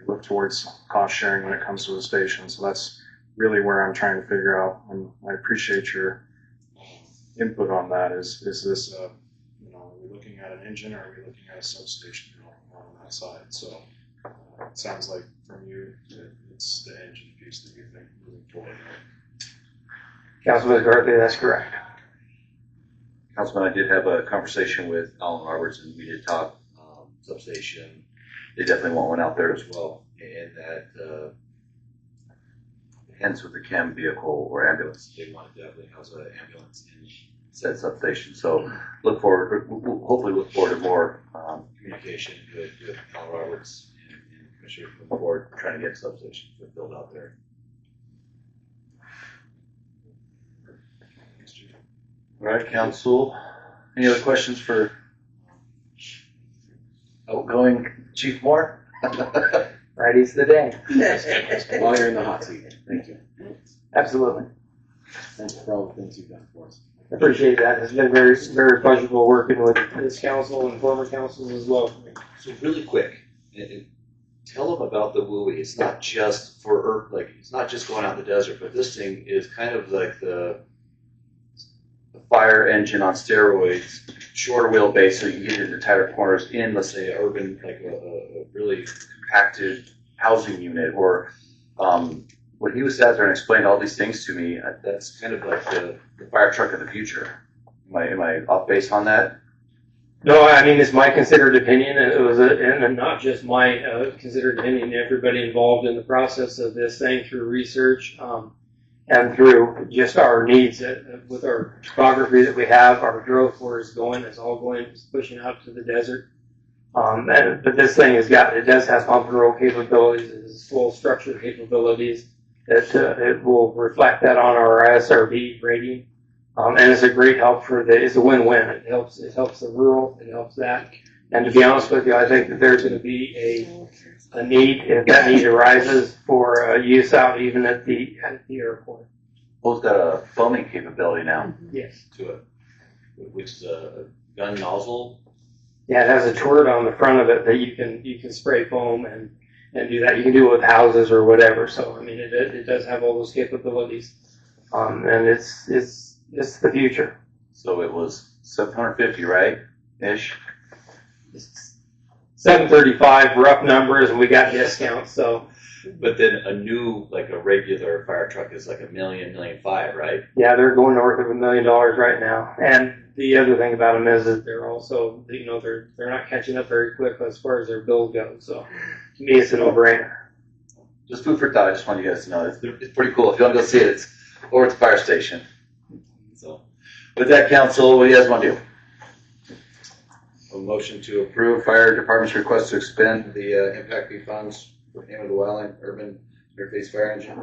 look towards cost sharing when it comes to the station. So that's really where I'm trying to figure out, and I appreciate your input on that. Is this, are we looking at an engine or are we looking at a substation on that side? So It sounds like from you that it's the engine piece that you think moving forward. Councilman McCarthy, that's correct. Councilman, I did have a conversation with Alan Roberts, and we did talk substation. They definitely want one out there as well, and that hence with the CAM vehicle or ambulance, they want to definitely house an ambulance in said substation. So hopefully look forward to more communication with Alan Roberts and Commissioner from the board trying to get substation fulfilled out there. All right, council. Any other questions for outgoing Chief Moore? Friday's the day. While you're in the hot seat, thank you. Absolutely. Thanks for all the things you've done for us. I appreciate that. It's been very, very pleasurable working with this council and former councils as well. So really quick, tell them about the WUI. It's not just for it's not just going out in the desert, but this thing is kind of like the fire engine on steroids, shorter wheelbase, so you can get into tighter corners in, let's say, urban, like a really compacted housing unit, or when he was out there and explained all these things to me, that's kind of like the fire truck of the future. Am I off base on that? No, I mean, it's my considered opinion, and it was and not just my considered opinion. Everybody involved in the process of this thing through research and through just our needs with our topography that we have, our growth where it's going, it's all going, it's pushing out to the desert. But this thing it does have pump and roll capabilities, it has full structure capabilities. It will reflect that on our SRB rating. And it's a great help it's a win-win. It helps the rural, it helps that. And to be honest with you, I think that there's going to be a need, if that need arises, for use out even at the airport. Well, it's got a foaming capability now. Yes. To it, which is a gun nozzle. Yeah, it has a turret on the front of it that you can spray foam and do that. You can do it with houses or whatever. So I mean, it does have all those capabilities, and it's the future. So it was $750, right? Ish. 735 rough numbers, and we got discounts. So. But then a new, like a regular fire truck is like $1 million, $1.5 million, right? Yeah, they're going north of $1 million right now. And the other thing about them is that they're also, they're not catching up very quick as far as their build goes. So to me, it's a no-brainer. Just food for thought. I just want you guys to know it's pretty cool. If you want to go see it, it's a fire station. So with that, council, what do you guys want to do? A motion to approve fire department's request to expend the impact fee funds for payment of the wildland urban interface fire engine.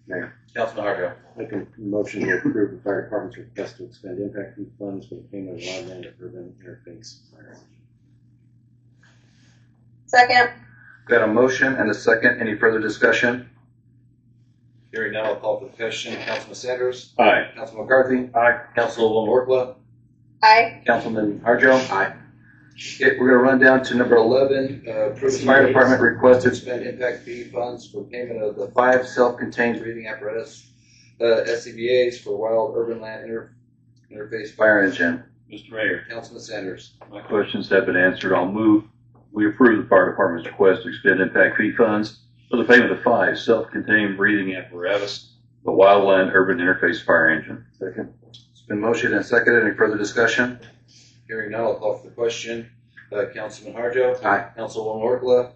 Mayor. Councilman Harjo. Make a motion to approve the fire department's request to expend impact fee funds for the payment of wildland urban interface fire engine. Second. Got a motion and a second. Any further discussion? Hearing none, I'll call for the question. Councilman Sanders? Aye. Councilman McCarthy? Aye. Councilwoman Wirkkala? Aye. Councilman Harjo? Aye. Okay, we're going to run down to number 11. Approve the fire department request to expend impact fee funds for payment of the 5 self-contained breathing apparatus SCBAs for wild urban land interface fire engine. Mr. Mayor. Councilman Sanders. My questions have been answered. I'll move. We approve the fire department's request to expend impact fee funds for the payment of 5 self-contained breathing apparatus, the wildland urban interface fire engine. Second. It's been motioned and seconded. Any further discussion? Hearing none, I'll call for the question. Councilman Harjo? Aye. Councilwoman Wirkkala?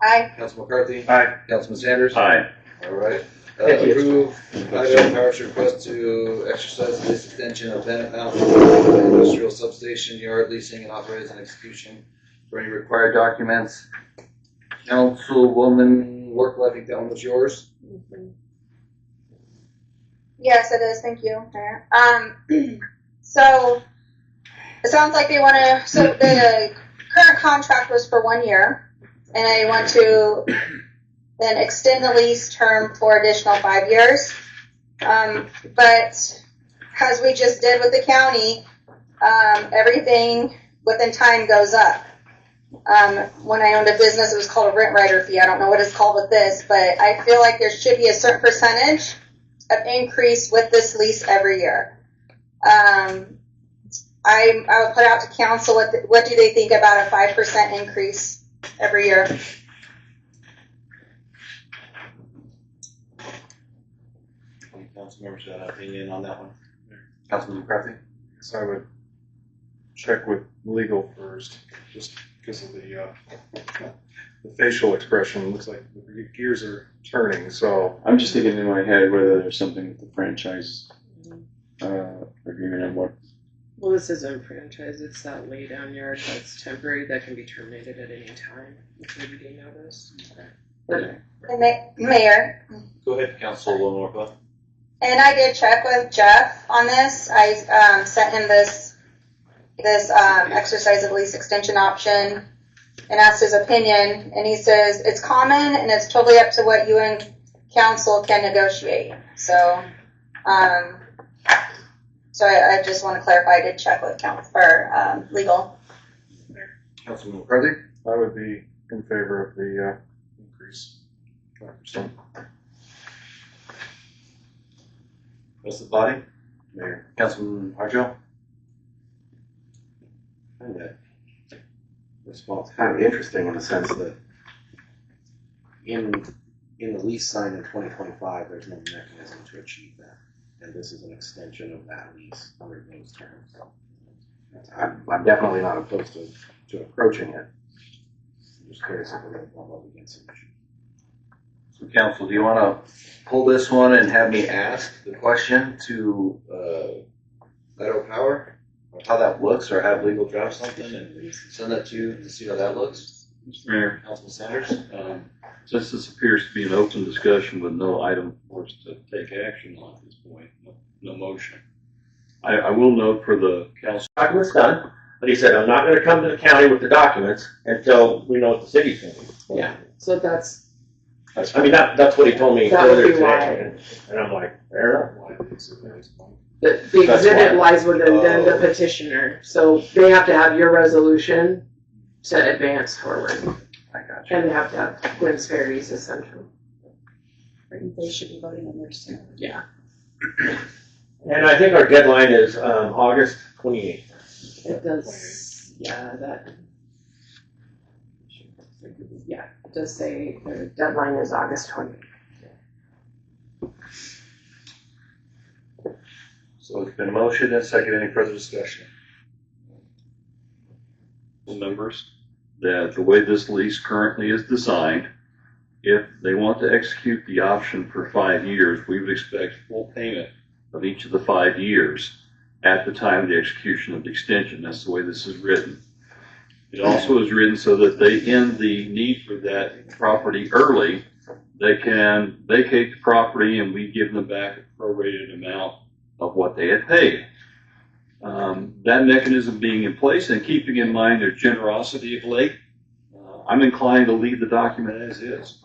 Aye. Councilman McCarthy? Aye. Councilman Sanders? Aye. All right. Thank you. Approve Idaho Power's request to exercise the lease extension of Bennett Mountain Industrial Substation Yard leasing and authorize an execution for any required documents. Councilwoman Wirkkala, I think that one was yours. Yes, it is. Thank you, Mayor. So it sounds like they want to. So the current contract was for 1 year, and I want to then extend the lease term for additional 5 years. But as we just did with the county, everything within time goes up. When I owned a business, it was called a rent rider fee. I don't know what it's called with this, but I feel like there should be a certain percentage of increase with this lease every year. I would put out to council what do they think about a 5% increase every year? council members got an opinion on that one? Councilman McCarthy? So I would check with legal first, just because of the facial expression. Looks like the gears are turning, so. I'm just thinking in my head whether there's something with the franchise agreement and what. Well, this isn't franchise, it's that lay down yard that's temporary that can be terminated at any time with 30-day notice. Mayor, Go ahead, Councilwoman Wirkkala. and I did check with Jeff on this. I sent him this exercise of lease extension option and asked his opinion, and he says it's common and it's totally up to what you and council can negotiate. So, I just want to clarify. I did check with legal. Councilman McCarthy? I would be in favor of the increase, 5%. Rest of the body? Mayor. Councilman Harjo? And that response kind of interesting in the sense that in the lease signed in 2025, there's no mechanism to achieve that, and this is an extension of that lease under those terms. I'm definitely not opposed to approaching it. I'm just curious if we're going to bump up against some issues. So, council, do you want to pull this one and have me ask the question to Idaho Power? How that looks, or have legal draft something and send that to you to see how that looks? Mr. Mayor, Councilman Sanders? since this appears to be an open discussion with no item for us to take action on at this point, no motion. I will note for the council. Documents done, but he said, I'm not gonna come to the county with the documents until we know what the city's gonna do. Yeah, so that's I mean, that's what he told me That would earlier be why. today, and I'm like, fair enough. the That's exhibit why. lies within then the petitioner, so they have to have your resolution to advance forward. I got you. And they have to have Gwynn's Ferry's essential. They should be voting on theirs too. Yeah. And I think our deadline is, August 28th. It does, yeah, it does say the deadline is August 20th. So it's been a motion and second. Any further discussion? Members, that the way this lease currently is designed, if they want to execute the option for 5 years, we would expect full payment of each of the 5 years at the time of the execution of the extension. That's the way this is written. It also is written so that they end the need for that property early. They can vacate the property and we give them back a prorated amount of what they had paid. That mechanism being in place and keeping in mind their generosity of late, I'm inclined to leave the document as is.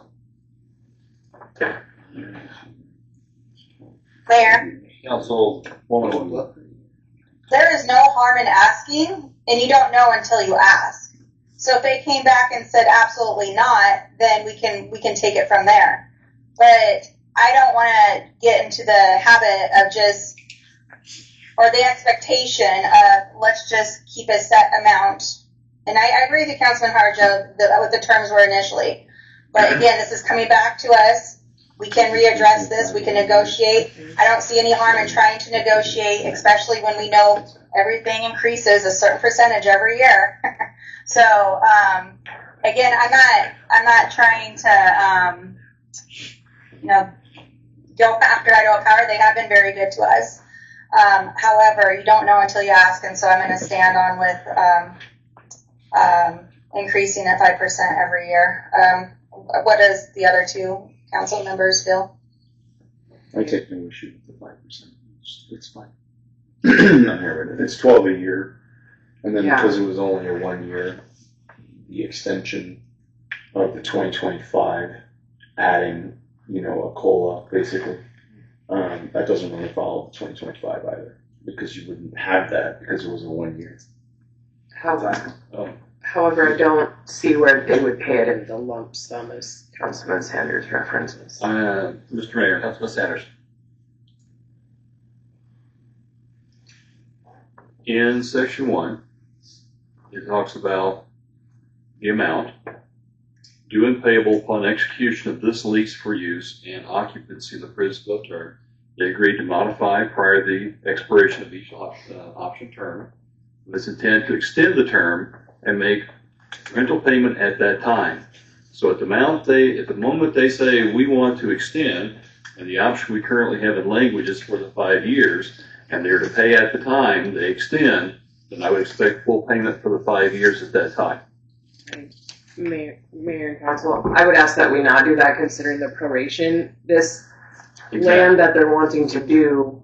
Mayor, Councilwoman Wirkkala? there is no harm in asking, and you don't know until you ask. So if they came back and said absolutely not, then we can take it from there. But I don't want to get into the habit of just, or the expectation of let's just keep a set amount. And I agree with Councilman Harjo what the terms were initially. But again, this is coming back to us. We can readdress this. We can negotiate. I don't see any harm in trying to negotiate, especially when we know everything increases a certain percentage every year. So again, I'm not trying to go after Idaho Power. They have been very good to us. However, you don't know until you ask, and so I'm going to stand on with increasing it 5% every year. What does the other two council members feel? I take no issue with the 5%. It's fine. I'm here with it. It's 12 a year, and then because it was only a 1 year, the extension of the 2025, adding a COLA basically. That doesn't really follow the 2025 either, because you wouldn't have that because it was a 1 year. However, I don't see where they would pay it in the lump sum as Councilman Sanders references. Mr. Mayor. Councilman Sanders. In section 1, it talks about the amount due and payable upon execution of this lease for use and occupancy of the principal term They agreed to modify prior to the expiration of each option term with its intent to extend the term and make rental payment at that time. So at the moment they say we want to extend, and the option we currently have in language is for the 5 years, and they're to pay at the time they extend, then I would expect full payment for the 5 years at that time. Mayor and Council, I would ask that we not do that considering the proration. This land that they're wanting to do,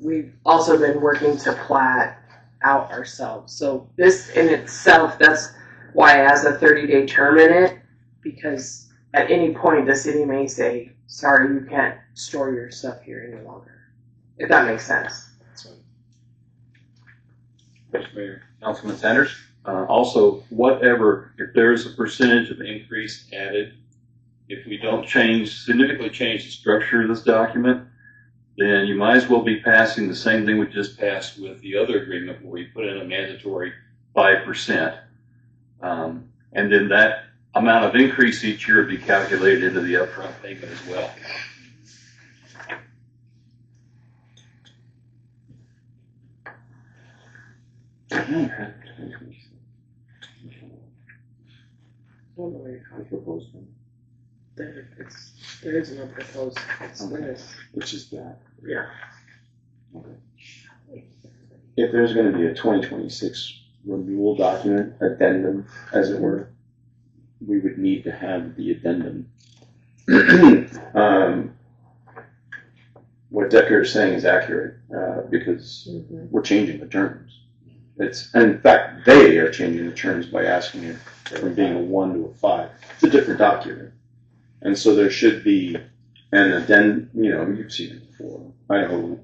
we've also been working to plat out ourselves. So this in itself, that's why it has a 30-day term in it, because at any point the city may say, sorry, you can't store your stuff here any longer. If that makes sense. Mayor. Councilman Sanders? Also, whatever, if there's a percentage of increase added, if we don't significantly change the structure of this document, then you might as well be passing the same thing we just passed with the other agreement where we put in a mandatory 5%. And then that amount of increase each year would be calculated into the upfront payment as well. There is no proposed. Which is that. Yeah. Okay. If there's going to be a 2026 renewal document, addendum, as it were, we would need to have the addendum. What Decker is saying is accurate because we're changing the terms. In fact, they are changing the terms by asking it from being a 1 to a 5. It's a different document. And so there should be an addendum, you've seen it before. Idaho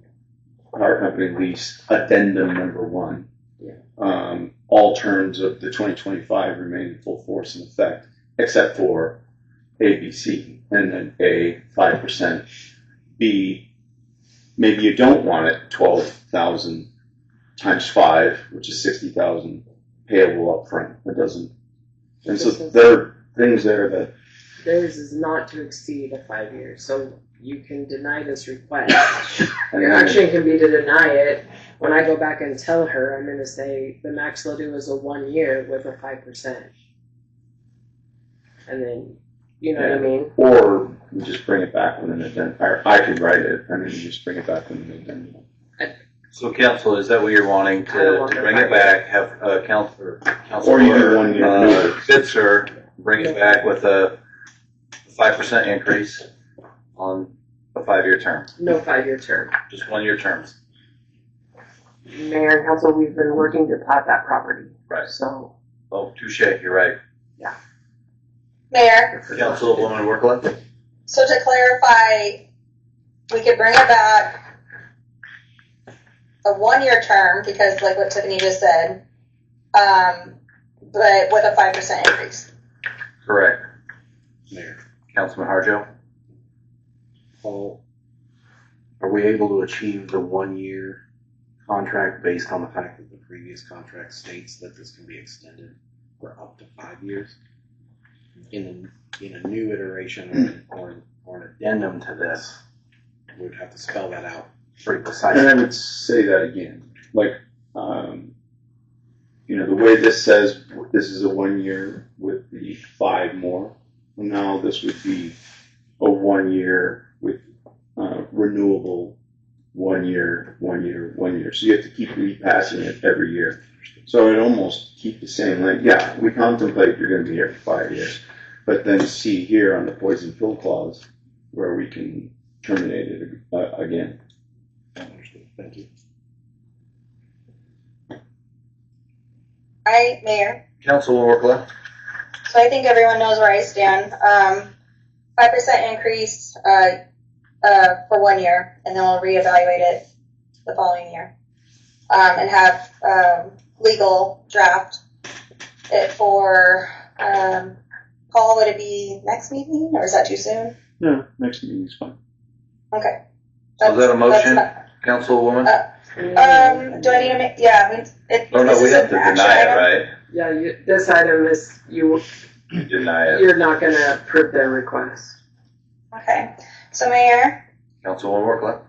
Power Company lease addendum number 1. Yeah. All terms of the 2025 remain in full force and effect, except for A, B, C, and then A, 5%. B, maybe you don't want it 12,000 times 5, which is 60,000 payable up front. It doesn't. And so there are things there that. Theirs is not to exceed 5 years, so you can deny this request. Your action can be to deny it. When I go back and tell her, I'm going to say the max they'll do is a 1 year with a 5%. And then, you know what I mean? Or you just bring it back with an addendum. Or I could write it, and then you just bring it back with an addendum. So, Council, is that what you're wanting to bring it back? Have Councilor Or you do 1 year. Fitzer bring it back with a 5% increase on a 5-year term? No 5-year term. Just 1 year terms. Mayor and Council, we've been working to plat that property. Right. So. Oh, touche, you're right. Yeah. Mayor. Councilwoman Wirkkala? So to clarify, we could bring it back a 1 year term, because like what Tiffany just said, but with a 5% increase. Correct. Mayor. Councilman Harjo? Paul, are we able to achieve the 1 year contract based on the fact that the previous contract states that this can be extended for up to 5 years? In a new iteration or an addendum to this, we would have to spell that out pretty precisely. And I would say that again. Like, the way this says this is a 1 year with the 5 more. Now this would be a 1 year with renewable 1 year, 1 year, 1 year. So you have to keep repassing it every year. So it almost keep the same. Like, yeah, we contemplate you're going to be here for 5 years, but then see here on the poison pill clause where we can terminate it again. Understood. Thank you. All right, Mayor. Councilwoman Wirkkala? So I think everyone knows where I stand. 5% increase for 1 year, and then we'll reevaluate it the following year. And have legal draft it for, Paul, would it be next meeting, or is that too soon? No, next meeting is fine. Okay. So is that a motion, Councilwoman? Do I need to make, yeah, we have to deny it, right? Yeah, this item is, Deny it. you're not going to approve their request. Okay. So, Mayor, Councilwoman Wirkkala?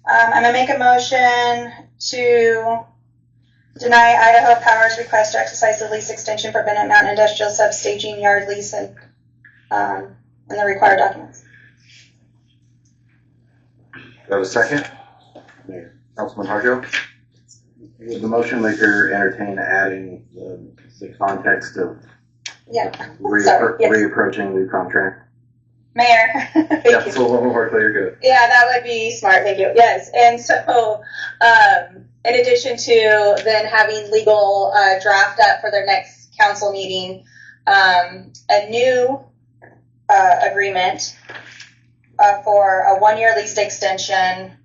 I'm gonna make a motion to deny Idaho Power's request to exercise the lease extension for Bennett Mountain Industrial Substaging Yard lease and the required documents. Do I have a second? Mayor. Councilman Harjo? Would the motion maker entertain adding the context of Yeah. Sorry, yes. reapproaching new contract? Mayor, thank Yeah, you. so Wirkkala, you're good. Yeah, that would be smart. Thank you. Yes, and so in addition to then having legal draft up for their next council meeting, a new agreement for a 1-year lease extension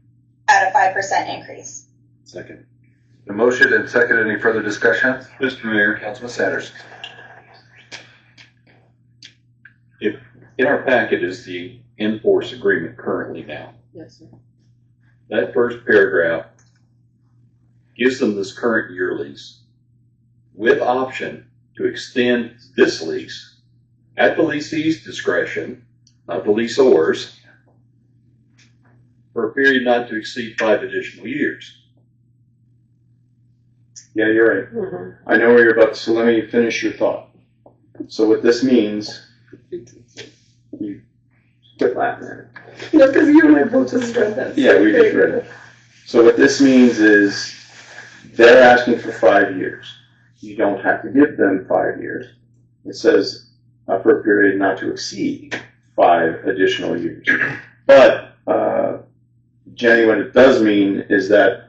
at a 5% increase. Second. The motion and second, any further discussion? Mr. Mayor, Councilman Sanders. in our packet is the in-force agreement currently now. Yes, sir. That first paragraph gives them this current year lease with option to extend this lease at the leasee's discretion, not the leaseor's, for a period not to exceed 5 additional years. Yeah, you're right. Mm-hmm. I know where you're about to, so let me finish your thought. So what this means, you quit laughing at it. No, because you and I both just read that. Yeah, we just read it. So what this means is they're asking for 5 years. You don't have to give them 5 years. It says for a period not to exceed 5 additional years. But Jenny, what it does mean is that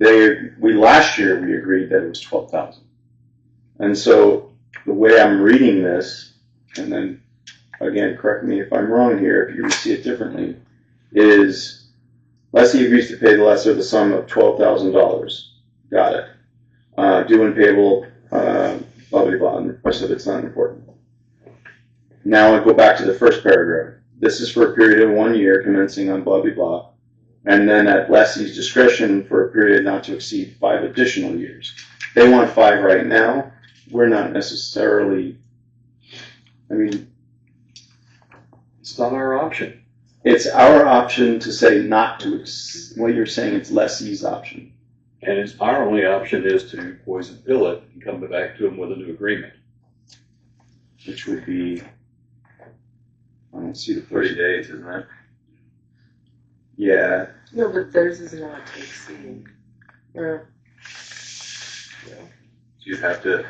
last year we agreed that it was 12,000. And so the way I'm reading this, and then again, correct me if I'm wrong here, if you see it differently, is lessee agrees to pay the lesser the sum of $12,000. Got it. Due and payable, blah, blah, blah, and the rest of it's not important. Now I go back to the first paragraph. This is for a period of 1 year commencing on blah, blah, blah. And then at lessee's discretion for a period not to exceed 5 additional years. They want 5 right now. We're not necessarily, I mean, It's not our option. it's our option to say not to, what you're saying, it's lessee's option. And it's, our only option is to poison pill it and come back to them with a new agreement. Which would be, I don't see the 30 days, isn't it? Yeah. No, but theirs is not exceeding. So you'd have to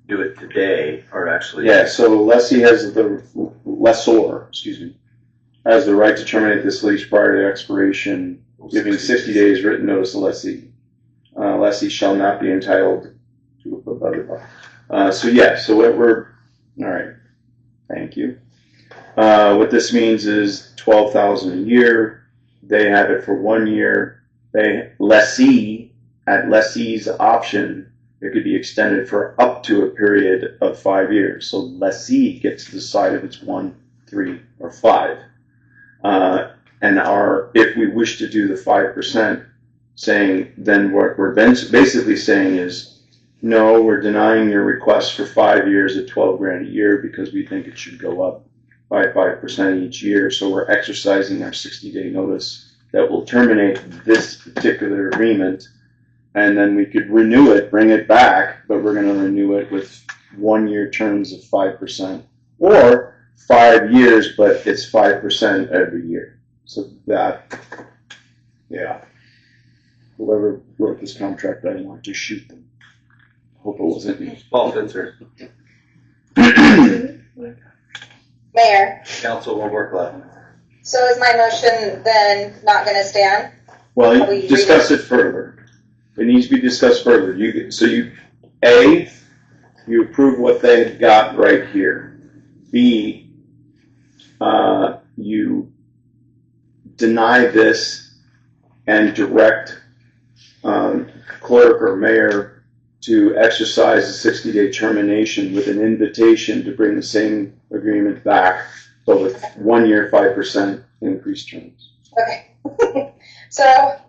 do it today, or actually. Yeah, so lessee has lessor, has the right to terminate this lease prior to expiration, giving 60 days written notice to lessee. Lessee shall not be entitled to blah, blah, blah. So what all right, thank you. What this means is 12,000 a year. They have it for 1 year. Lessee, at lessee's option, it could be extended for up to a period of 5 years. So lessee gets to decide if it's 1, 3, or 5. And if we wish to do the 5%, then what we're basically saying is, no, we're denying your request for 5 years at $12,000 a year because we think it should go up by 5% each year. So we're exercising our 60-day notice that will terminate this particular agreement. And then we could renew it, bring it back, but we're going to renew it with 1 year terms of 5%, or 5 years, but it's 5% every year. So that, yeah, whoever wrote this contract, I want to shoot them. Hope it wasn't me. Paul Finzer. Mayor, Councilwoman Wirkkala. so is my motion then not going to stand? Well, you discuss it further. It needs to be discussed further. You approve what they got right here. B, you deny this and direct clerk or mayor to exercise a 60-day termination with an invitation to bring the same agreement back, but with 1 year 5% increased terms. Okay. So,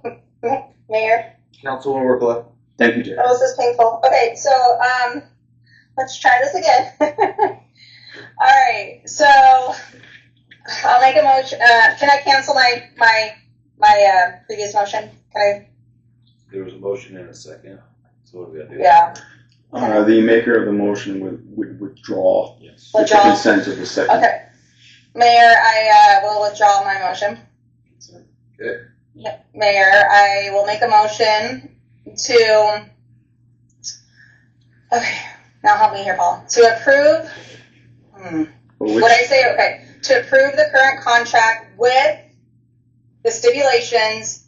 Mayor. Councilwoman Wirkkala. Thank you, Jerry. Oh, this is painful. Okay, so let's try this again. All right, so I'll make a motion. Can I cancel my my previous motion? Can There was a motion and a second. So what do we got to I? do? Yeah. The maker of the motion would withdraw the Withdraw. consent of the second. Okay. Mayor, I will withdraw my motion. Okay. Mayor, I will make a motion to. Okay. Now help me here, Paul. To approve. What I say? Okay. To approve the current contract with the stipulations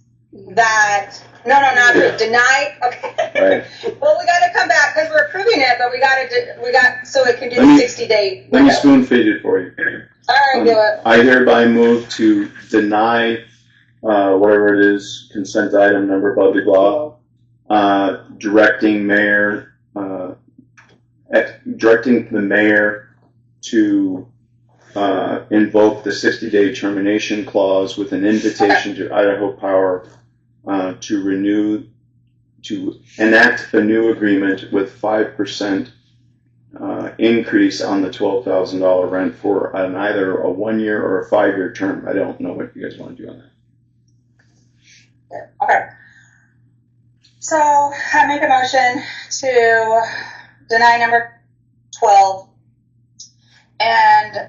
that. No, not approve. Deny. Okay. Right. Well, we got to come back because we're approving it, but we got so it can do Let me- the 60-day. Let me spoon feed it for you. All right, do it. I hereby move to deny whatever it is, consent item number, blah, blah, blah, directing the mayor to invoke the 60-day termination clause with an invitation to Idaho Power to enact a new agreement with 5% increase on the $12,000 rent for either a 1-year or a 5-year term. I don't know what you guys want to do on that. Okay. So I make a motion to deny number 12 and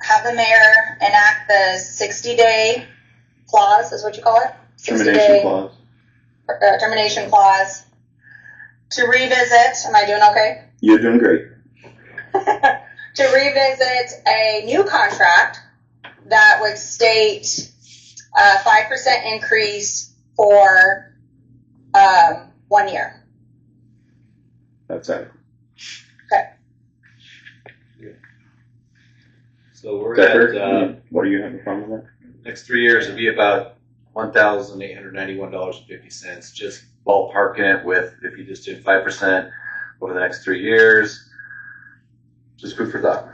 have the mayor enact the 60-day clause, is what you call it? Termination clause. Termination clause to revisit. Am I doing okay? You're doing great. To revisit a new contract that would state a 5% increase for 1 year. That's it. Okay. So we're Decker, at, what do you have a problem with that? next 3 years would be about $1,891.50. Just ballparking it with, if you just did 5% over the next 3 years, just food for thought.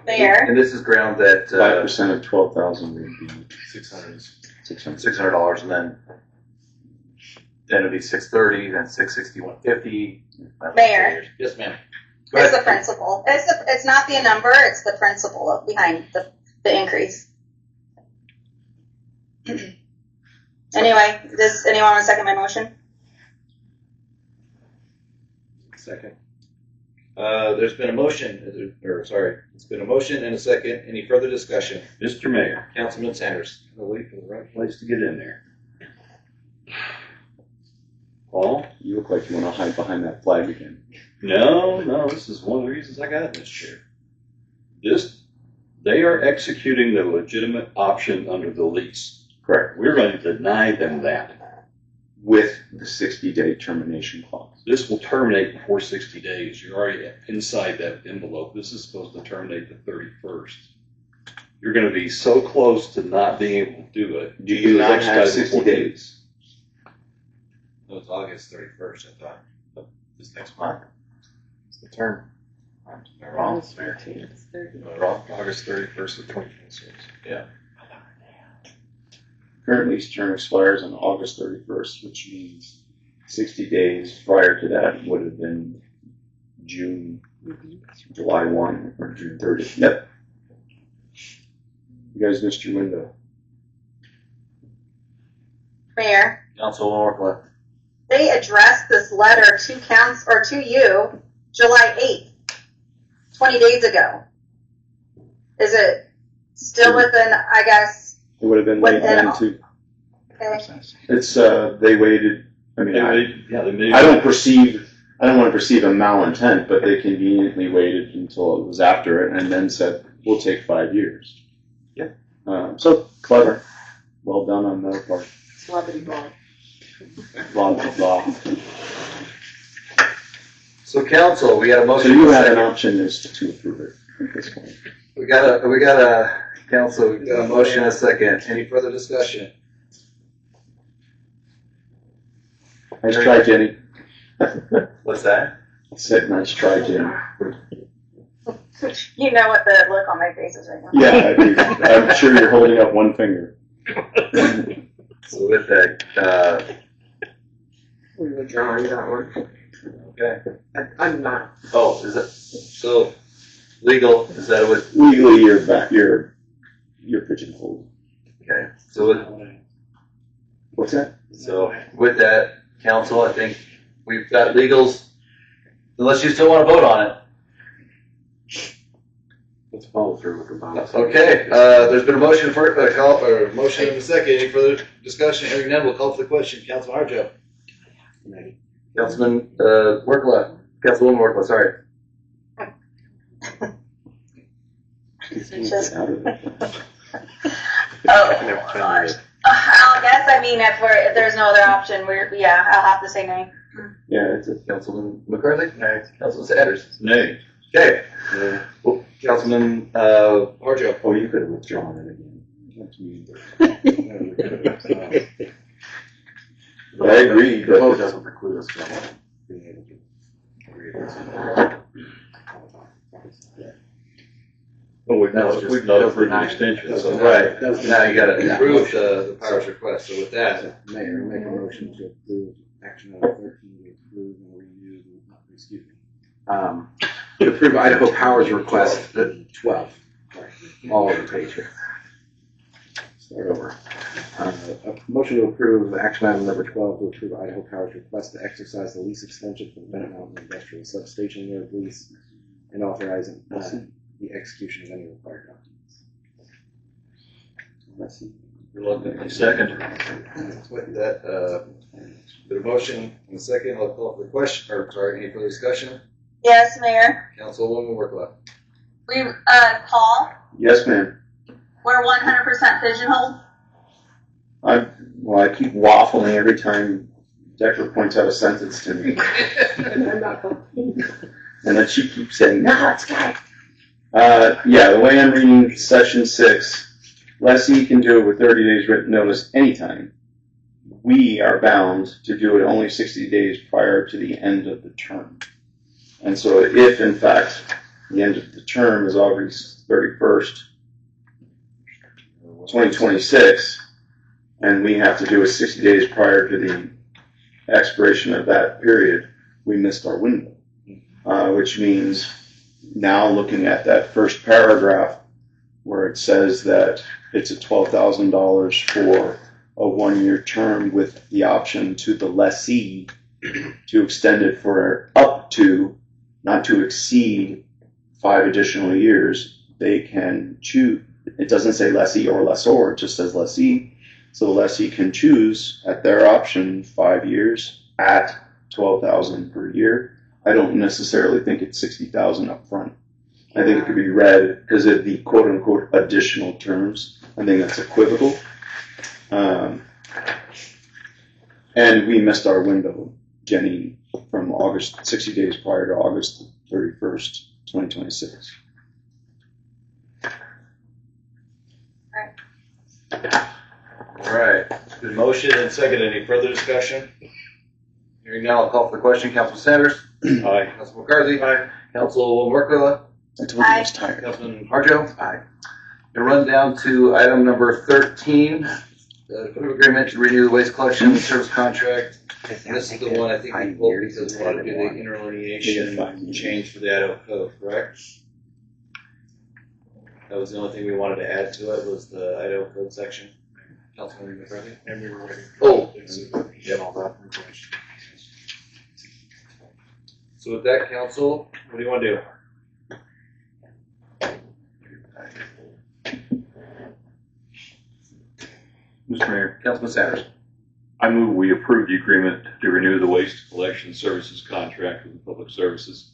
Mayor. And this is ground that 5% of 12,000 would be $600, and then it'd be 630, then 660, 150. Mayor. Yes, ma'am. It's the principle. It's not the number, it's the principle behind the increase. Anyway, does anyone want to second my motion? Second. There's been a motion, it's been a motion and a second. Any further discussion? Mr. Mayor. Councilman Sanders. I'll wait for the right place to get in there. Paul? You look like you want to hide behind that flag again. No, this is one of the reasons I got in this chair. They are executing the legitimate option under the lease. Correct. We're going to deny them that. With the 60-day termination clause. This will terminate before 60 days. You're already inside that envelope. This is supposed to terminate the 31st. You're going to be so close to not being able to do it. Do you not have 60 days? No, it's August 31st, I thought. This next month. It's the term. Am I wrong? August 14th. Am I wrong? August 31st of 2026. Yeah. Current lease term expires on August 31st, which means 60 days prior to that would have been July 1 or June 30th. Yep. You guys missed your window. Mayor, Councilwoman Wirkkala. they addressed this letter to you July 8th, 20 days ago. Is it still within, I guess? It would have been late then too. Okay. It's they waited. I mean, I don't want to perceive a malintent, but they conveniently waited until it was after it and then said, "We'll take 5 years." Yeah. So clever. Well done on their part. Celebrity ball. Blah blah blah. So council, we got a motion. So you had an option is to approve it at this point. We got a council. We got a motion and a second. Any further discussion? Nice try, Jenny. What's that? I said, nice try, Jenny. You know what the look on my face is right now. Yeah, I do. I'm sure you're holding up one finger. So with that, We were drawing that one. okay. I'm not. Oh, is it, so legal, is that what? Legally, you're pigeonholed. Okay, so What's that? So with that, council, I think we've got legals, unless you still want to vote on it. Let's follow through with the bonus. Okay, there's been a motion for motion and a second. Any further discussion? Hearing none, we'll call for the question. Councilman Harjo. Councilman Wirkkala, Councilwoman Wirkkala, sorry. Oh, gosh. I guess, I mean, if there's no other option, I'll have to say nay. Yeah, it's a Councilman McCarthy? Nay. Councilman Sanders? Nay. Okay. Well, Councilman Harjo. Oh, you could have withdrawn it again. That's me. But I agree, The vote but doesn't preclude us from being able to agree with this. Oh, we've That was not, just- we've not that was approved the denied. extension. That So was Right. That was Now you gotta denied. approve the powers request. So with that, Mayor, make a motion to approve action item 13 to approve and renew, excuse me. To approve Idaho Power's request at 12. All over the page here. Start over. A motion to approve action item number 12 to approve Idaho Power's request to exercise the lease extension for the Bennett Mountain Industrial Substation Yard lease and authorizing the execution of any required documents. reluctantly second. With that, been a motion and a second. I'll call for the question. Any further discussion? Yes, Mayor. Councilwoman Wirkkala. Paul, yes, ma'am. we're 100% pigeonholed. I keep waffling every time Decker points out a sentence to me. And then she keeps saying, no, it's good. Yeah, the way I'm reading section 6, lessee can do it with 30 days written notice anytime. We are bound to do it only 60 days prior to the end of the term. And so if, in fact, the end of the term is August 31st, 2026, and we have to do it 60 days prior to the expiration of that period, we missed our window. Which means now looking at that first paragraph where it says that it's at $12,000 for a 1-year term with the option to the lessee to extend it for up to, not to exceed 5 additional years, they can choose. It doesn't say lessee or lessor, it just says lessee. So the lessee can choose at their option 5 years at $12,000 per year. I don't necessarily think it's $60,000 up front. I think it could be read because of the quote unquote additional terms. I think that's equivocal. And we missed our window, Jenny, from August, 60 days prior to August 31st, 2026. All right. Been motion and second. Any further discussion? Hearing now, I'll call for the question. Councilman Sanders. Aye. Councilman McCarthy. Aye. Councilwoman Wirkkala. I told you I was tired. Councilman Harjo. Aye. Gonna run down to item number 13. Approve agreement to renew the waste collection service contract. And this is the one I think we pulled because we want to do the interlineation change for the Idaho code, correct? That was the only thing we wanted to add to it was the Idaho code section. Councilman McCarthy. And we were waiting. Oh. Get all that information. So with that, council, what do you want to do? Mr. Mayor, Councilman Sanders. I move we approve the agreement to renew the waste collection services contract with the Public Services.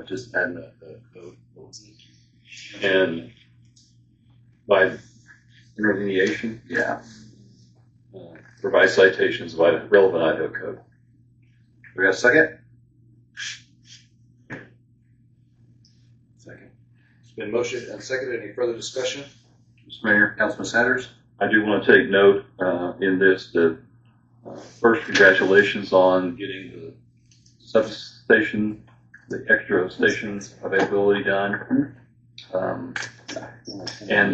Just adding the code. What was it? And by interlineation, Yeah. provide citations of relevant Idaho code. We got a second? Second. It's been motioned and seconded. Any further discussion? Mr. Mayor, Councilman Sanders. I do want to take note in this that first, congratulations on getting the substation, the extra station availability done, and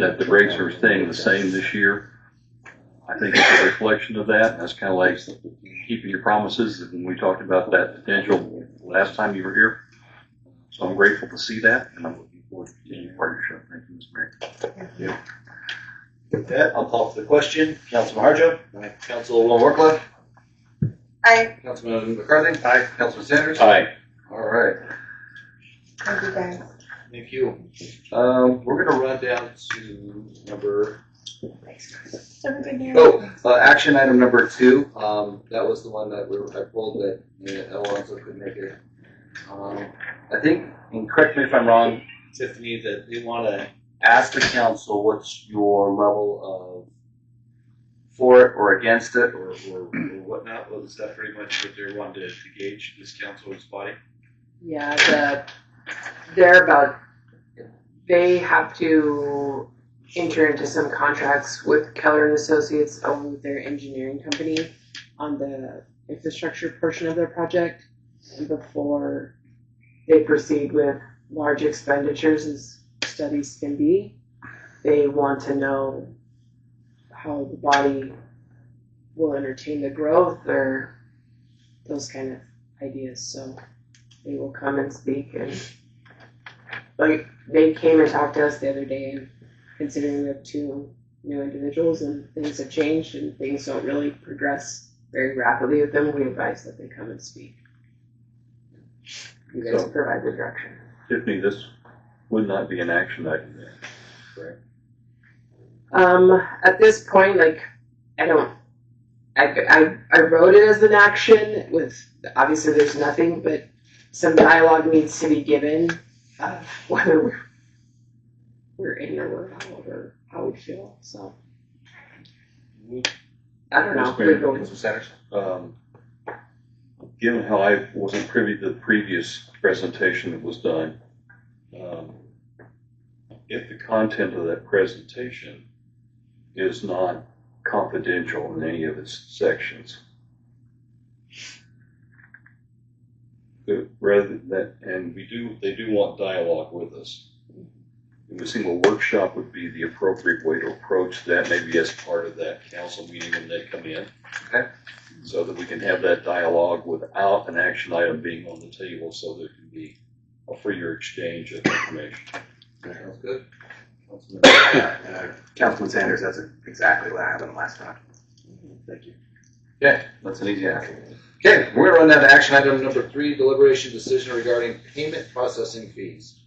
that the rates are staying the same this year. I think it's a reflection of that. That's kind of like keeping your promises. And we talked about that potential last time you were here. So I'm grateful to see that, and I'm looking forward to continuing partnership. Thank you, Mr. Mayor. With that, I'll call for the question. Councilman Harjo? Aye. Councilwoman Wirkkala? Aye. Councilman McCarthy? Aye. Councilman Sanders? Aye. All right. Thank you, guys. Thank you. We're gonna run down to number, action item number 2. That was the one that I pulled that Alonso couldn't make it. I think, and correct me if I'm wrong, Tiffany, that they wanna ask the council what's your level of for it or against it or whatnot. Was that pretty much what they wanted to gauge this council's body? Yeah, they have to enter into some contracts with Keller and Associates, with their engineering company, on the infrastructure portion of their project. And before they proceed with large expenditures, as studies can be, they want to know how the body will entertain the growth or those kind of ideas. So they will come and speak, and like they came and talked to us the other day, and considering we have 2 new individuals and things have changed and things don't really progress very rapidly with them, we advise that they come and speak. You guys provide the direction. Tiffany, this would not be an action item then, correct? At this point, like, I wrote it as an action with, obviously there's nothing, but some dialogue needs to be given of whether we're in or we're out or how we feel. So I don't know. Mr. Sanders? Given how I wasn't privy to the previous presentation that was done, if the content of that presentation is not confidential in any of its sections, rather than, and they do want dialogue with us. And we think a workshop would be the appropriate way to approach that, maybe as part of that council meeting when they come in. Okay. So that we can have that dialogue without an action item being on the table, so there can be a freer exchange of information. Sounds good. Councilman Sanders, that's exactly what happened last time. Thank you. Okay, that's an easy answer. Okay, we're gonna run down to action item number 3, deliberation decision regarding payment processing fees.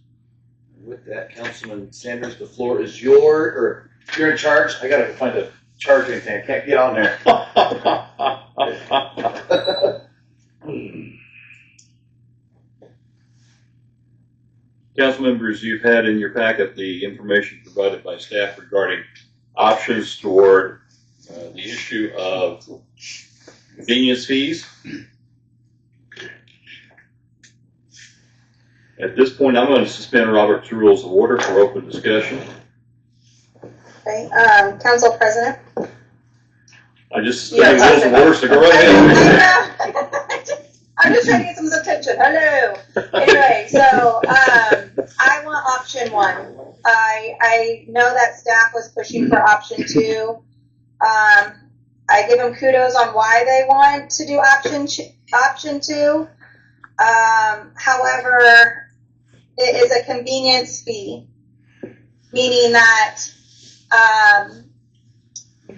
With that, Councilman Sanders, the floor is you're in charge. I gotta find a charging thing. I can't get on there. Council members, you've had in your packet the information provided by staff regarding options toward the issue of convenience fees. At this point, I'm going to suspend Robert's Rules of Order for open discussion. Okay, Council President? I just suspended Rules of Order, so go right ahead. I'm just trying to get some attention. Hello. Anyway, so I want option 1. I know that staff was pushing for option 2. I give them kudos on why they want to do option 2. However, it is a convenience fee, meaning that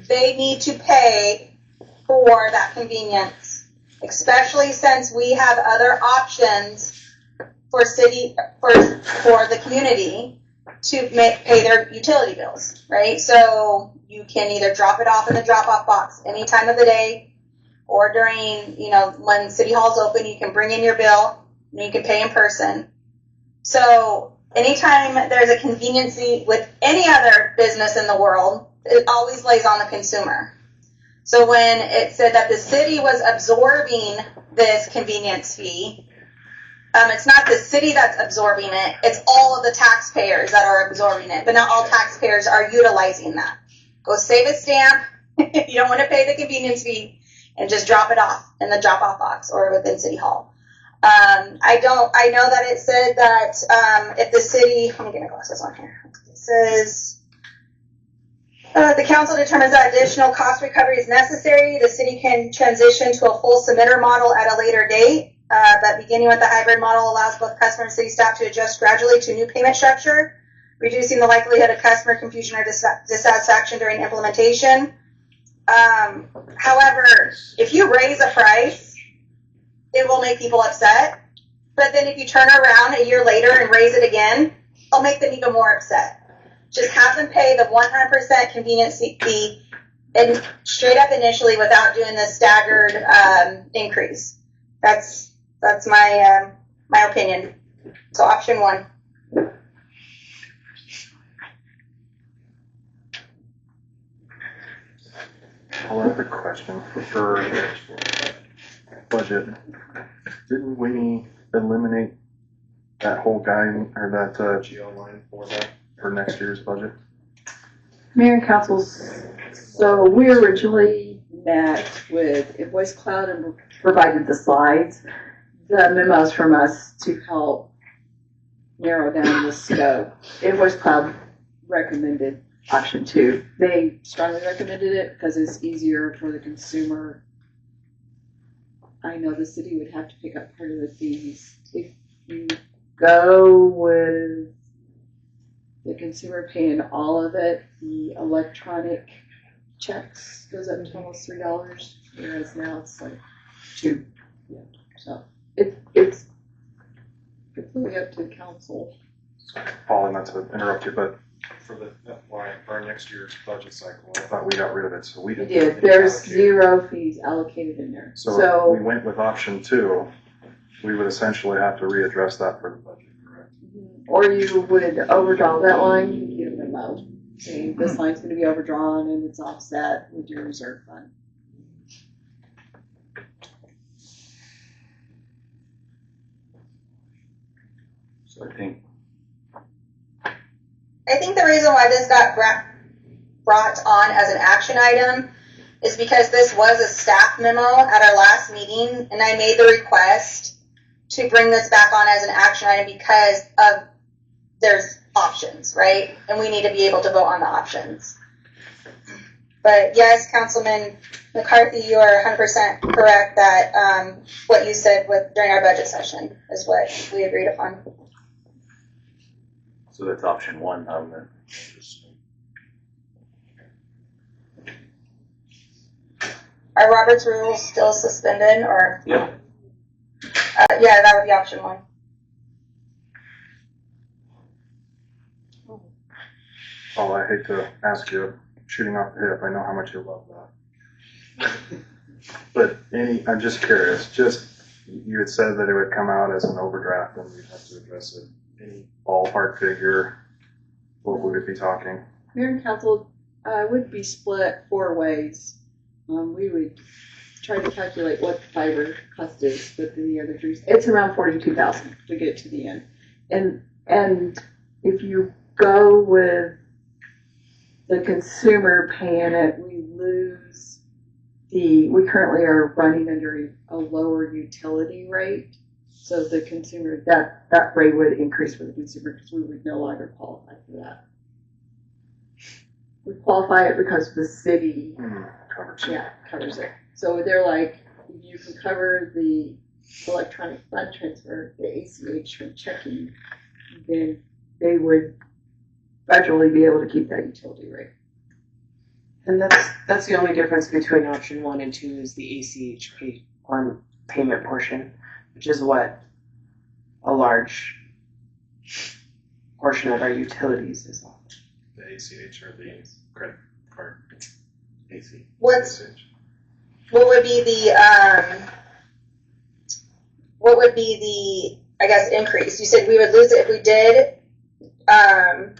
they need to pay for that convenience, especially since we have other options for the community to pay their utility bills, right? So you can either drop it off in the drop-off box any time of the day, or during, when City Hall's open, you can bring in your bill and you can pay in person. So anytime there's a convenience fee with any other business in the world, it always lays on the consumer. So when it said that the city was absorbing this convenience fee, it's not the city that's absorbing it, it's all of the taxpayers that are absorbing it, but not all taxpayers are utilizing that. Go save a stamp if you don't want to pay the convenience fee, and just drop it off in the drop-off box or within City Hall. I know that it said that if the city, let me get my glasses on here. It says, the council determines that additional cost recovery is necessary. The city can transition to a full submitter model at a later date, but beginning with the hybrid model allows both customer and city staff to adjust gradually to new payment structure. reducing the likelihood of customer confusion or dissatisfaction during implementation. However, if you raise a price, it will make people upset. But then if you turn around a year later and raise it again, it'll make them even more upset. Just have them pay the 100% convenience fee and straight up initially without doing the staggered increase. That's my my opinion. So option one. I have a question for budget. Didn't we eliminate that whole guide or that GL line for next year's budget? Mayor and councils, so we originally met with Invoice Cloud and provided the slides, the memos from us to help narrow down the scope. Invoice Cloud recommended option 2. They strongly recommended it because it's easier for the consumer. I know the city would have to pick up part of the fees. If you go with the consumer paying all of it, the electronic checks goes up to almost $3, whereas now it's like $2. Yeah. So it's completely up to the council. Paul, not to interrupt you, but for the FY for next year's budget cycle, I thought we got rid of it, so we We didn't. did. There's 0 fees allocated in there. So if we went with option 2, we would essentially have to readdress that for the budget, correct? Or you would overdraw that line, you give them a memo saying this line's going to be overdrawn and it's offset with your reserve fund. So I think the reason why this got brought on as an action item is because this was a staff memo at our last meeting, and I made the request to bring this back on as an action item because of there's options, right? And we need to be able to vote on the options. But yes, Councilman McCarthy, you are 100% correct that what you said during our budget session is what we agreed upon. So that's option 1. Are Robert's rules still suspended, or? Yeah. Yeah, that would be option 1. Oh, I hate to ask you, shooting off the hip, I know how much you love that. But I'm just curious, you had said that it would come out as an overdraft and we'd have to address it. Any ballpark figure, what would we be talking? Mayor and council would be split 4 ways. We would try to calculate what the fiber cost is, but then the other 3, it's around $42,000 to get to the end. And if you go with the consumer paying it, we currently are running under a lower utility rate. So the consumer, that rate would increase for the consumer because we would no longer qualify for that. We qualify it because the city covers it. So they're like, you can cover the electronic fund transfer, the ACH from checking, then they would federally be able to keep that utility rate. And that's the only difference between option 1 and 2 is the ACH payment portion, which is what a large portion of our utilities is on. The ACH or the credit card? AC. What would be the I guess increase? You said we would lose it if we did. I'm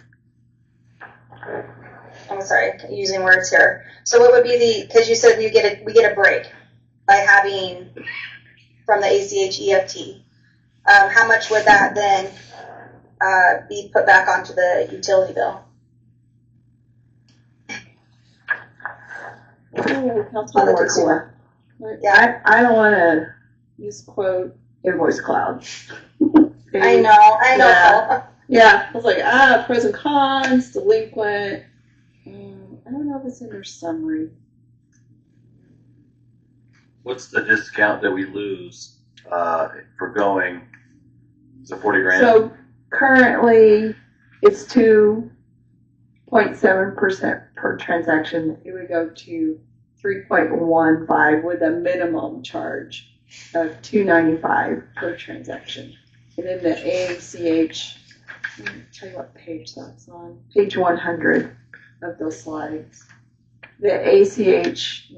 sorry, using words here. So what would be because you said we get a break by having from the ACH EFT. How much would that then be put back onto the utility bill? Oh, Councilwoman Wirkkala. Yeah, I don't want to misquote Invoice Cloud. I know. Yeah, I was like, pros and cons, delinquent. I don't know if it's in their summary. What's the discount that we lose for going? Is it $40,000? So currently, it's 2.7% per transaction. It would go to 3.15 with a minimum charge of $2.95 per transaction. And then the ACH, let me tell you what page that's on. Page 100 of those slides. The ACH,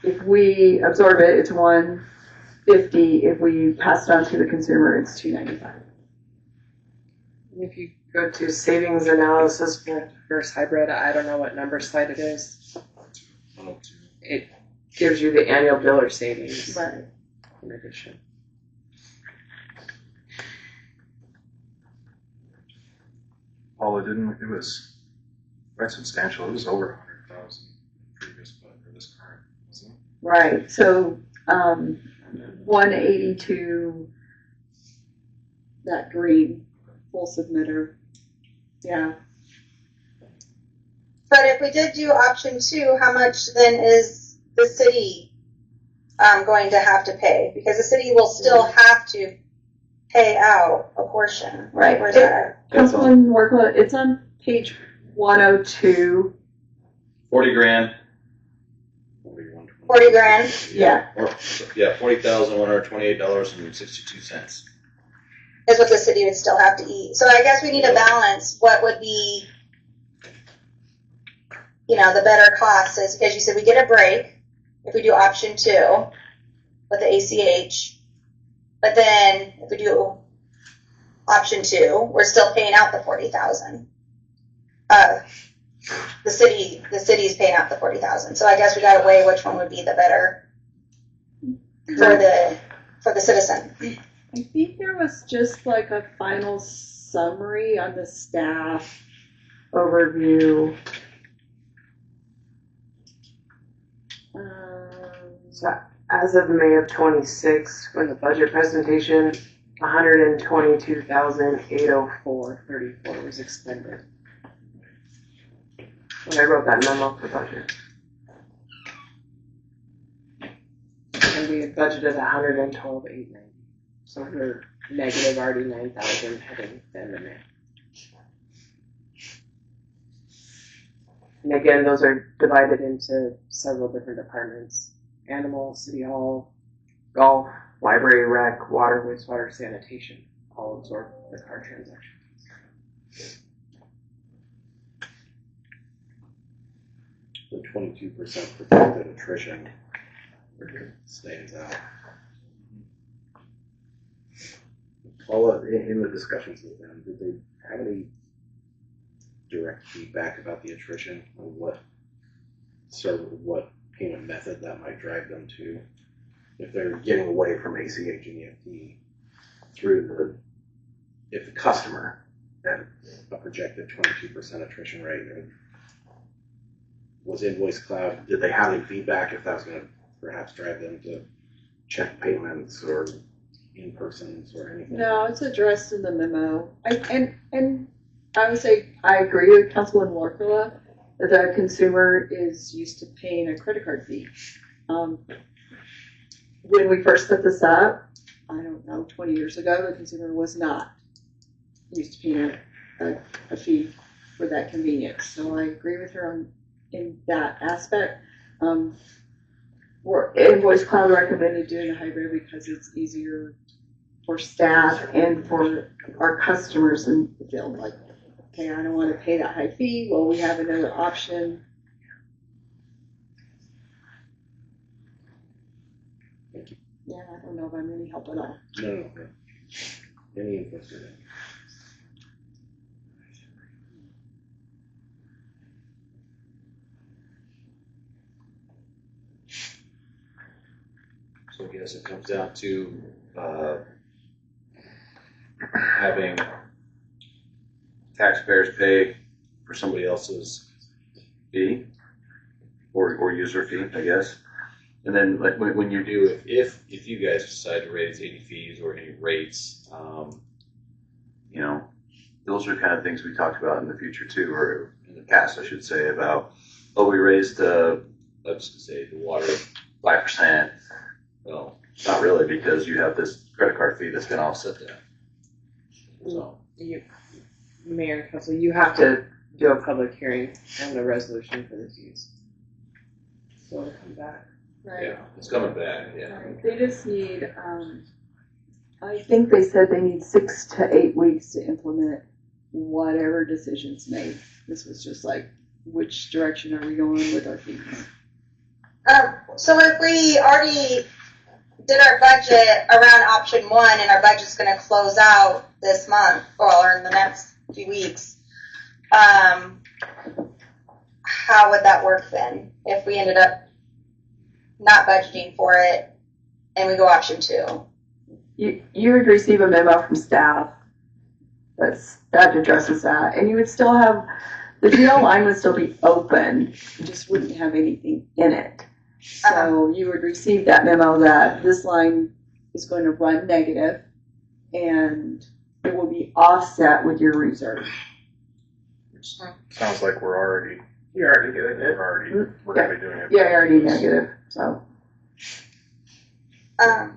if we absorb it, it's $1.50. If we pass it on to the consumer, it's $2.95. If you go to savings analysis versus hybrid, I don't know what number slide it is. It gives you the annual biller savings. Right. In addition. Paula, it was quite substantial. It was over 100,000 previous budget or this current, wasn't it? Right. So 182, that green full submitter. Yeah. But if we did do option 2, how much then is the city going to have to pay? Because the city will still have to pay out a portion. Right. Where's that? Councilman Wirkkala, it's on page 102. 40 grand. 40 grand. Yeah. Or, yeah, $40,128.62. Is what the city would still have to eat. So I guess we need to balance what would be, the better cost is, because you said we get a break if we do option 2 with the ACH, but then if we do option 2, we're still paying out the 40,000. The city's paying out the 40,000. So I guess we got to weigh which one would be the better for the citizen. I think there was just like a final summary on the staff overview. So as of May of 26, for the budget presentation, 122,804.34 was expended. When I wrote that memo for budget. And we had budgeted 112,890. So we're negative already 9,000 heading then to May. And again, those are divided into several different departments. Animal, city hall, golf, library, rec, water, wastewater, sanitation, all absorb the car transaction. The 22% projected attrition stands out. Paula, in the discussions with them, did they have any direct feedback about the attrition, or what payment method that might drive them to, if they're getting away from ACH and EFT if the customer had a projected 22% attrition rate and was Invoice Cloud, did they have any feedback if that was going to perhaps drive them to check payments or in-persons or anything? No, it's addressed in the memo. And I would say I agree with Councilwoman Wirkkala that the consumer is used to paying a credit card fee. When we first set this up, I don't know, 20 years ago, the consumer was not used to paying a fee for that convenience. So I agree with her in that aspect. Invoice Cloud recommended doing a hybrid because it's easier for staff and for our customers, and feel like, okay, I don't want to pay that high fee. Well, we have another option. Thank you. Yeah, I don't know if I'm any help at all. No. Any input to that? So I guess it comes down to having taxpayers pay for somebody else's fee or user fee, I guess. And then, like when you do, if you guys decide to raise any fees or any rates, those are kind of things we talked about in the future too, or in the past, I should say, about we raised let's just say the water 5%. Well, not really, because you have this credit card fee that's going to offset that. So Mayor and Council, you have to do a public hearing and a resolution for this use. So it'll come back. Right. Yeah, it's coming back, yeah. Right. They just need, I think they said they need 6 to 8 weeks to implement whatever decisions made. This was just like, which direction are we going with our fees? So if we already did our budget around option 1 and our budget's going to close out this month or in the next few weeks, how would that work then if we ended up not budgeting for it and we go option 2? You would receive a memo from staff that addresses that, and you would still have, the GL line would still be open, you just wouldn't have anything in it. So you would receive that memo that this line is going to run negative and it will be offset with your reserve. Sounds like we're already You're already doing it. We're gonna be doing it. Yeah, already negative, so. All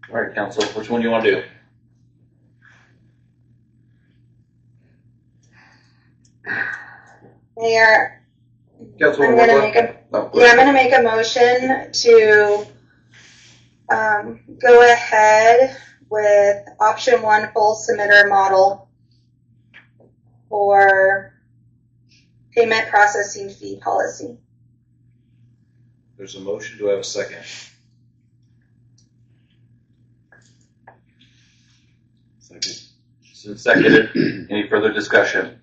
right, council, which one do you want to do? Mayor, Councilwoman I'm Wirkkala? gonna make a motion to go ahead with option 1 full submitter model for payment processing fee policy. There's a motion, do I have a second? Second. Since seconded, any further discussion?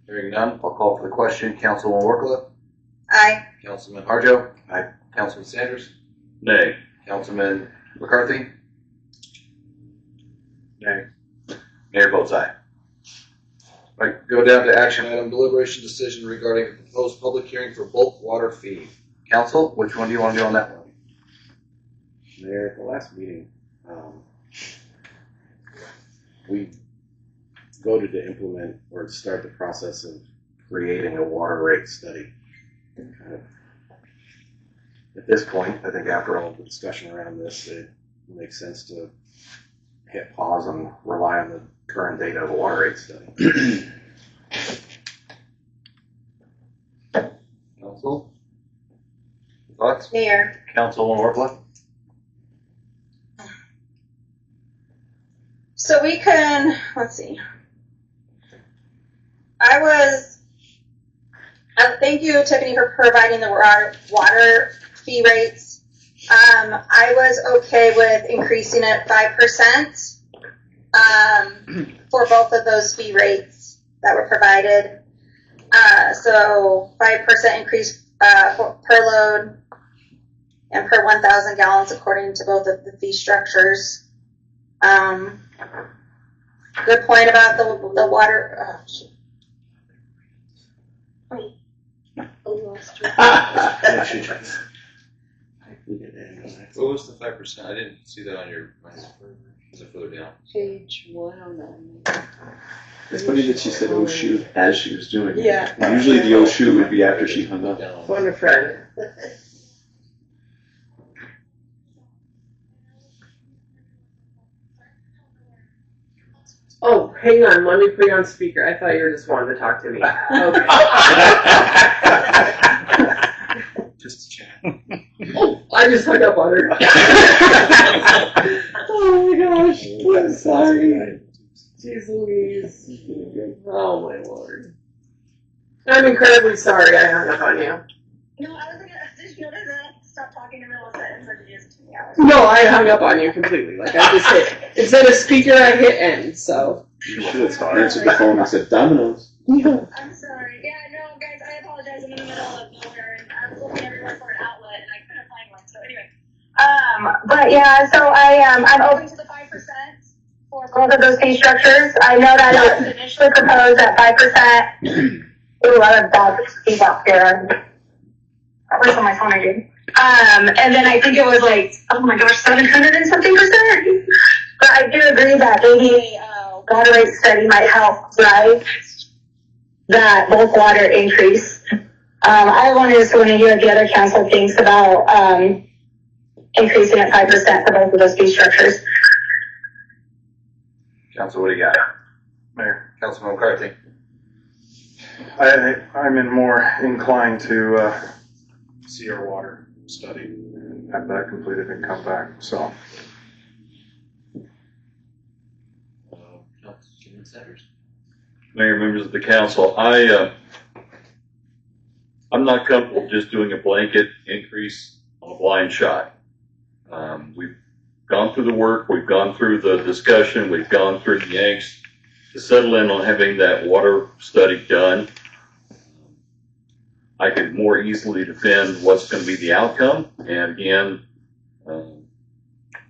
Hearing none, I'll call for the question. Councilwoman Wirkkala? Aye. Councilman Harjo? Aye. Councilman Sanders? Nay. Councilman McCarthy? Nay. Mayor votes aye. All right, go down to action item, deliberation decision regarding a proposed public hearing for bulk water fee. Council, which one do you want to do on that one? Mayor, at the last meeting, we voted to implement or start the process of creating a water rate study. Kind of, at this point, I think after all the discussion around this, it makes sense to hit pause and rely on the current data of a water rate study. Council? Thoughts? Mayor. Councilwoman Wirkkala? So we can, let's see. Thank you, Tiffany, for providing the water fee rates. I was okay with increasing it 5% for both of those fee rates that were provided. So 5% increase per load and per 1,000 gallons according to both of the fee structures. Good point about the water. What was the 5%? I didn't see that on your. Is it further down? Page 109. It's funny that she said, "Oh shoot," as she was doing it. Yeah. Usually the "oh shoot" would be after she hung up. Phone a friend. Oh, hang on. Let me put you on speaker. I thought you were just wanting to talk to me. Okay. Just to chat. Oh, I just hung up on her. Oh my gosh. I'm sorry. Jeez Louise. Oh my Lord. I'm incredibly sorry I hung up on you. No, I was gonna stop talking in the middle of a sentence or just No, I hung up on you completely. Like I just hit, instead of speaker, I hit end, so. You should have answered the phone and said, "Domino's." I'm sorry. Yeah, no, guys, I apologize. I'm in the middle of nowhere, and I was looking everywhere for an outlet, and I couldn't find one. So anyway, but yeah, so I'm open to the 5% for both of those fee structures. I know that it was initially proposed at 5%. Ooh, I have bad feedback there. Where's on my phone again? And then I think it was like, oh my gosh, 700 and something %. But I do agree that maybe a water rate study might help drive that bulk water increase. I just want to hear what the other council thinks about increasing at 5% for both of those fee structures. Council, what do you got? Mayor. Councilman McCarthy. I'm more inclined to see our water study and have that completed and come back. So. Councilman Sanders. Mayor, members of the council, I'm not comfortable just doing a blanket increase on a blind shot. We've gone through the work, we've gone through the discussion, we've gone through the angst to settle in on having that water study done. I could more easily defend what's going to be the outcome. And again,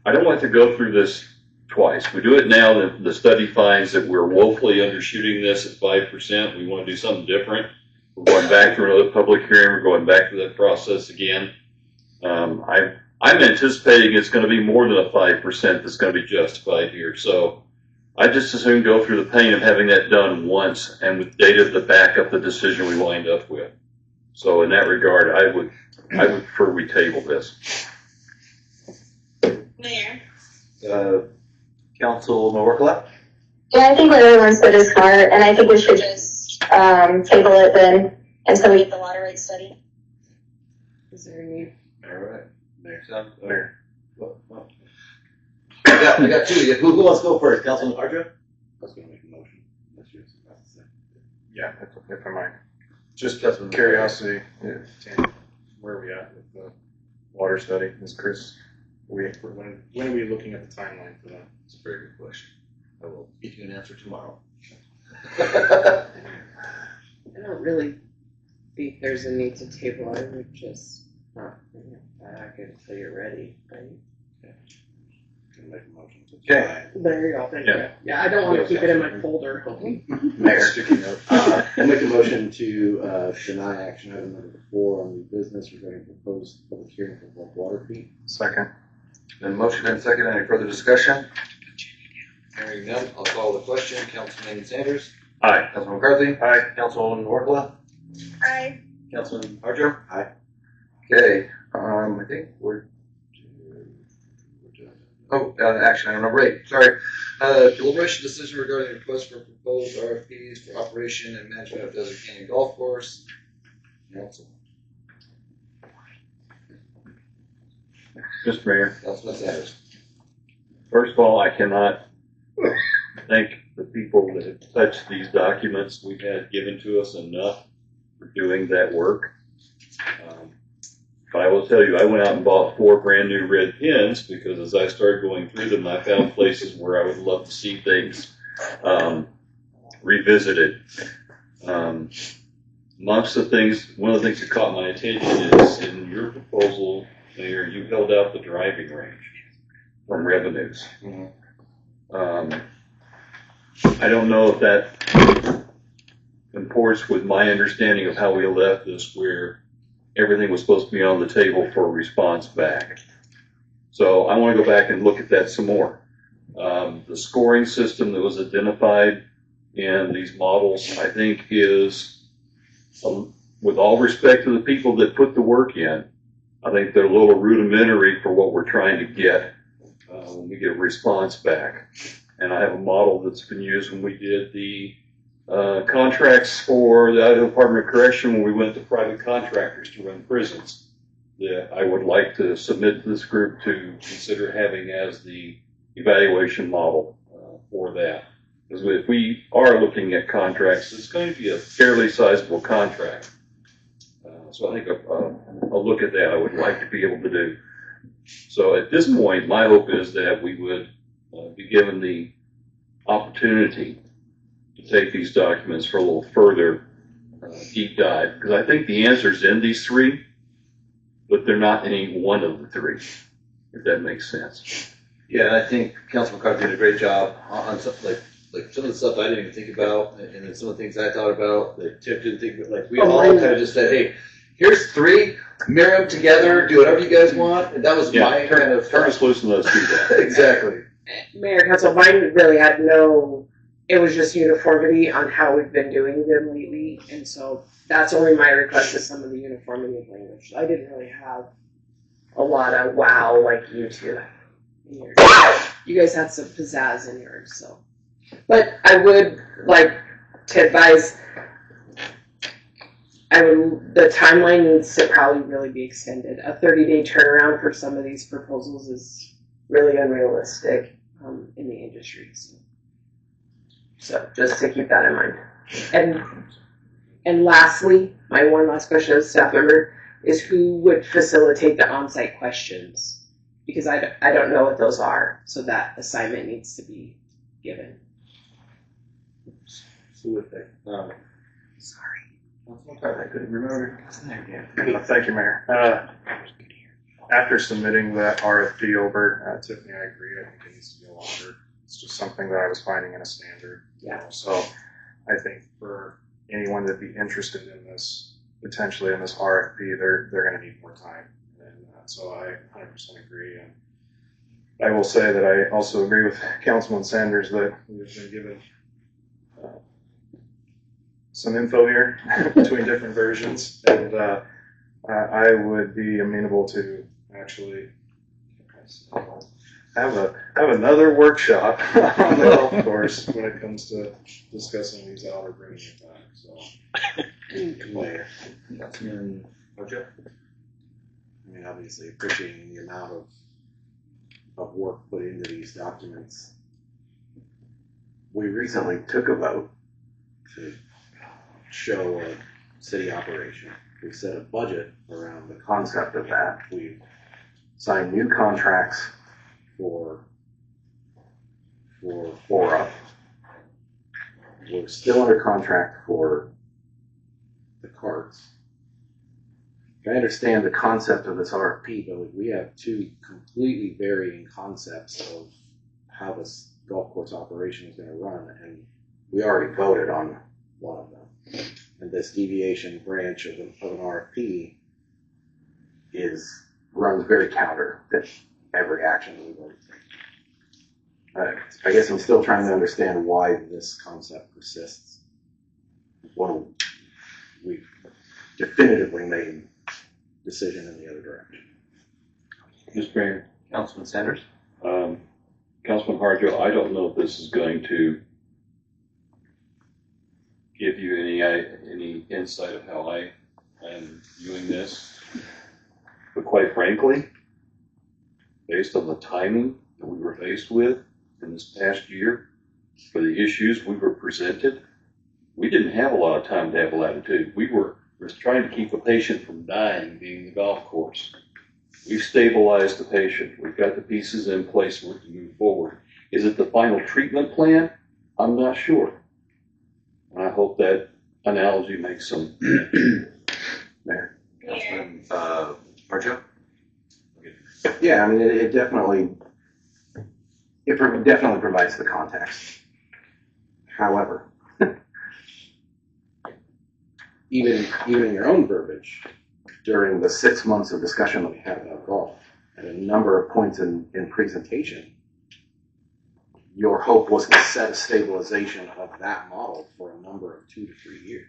I don't want to go through this twice. We do it now, the study finds that we're woefully undershooting this at 5%. We want to do something different. We're going back through another public hearing. We're going back through that process again. I'm anticipating it's going to be more than a 5% that's going to be justified here. So I just as soon go through the pain of having that done once and with data to back up the decision we wind up with. So in that regard, I would prefer we table this. Mayor. Councilwoman Wirkkala? Yeah, I think what everyone said is smart, and I think we should just table it then until we get the water rate study. Is there a need? All right. Mayor. I got two. Who wants to go first? Councilman Harjo? I was going to make a motion. That's yours. Yeah, if I might. Just Councilman curiosity, where are we at with the water study? Is Chris, when are we looking at the timeline for that? It's a very good question. I will get you an answer tomorrow. I don't really think there's a need to table. I would just not bring it back until you're ready, right? Make a motion to Okay. There you go. Thank you. Yeah, I don't want to keep it in my folder. Mayor, I'll make a motion to deny action item number 4 on new business regarding proposed public hearing for bulk water fee. Second. Then motion and second. Any further discussion? Hearing none, I'll call the question. Councilman Sanders. Aye. Councilman McCarthy. Aye. Councilwoman Wirkkala. Aye. Councilman Harjo. Aye. Okay. I think we're. Action item number 8. Sorry. Deliberation decision regarding the request for proposed RFPs for operation and management of Desert Canyon Golf Course. Council. Mr. Mayor. Councilman Sanders. First of all, I cannot thank the people that have touched these documents we've had given to us enough for doing that work. But I will tell you, I went out and bought 4 brand new red pens because as I started going through them, I found places where I would love to see things revisited. Amongst the things, one of the things that caught my attention is in your proposal, Mayor, you held out the driving range from revenues. I don't know if that comports with my understanding of how we left this, where everything was supposed to be on the table for a response back. So I want to go back and look at that some more. The scoring system that was identified in these models, I think is, with all respect to the people that put the work in, I think they're a little rudimentary for what we're trying to get when we get a response back. And I have a model that's been used when we did the contracts for the Idaho Department of Correction when we went to private contractors to run prisons that I would like to submit to this group to consider having as the evaluation model for that. Because if we are looking at contracts, it's going to be a fairly sizable contract. So I think a look at that I would like to be able to do. So at this point, my hope is that we would be given the opportunity to take these documents for a little further deep dive, because I think the answer's in these 3, but they're not any one of the 3, if that makes sense. Yeah, and I think Councilman McCarthy did a great job on something like some of the stuff I didn't even think about, and then some of the things I thought about that Tiff didn't think about. Like we all kind of just said, hey, here's 3, mirror them together, do whatever you guys want, and that was my kind of turn us loose and let us do that. Exactly. Mayor, Council, mine really had no. It was just uniformity on how we've been doing them lately, and so that's only my request is some of the uniformity of language. I didn't really have a lot of wow like you two. You guys had some pizzazz in yours, so. But I would like to advise, the timeline needs to probably really be extended. A 30-day turnaround for some of these proposals is really unrealistic in the industry. So just to keep that in mind. And lastly, my one last question as a staff member is who would facilitate the on-site questions? Because I don't know what those are, so that assignment needs to be given. So with that, sorry. I couldn't remember. Thank you, Mayor. After submitting that RFP over, Tiffany, I agree. I think it needs to be longer. It's just something that I was finding in a standard. Yeah. So I think for anyone that'd be interested in this, potentially in this RFP, they're going to need more time. And so I 100% agree. And I will say that I also agree with Councilman Sanders that we've been given some info here between different versions, and I would be amenable to actually have another workshop on the golf course when it comes to discussing these out or bringing it back. So, Mayor, Councilman Harjo. I mean, obviously appreciating the amount of work put into these documents. We recently took a vote to show a city operation. We set a budget around the concept of that. We signed new contracts for QUORUM. We're still under contract for the carts. I understand the concept of this RFP, but we have two completely varying concepts of how this golf course operation is going to run, and we already voted on one of them. And this deviation branch of an RFP runs very counter to every action we've already taken. I guess I'm still trying to understand why this concept persists when we definitively made a decision in the other direction. Mr. Mayor. Councilman Sanders. Councilman Harjo, I don't know if this is going to give you any insight of how I am viewing this, but quite frankly, based on the timing that we were faced with in this past year for the issues we were presented, we didn't have a lot of time to have latitude. We were trying to keep a patient from dying, being the golf course. We've stabilized the patient. We've got the pieces in place to move forward. Is it the final treatment plan? I'm not sure. And I hope that analogy makes some Mayor. Councilman Harjo? Yeah, I mean, it definitely provides the context. However, even in your own verbiage, during the 6 months of discussion that we had about golf, at a number of points in presentation, your hope was to set a stabilization of that model for a number of 2 to 3 years.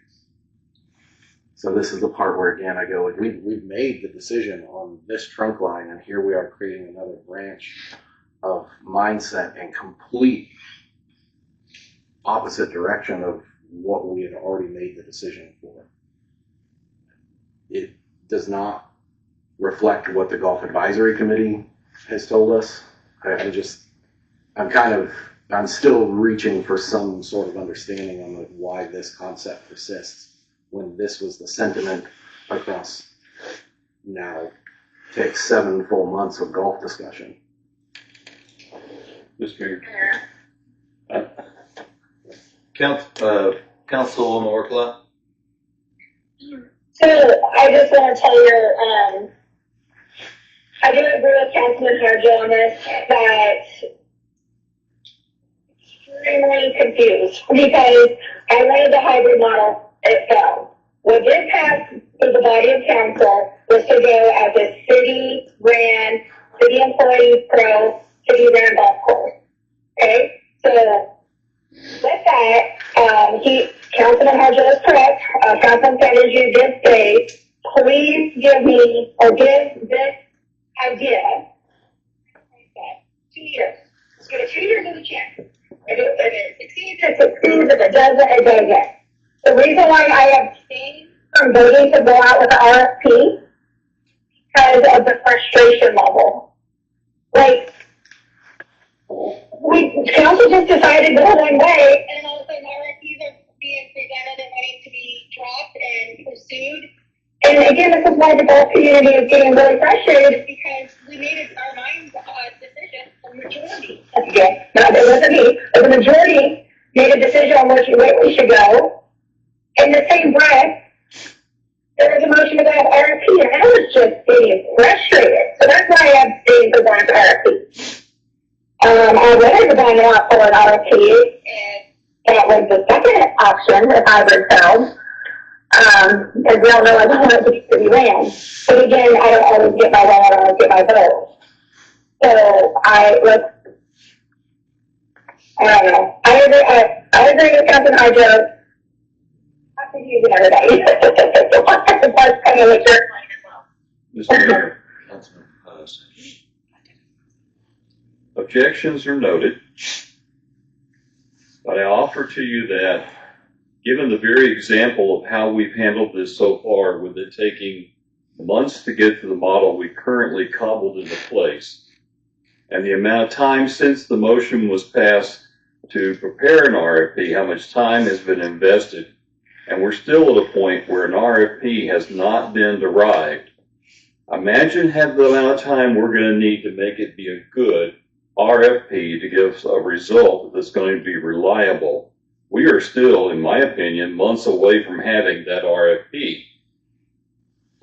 So this is the part where, again, I go, we've made the decision on this trunk line, and here we are creating another branch of mindset and complete opposite direction of what we had already made the decision for. It does not reflect what the Golf Advisory Committee has told us. I'm still reaching for some sort of understanding on why this concept persists when this was the sentiment across now takes 7 full months of golf discussion. Mr. Mayor. Councilwoman Wirkkala. So I just want to tell you, I do agree with Councilman Harjo on this, that extremely confused because I wanted the hybrid model, it failed. What did pass through the body of council was to go as a city-ran, city employee pro, city-ran golf course. Okay? So with that, Councilman Harjo is correct. Councilman Sanders, you did say, please give me, or give this idea. 2 years. Let's give it 2 years as a chance. If it succeeds, it succeeds. If it doesn't, it doesn't. The reason why I abstained from voting to go out with the RFP because of the frustration level. Like, council just decided to go one way, and all of a sudden RFPs are being presented and wanting to be dropped and pursued. And again, this is why the golf community is getting really frustrated, because we made it our minds decision, the majority. Again, not that it wasn't me, but the majority made a decision on which way we should go. In the same breath, there was a motion to go have RFP, and I was just getting frustrated. So that's why I abstained for going to RFP. I wanted to go out for an RFP, and that was the second option if hybrid failed. As we all know, I don't want it to be city land. But again, I don't always get my way, I don't always get my vote. So I don't know. I agree with Councilman Harjo. I think he's everybody. That's kind of what you're playing as well. Mr. Mayor, Councilman Sanders. Objections are noted, but I offer to you that, given the very example of how we've handled this so far, with it taking months to get to the model we currently cobbled into place, and the amount of time since the motion was passed to prepare an RFP, how much time has been invested, and we're still at a point where an RFP has not been derived. Imagine the amount of time we're going to need to make it be a good RFP to give us a result that's going to be reliable. We are still, in my opinion, months away from having that RFP.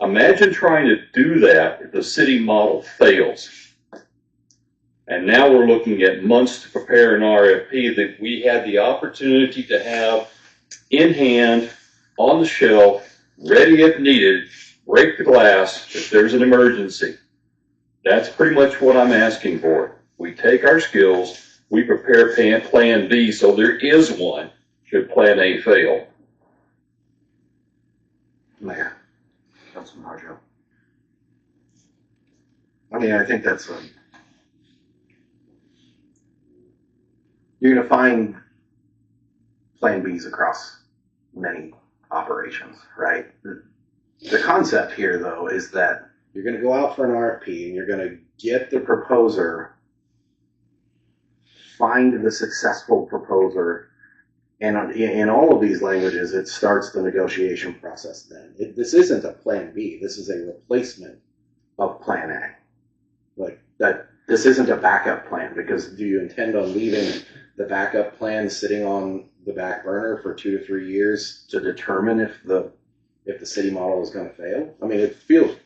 Imagine trying to do that if the city model fails. And now we're looking at months to prepare an RFP that we had the opportunity to have in hand, on the shelf, ready if needed, break the glass if there's an emergency. That's pretty much what I'm asking for. We take our skills, we prepare plan B so there is one should plan A fail. Mayor, Councilman Harjo. I mean, I think that's you're going to find plan Bs across many operations, right? The concept here, though, is that you're going to go out for an RFP and you're going to get the proposer, find the successful proposer, and in all of these languages, it starts the negotiation process then. This isn't a plan B. This is a replacement of plan A. Like that, this isn't a backup plan, because do you intend on leaving the backup plan sitting on the back burner for 2 to 3 years to determine if the city model is going to fail? I mean, it feels,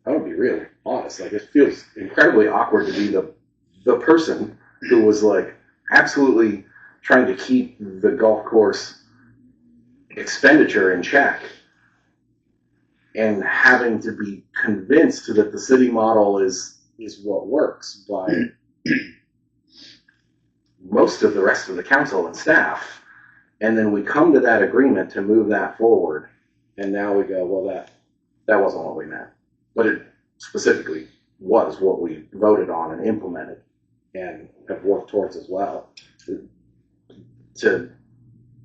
I'm going to be really honest, like it feels incredibly awkward to be the person who was like absolutely trying to keep the golf course expenditure in check and having to be convinced that the city model is what works by most of the rest of the council and staff. And then we come to that agreement to move that forward. And now we go, well, that wasn't what we meant. But it specifically was what we voted on and implemented and have worked towards as well. To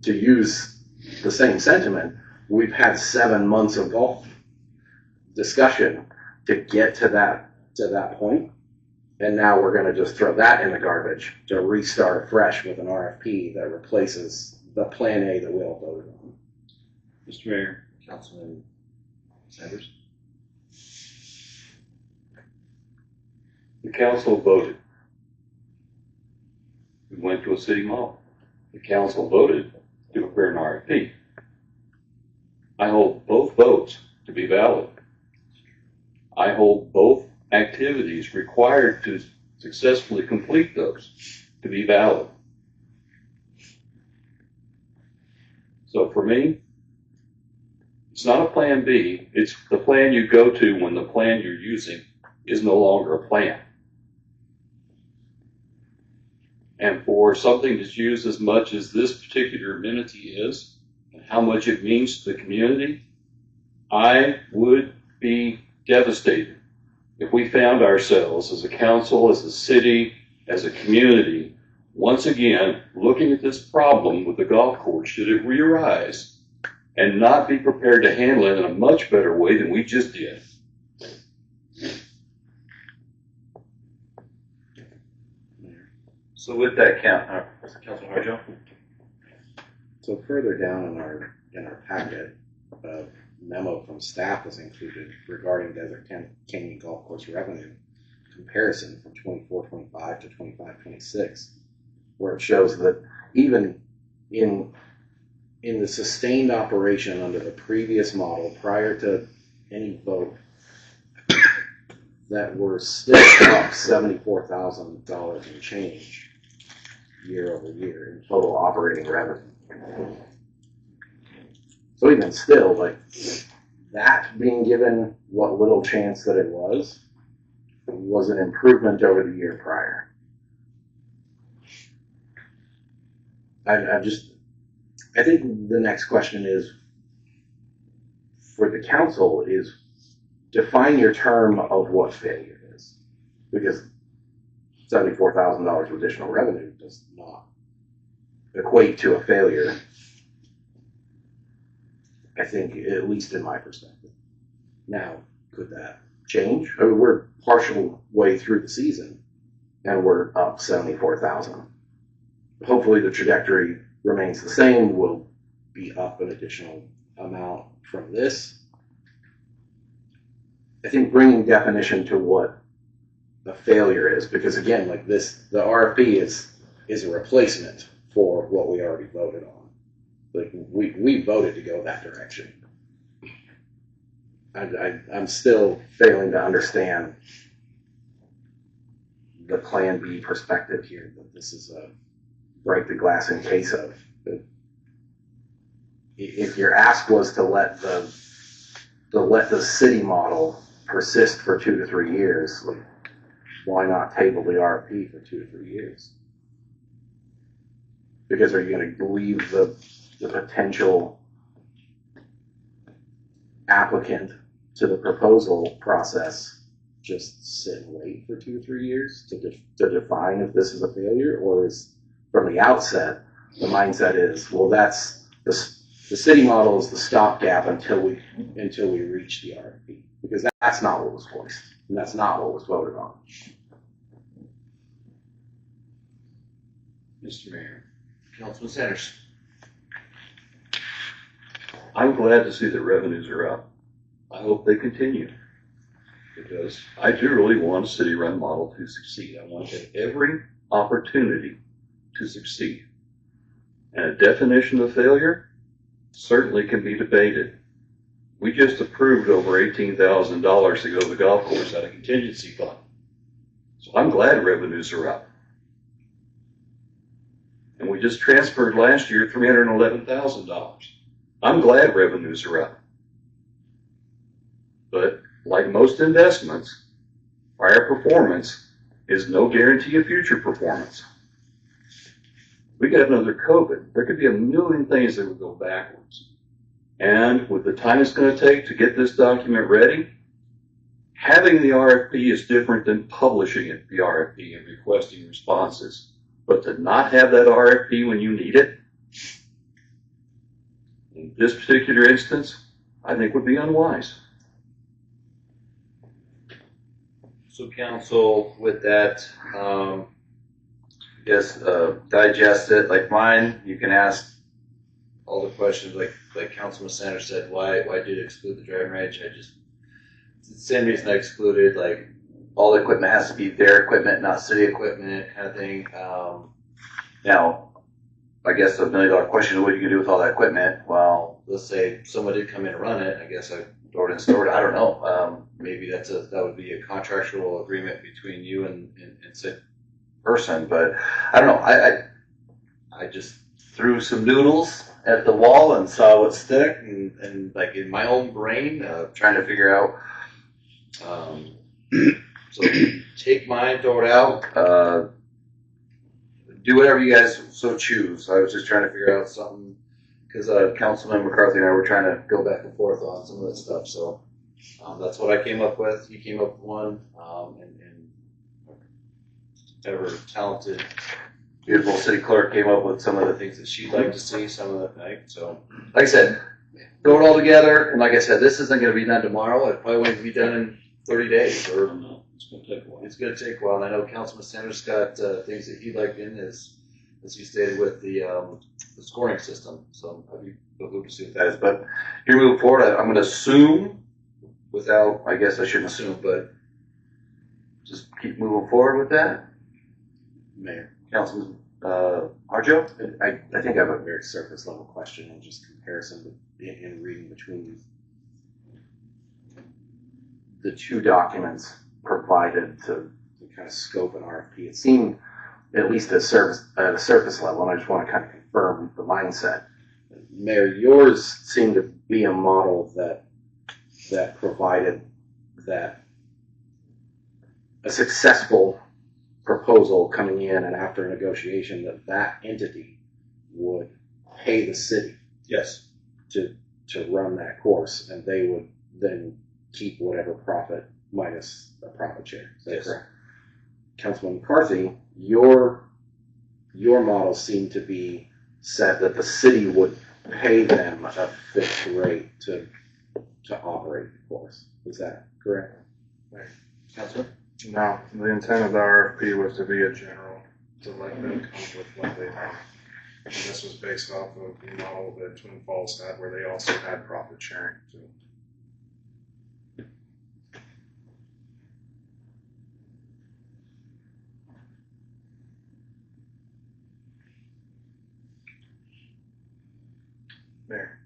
use the same sentiment, we've had 7 months of golf discussion to get to that point, and now we're going to just throw that in the garbage to restart fresh with an RFP that replaces the plan A that we all voted on. Mr. Mayor, Councilman Sanders. the council voted. We went to a city model. The council voted to prepare an RFP. I hold both votes to be valid. I hold both activities required to successfully complete those to be valid. So for me, it's not a plan B. It's the plan you go to when the plan you're using is no longer a plan. And for something that's used as much as this particular amenity is, and how much it means to the community, I would be devastated if we found ourselves as a council, as a city, as a community, once again, looking at this problem with the golf course, should it re-arise, and not be prepared to handle it in a much better way than we just did. So with that, Councilman Harjo? So further down in our packet, a memo from staff was included regarding Desert Canyon Golf Course revenue comparison from 24-25 to 25-26, where it shows that even in the sustained operation under the previous model prior to any vote, that we're still up $74,000 in change year over year in total operating revenue. So even still, like, that being given what little chance that it was an improvement over the year prior. I think the next question is, for the council, is define your term of what failure is. Because $74,000 of additional revenue does not equate to a failure, I think, at least in my perspective. Now, could that change? I mean, we're partial way through the season, and we're up 74,000. Hopefully the trajectory remains the same. We'll be up an additional amount from this. I think bringing definition to what a failure is, because again, like this, the RFP is a replacement for what we already voted on. Like we voted to go that direction. I'm still failing to understand the Plan B perspective here, that this is a break the glass in case of. If your ask was to let the city model persist for 2 to 3 years, like, why not table the RFP for 2 to 3 years? Because are you going to leave the potential applicant to the proposal process just sit and wait for 2 or 3 years to define if this is a failure? Or is, from the outset, the mindset is, well, that's the city model is the stopgap until we reach the RFP, because that's not what was voiced, and that's not what was voted on. Mr. Mayor. Councilman Sanders. I'm glad to see that revenues are up. I hope they continue, because I do really want a city-run model to succeed. I want to have every opportunity to succeed. And a definition of failure certainly can be debated. We just approved over $18,000 to go to the golf course out of contingency fund. So I'm glad revenues are up. And we just transferred last year $311,000. I'm glad revenues are up. But like most investments, prior performance is no guarantee of future performance. We got another COVID. There could be a million things that would go backwards. And with the time it's going to take to get this document ready, having the RFP is different than publishing it, the RFP, and requesting responses. But to not have that RFP when you need it, in this particular instance, I think would be unwise. So council, with that, digest it like mine. You can ask all the questions like Councilman Sanders said, why did it exclude the driving range? It's the same reason I excluded, like, all the equipment has to be their equipment, not city equipment, kind of thing. Now, I guess $1 million question is what you can do with all that equipment. Well, let's say someone did come in and run it. I guess I stored it and stored it. I don't know. Maybe that would be a contractual agreement between you and said person, but I don't know. I just threw some noodles at the wall and saw what stuck, and like in my own brain, trying to figure out. So take mine, throw it out. Do whatever you guys so choose. I was just trying to figure out something, because Councilman McCarthy and I were trying to go back and forth on some of that stuff. So That's what I came up with. He came up with one, and ever talented, beautiful city clerk came up with some of the things that she'd like to see, some of the, like, so, like I said, throw it all together, and like I said, this isn't gonna be done tomorrow, it probably won't be done in 30 days, or It's gonna take a while. it's gonna take a while, and I know Councilman Sanders got, things that he'd like in, as he stated with the scoring system, so I'd be behooved to see what that is, but here moving forward, I'm gonna assume, without, I guess I shouldn't assume, but just keep moving forward with that. Mayor. Councilman Harjo? I think I have a very surface level question and just comparison in reading between the two documents provided to kind of scope an RFP. It seemed, at least at a surface level, and I just want to kind of confirm the mindset. Mayor, yours seemed to be a model that provided that a successful proposal coming in and after a negotiation that entity would pay the city. Yes. To run that course, and they would then keep whatever profit minus a profit share. Is that Yes. correct? Councilman McCarthy, your model seemed to be said that the city would pay them a fixed rate to operate the course. Is that correct? Right. Councilman? No, the intent of the RFP was to be a general, to let them come with what they have. And this was based off of the model that Twin Falls had, where they also had profit sharing too. Mayor.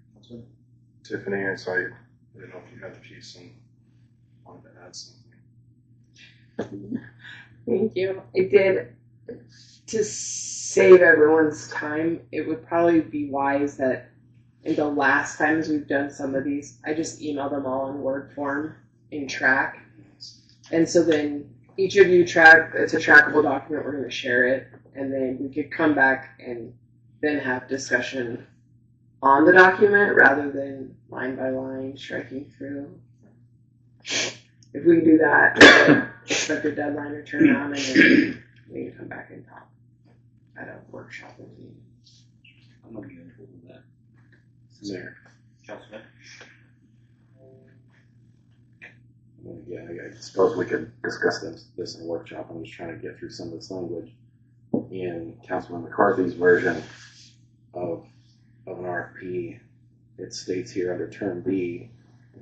Tiffany, I saw you. I didn't know if you had a piece and wanted to add something. Thank you. I did. To save everyone's time, it would probably be wise that in the last times we've done some of these, I just email them all in Word form in track. And so then each of you track, it's a trackable document, we're going to share it, and then we could come back and then have discussion on the document rather than line by line striking through. If we can do that, expect a deadline to turn around, and then we can come back and talk at a workshop with you. I'm not getting involved in that. Mayor. Councilman? Yeah, I suppose we could discuss this in a workshop. I'm just trying to get through some of this language. In Councilman McCarthy's version of an RFP, it states here under Term B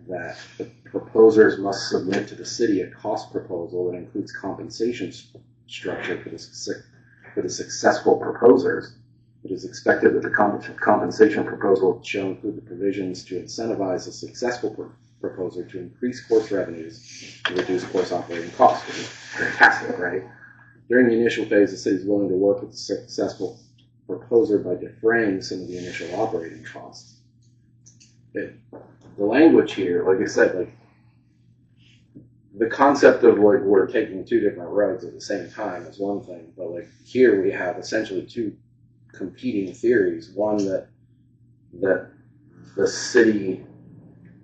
that the proposers must submit to the city a cost proposal that includes compensation structure for the successful proposers. It is expected that the compensation proposal shall include the provisions to incentivize a successful proposer to increase course revenues and reduce course operating costs, which is fantastic, right? During the initial phase, the city is willing to work with the successful proposer by defraying some of the initial operating costs. The language here, like I said, like the concept of like we're taking two different roads at the same time is one thing, but like here we have essentially two competing theories. One that the city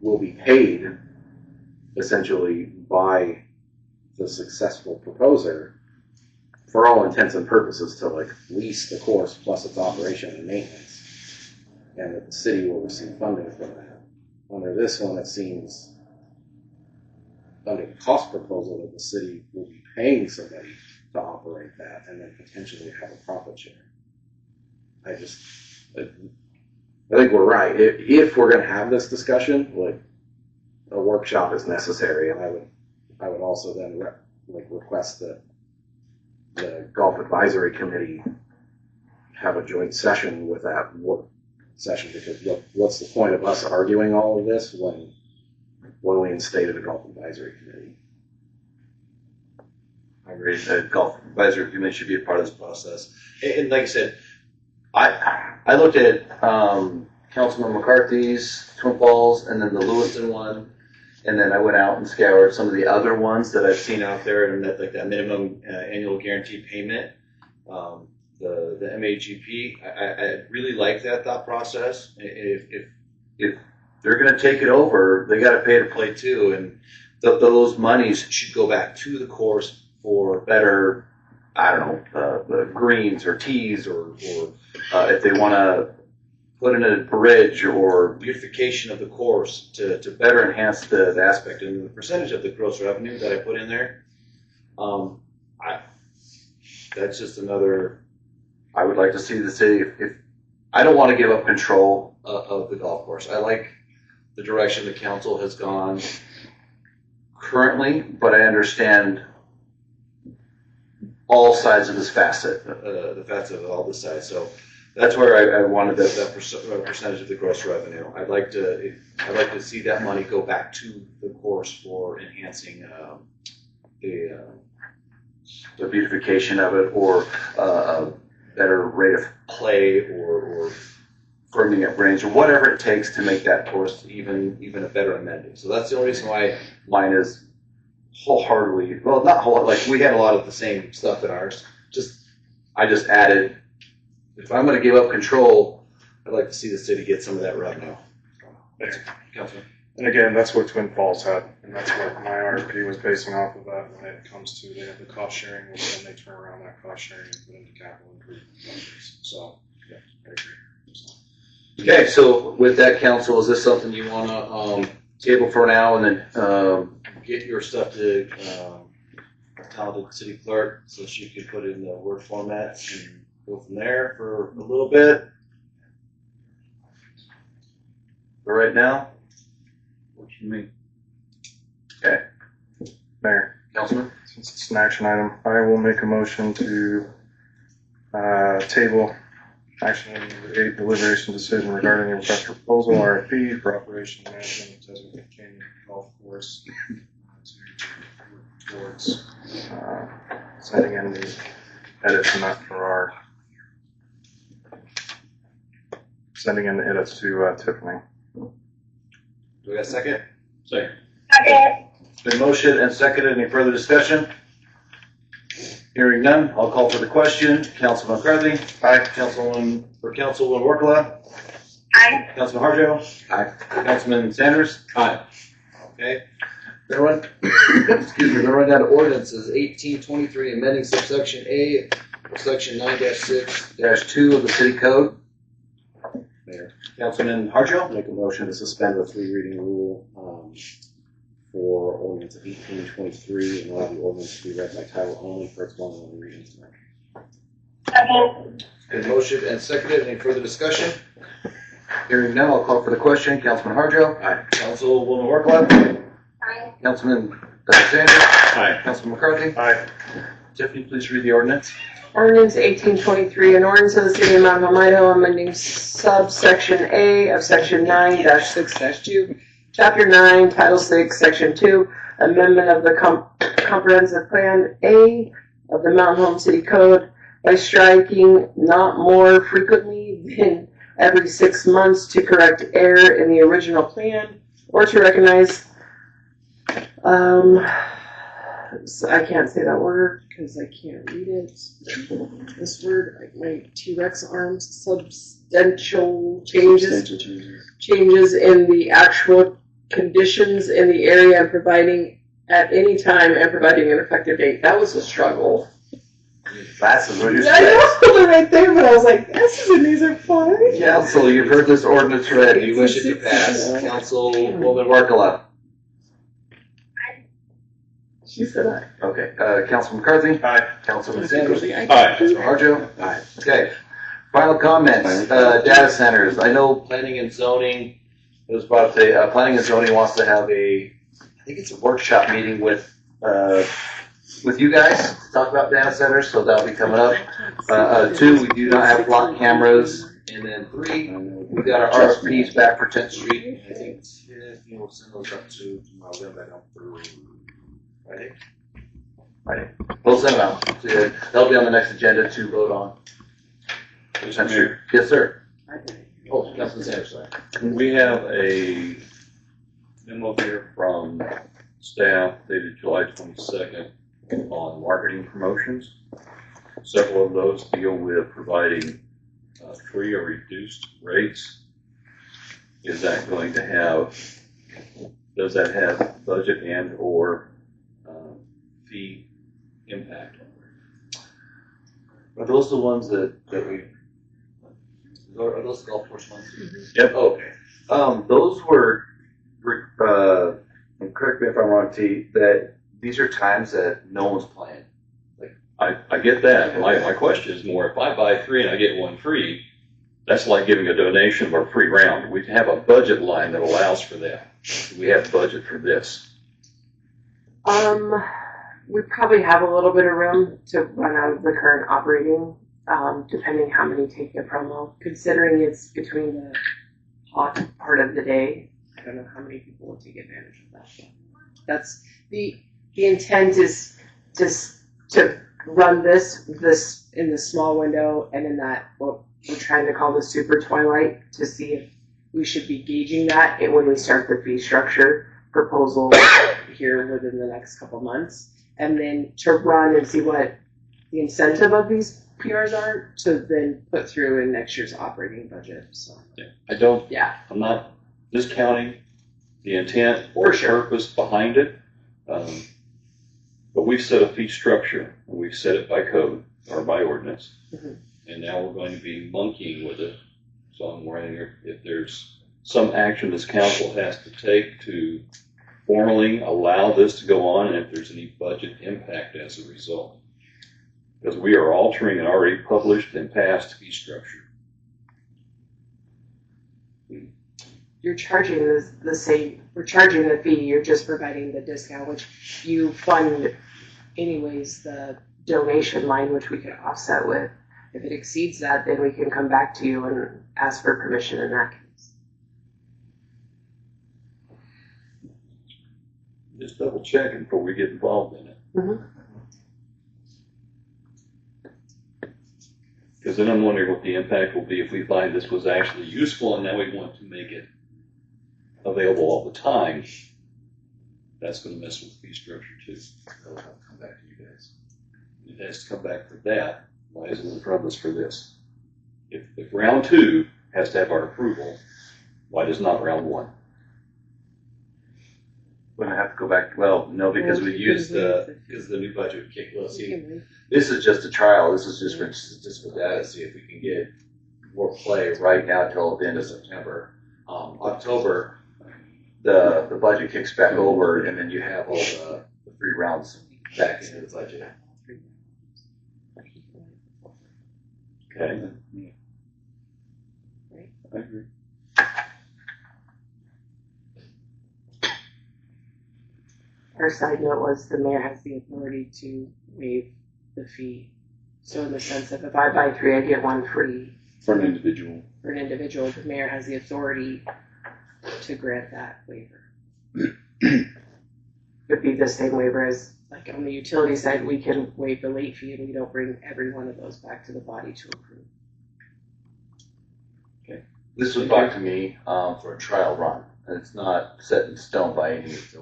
will be paid essentially by the successful proposer for all intents and purposes to like lease the course plus its operation and maintenance, and that the city will receive funding for that. Under this one, it seems under the cost proposal that the city will be paying somebody to operate that and then potentially have a profit share. I think we're right. If we're going to have this discussion, like a workshop is necessary, and I would also then request that the Golf Advisory Committee have a joint session with that work session, because what's the point of us arguing all of this when we instated a Golf Advisory Committee? I agree. The Golf Advisory Committee should be a part of this process. And like I said, I looked at Councilman McCarthy's Twin Falls and then the Lewiston one, and then I went out and scoured some of the other ones that I've seen out there, and that like that minimum annual guarantee payment, the MAGP. I really like that thought process. If they're going to take it over. They got to pay to play too, and those monies should go back to the course for better, I don't know, greens or tees, or if they want to put in a bridge or beautification of the course to better enhance the aspect. And the percentage of the gross revenue that I put in there, that's just another. I would like to see the city. If I don't want to give up control of the golf course, I like the direction the council has gone currently, but I understand all sides of this facet, the facet of all the sides. So that's where I wanted that percentage of the gross revenue. I'd like to see that money go back to the course for enhancing the beautification of it, or a better rate of play, or firming up range, or whatever it takes to make that course even a better amenity. So that's the only reason why mine is wholeheartedly, well, not whole, like we had a lot of the same stuff in ours. I just added, if I'm going to give up control, I'd like to see the city get some of that revenue. Councilman. And again, that's what Twin Falls had, and that's what my RFP was basing off of that when it comes to, they have the cost sharing, which then they turn around that cost sharing and put into capital improvement projects. So, yeah, I agree. So. Okay, so with that, council, is this something you want to table for now, and then get your stuff to talented city clerk so she can put it in the Word format and go from there for a little bit? For right now? Works for me. Okay. Mayor. Councilman? Since it's an action item, I will make a motion to table action item number 8, deliberation decision regarding the request for proposal RFP for operation and management of Desert Canyon Golf Course to work towards sending in the edits and that for our sending in the edits to Tiffany. Do we got a second? Second. Okay. It's been motioned and seconded. Any further discussion? Hearing none, I'll call for the question. Councilman McCarthy? Aye. Councilwoman Wirkkala? Aye. Councilman Harjo? Aye. Councilman Sanders? Aye. Okay. Excuse me, we're going to run down to ordinances. 1823, amending subsection A, section 9-6-2 of the city code. Mayor. Councilman Harjo? Make a motion to suspend the 3 reading rule for ordinance 1823 and allow the ordinance to be read by title only for its one reading tonight. Second. Been motioned and seconded. Any further discussion? Hearing none, I'll call for the question. Councilman Harjo? Aye. Councilwoman Wirkkala? Aye. Councilman Sanders? Aye. Councilman McCarthy? Aye. Tiffany, please read the ordinance. Ordinance 1823, an ordinance of the city of Mount Home, Idaho, amending subsection A of section 9-6-2, chapter 9, title 6, section 2, amendment of the comprehensive plan A of the Mount Home City Code by striking not more frequently than every 6 months to correct error in the original plan, or to recognize, I can't say that word because I can't read it. This word, like my T-Rex arms, substantial changes in the actual conditions in the area and providing at any time and providing an effective date. That was a struggle. That's what you I know they're right there, but I was like, S's and these are fine. Council, you've heard this ordinance read. Do you wish it to pass? Councilwoman Wirkkala? She said aye. Okay. Councilman McCarthy? Aye. Councilman Sanders? Aye. Councilman Harjo? Aye. Okay. Final comments. Data centers. I know planning and zoning, it was about to say, planning and zoning wants to have I think it's a workshop meeting with you guys to talk about data centers, so that'll be coming up. 2, we do not have block cameras. And then 3, we got our RFPs back for 10th Street. I think Tiffany will send those up to tomorrow. We'll back up for Friday. We'll send them out. So that'll be on the next agenda to vote on. Sure. Yes, sir. Oh, Councilman Sanders, sorry. We have a memo here from staff dated July 22nd on marketing promotions. Several of those deal with providing free or reduced rates is that going to have, does that have budget and or fee impact? Are those the ones that we, are those the golf course ones? Yep. Oh, okay. Those were, and correct me if I'm wrong, T, that these are times that no one's playing. I get that. My question is more, if I buy 3 and I get 1 free, that's like giving a donation or a free round. We have a budget line that allows for that. We have budget for this. We probably have a little bit of room to run out of the current operating, depending how many take the promo. Considering it's between the hot part of the day, I don't know how many people will take advantage of that. That's the intent is just to run this in the small window and in that what we're trying to call the super twilight to see if we should be gauging that and when we start the fee structure proposal here within the next couple months, and then to run and see what the incentive of these PRs are to then put through in next year's operating budget. So I'm not discounting the intent or purpose behind it. But we've set a fee structure, and we've set it by code or by ordinance, and now we're going to be monkeying with it. So I'm wondering if there's some action this council has to take to formally allow this to go on, and if there's any budget impact as a result. Because we are altering an already published and passed fee structure. you're charging the same, we're charging the fee, you're just providing the discount, which you fund anyways the donation line, which we could offset with. If it exceeds that, then we can come back to you and ask for permission in that case. Just double checking before we get involved in it. Because then I'm wondering what the impact will be if we find this was actually useful and now we want to make it available all the time. That's going to mess with the fee structure too. That'll have to come back to you guys. It has to come back for that. Why isn't it in front of us for this? If round 2 has to have our approval, why does not round 1? We're gonna have to go back. Well, no, because we used because the new budget kicked. Well, see, this is just a trial. This is just for data. See if we can get more play right now till the end of September. October, the budget kicks back over, and then you have all the free rounds back into the budget. Okay. I agree. Our side note was the mayor has the authority to waive the fee. So in the sense of if I buy 3, I get 1 free. For an individual. For an individual, the mayor has the authority to grant that waiver. It'd be the same waiver as, like on the utility side, we can waive the late fee and we don't bring every one of those back to the body to approve. Okay. This was brought to me for a trial run. And it's not set in stone by any means.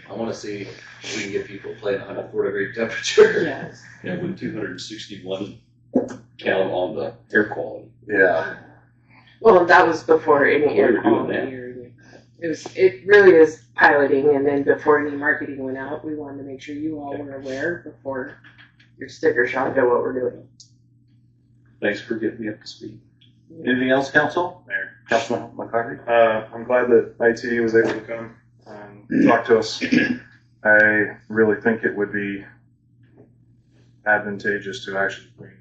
I want to see if we can get people playing 104-degree temperature. Yes. Yeah, with 261 count on the air quality. Yeah. Well, that was before any air quality. It really is piloting, and then before any marketing went out, we wanted to make sure you all were aware before your sticker shock of what we're doing. Thanks for getting me up to speed. Anything else, Council? Mayor. Councilman McCarthy? I'm glad that IT was able to come and talk to us. I really think it would be advantageous to actually bring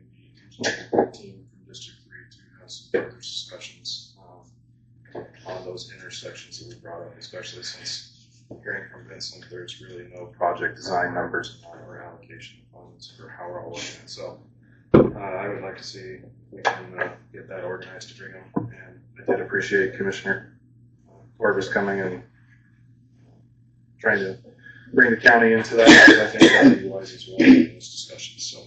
the team from District 3 to have some further discussions on those intersections that we brought up, especially since hearing from Vincent, there's really no project design numbers or allocation of funds for how we're all looking at. So I would like to see we can get that organized to bring them. And I did appreciate Commissioner Corbus coming and trying to bring the county into that. I think that utilizes well in those discussions. So,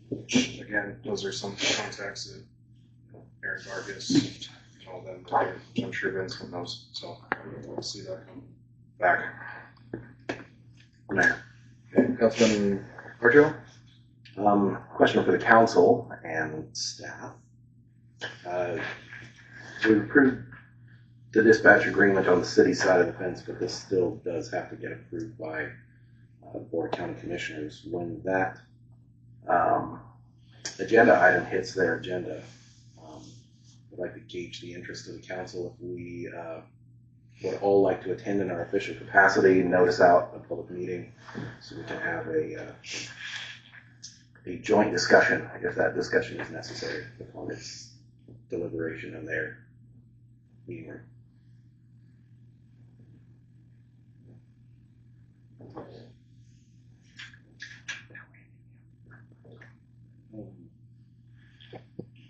which, again, those are some contacts that Aaron Vargas and all of them, which I'm sure Vincent knows. So we'll see that come back. Mayor. Okay, Councilman Harjo? Question for the council and staff. We've approved the dispatch agreement on the city side of the fence, but this still does have to get approved by the Board of County Commissioners. When that agenda item hits their agenda, I'd like to gauge the interest of the council if we would all like to attend in our official capacity, notice out a public meeting, so we can have a joint discussion, if that discussion is necessary, upon its deliberation in their meeting room.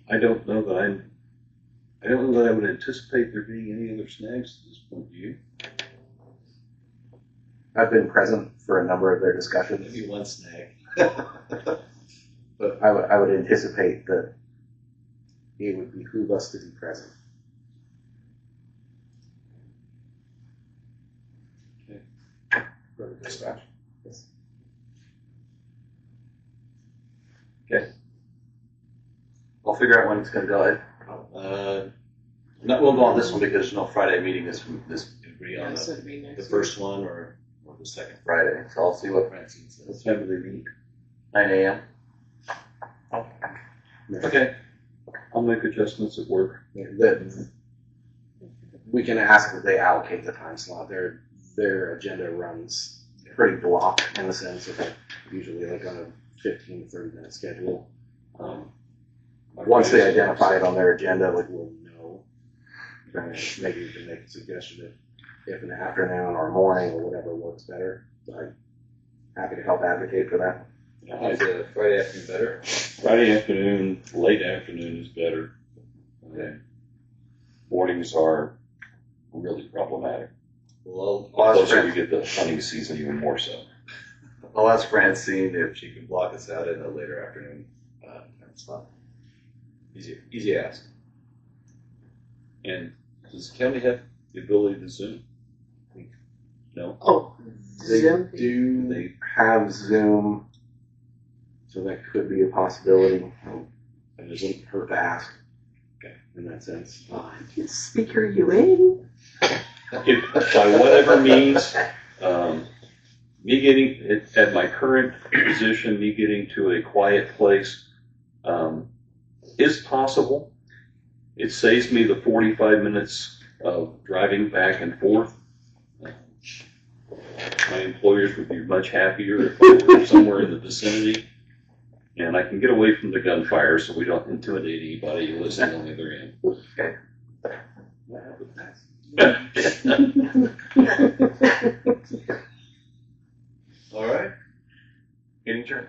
I don't know that I would anticipate there being any other snags at this point. Do you? I've been present for a number of their discussions. Maybe one snag. But I would anticipate that it would behoove us to be present. Okay. For the dispatch. Yes. Okay. I'll figure out when it's going to go. We'll go on this one because there's no Friday meeting this agree on so it'd be next the first one or the second Friday. So I'll see what Francine says. What time do they meet? 9 a.m. Okay. I'll make adjustments at work. That we can ask that they allocate the time slot. Their agenda runs pretty blocked in the sense of usually like on a 15 to 30 minute schedule. Once they identify it on their agenda, like we'll know. Maybe we can make a suggestion if an afternoon or morning or whatever works better. So I'm happy to help advocate for that. Is Friday afternoon better? Friday afternoon, late afternoon is better. Okay. Mornings are really problematic. Well, The closer we get the hunting season, even more so. I'll ask Francine if she can block us out in a later afternoon time slot. Easy ask. And does the county have the ability to Zoom? No? Oh, They Zoom? do have Zoom, so that could be a possibility. It doesn't hurt to ask. Okay, in that sense. Speaker, you in? If by whatever means, me getting, at my current position, me getting to a quiet place is possible. It saves me the 45 minutes of driving back and forth. My employers would be much happier if I were somewhere in the vicinity. And I can get away from the gunfire so we don't intimidate anybody listening on the other end. Okay. All right. Getting adjourned.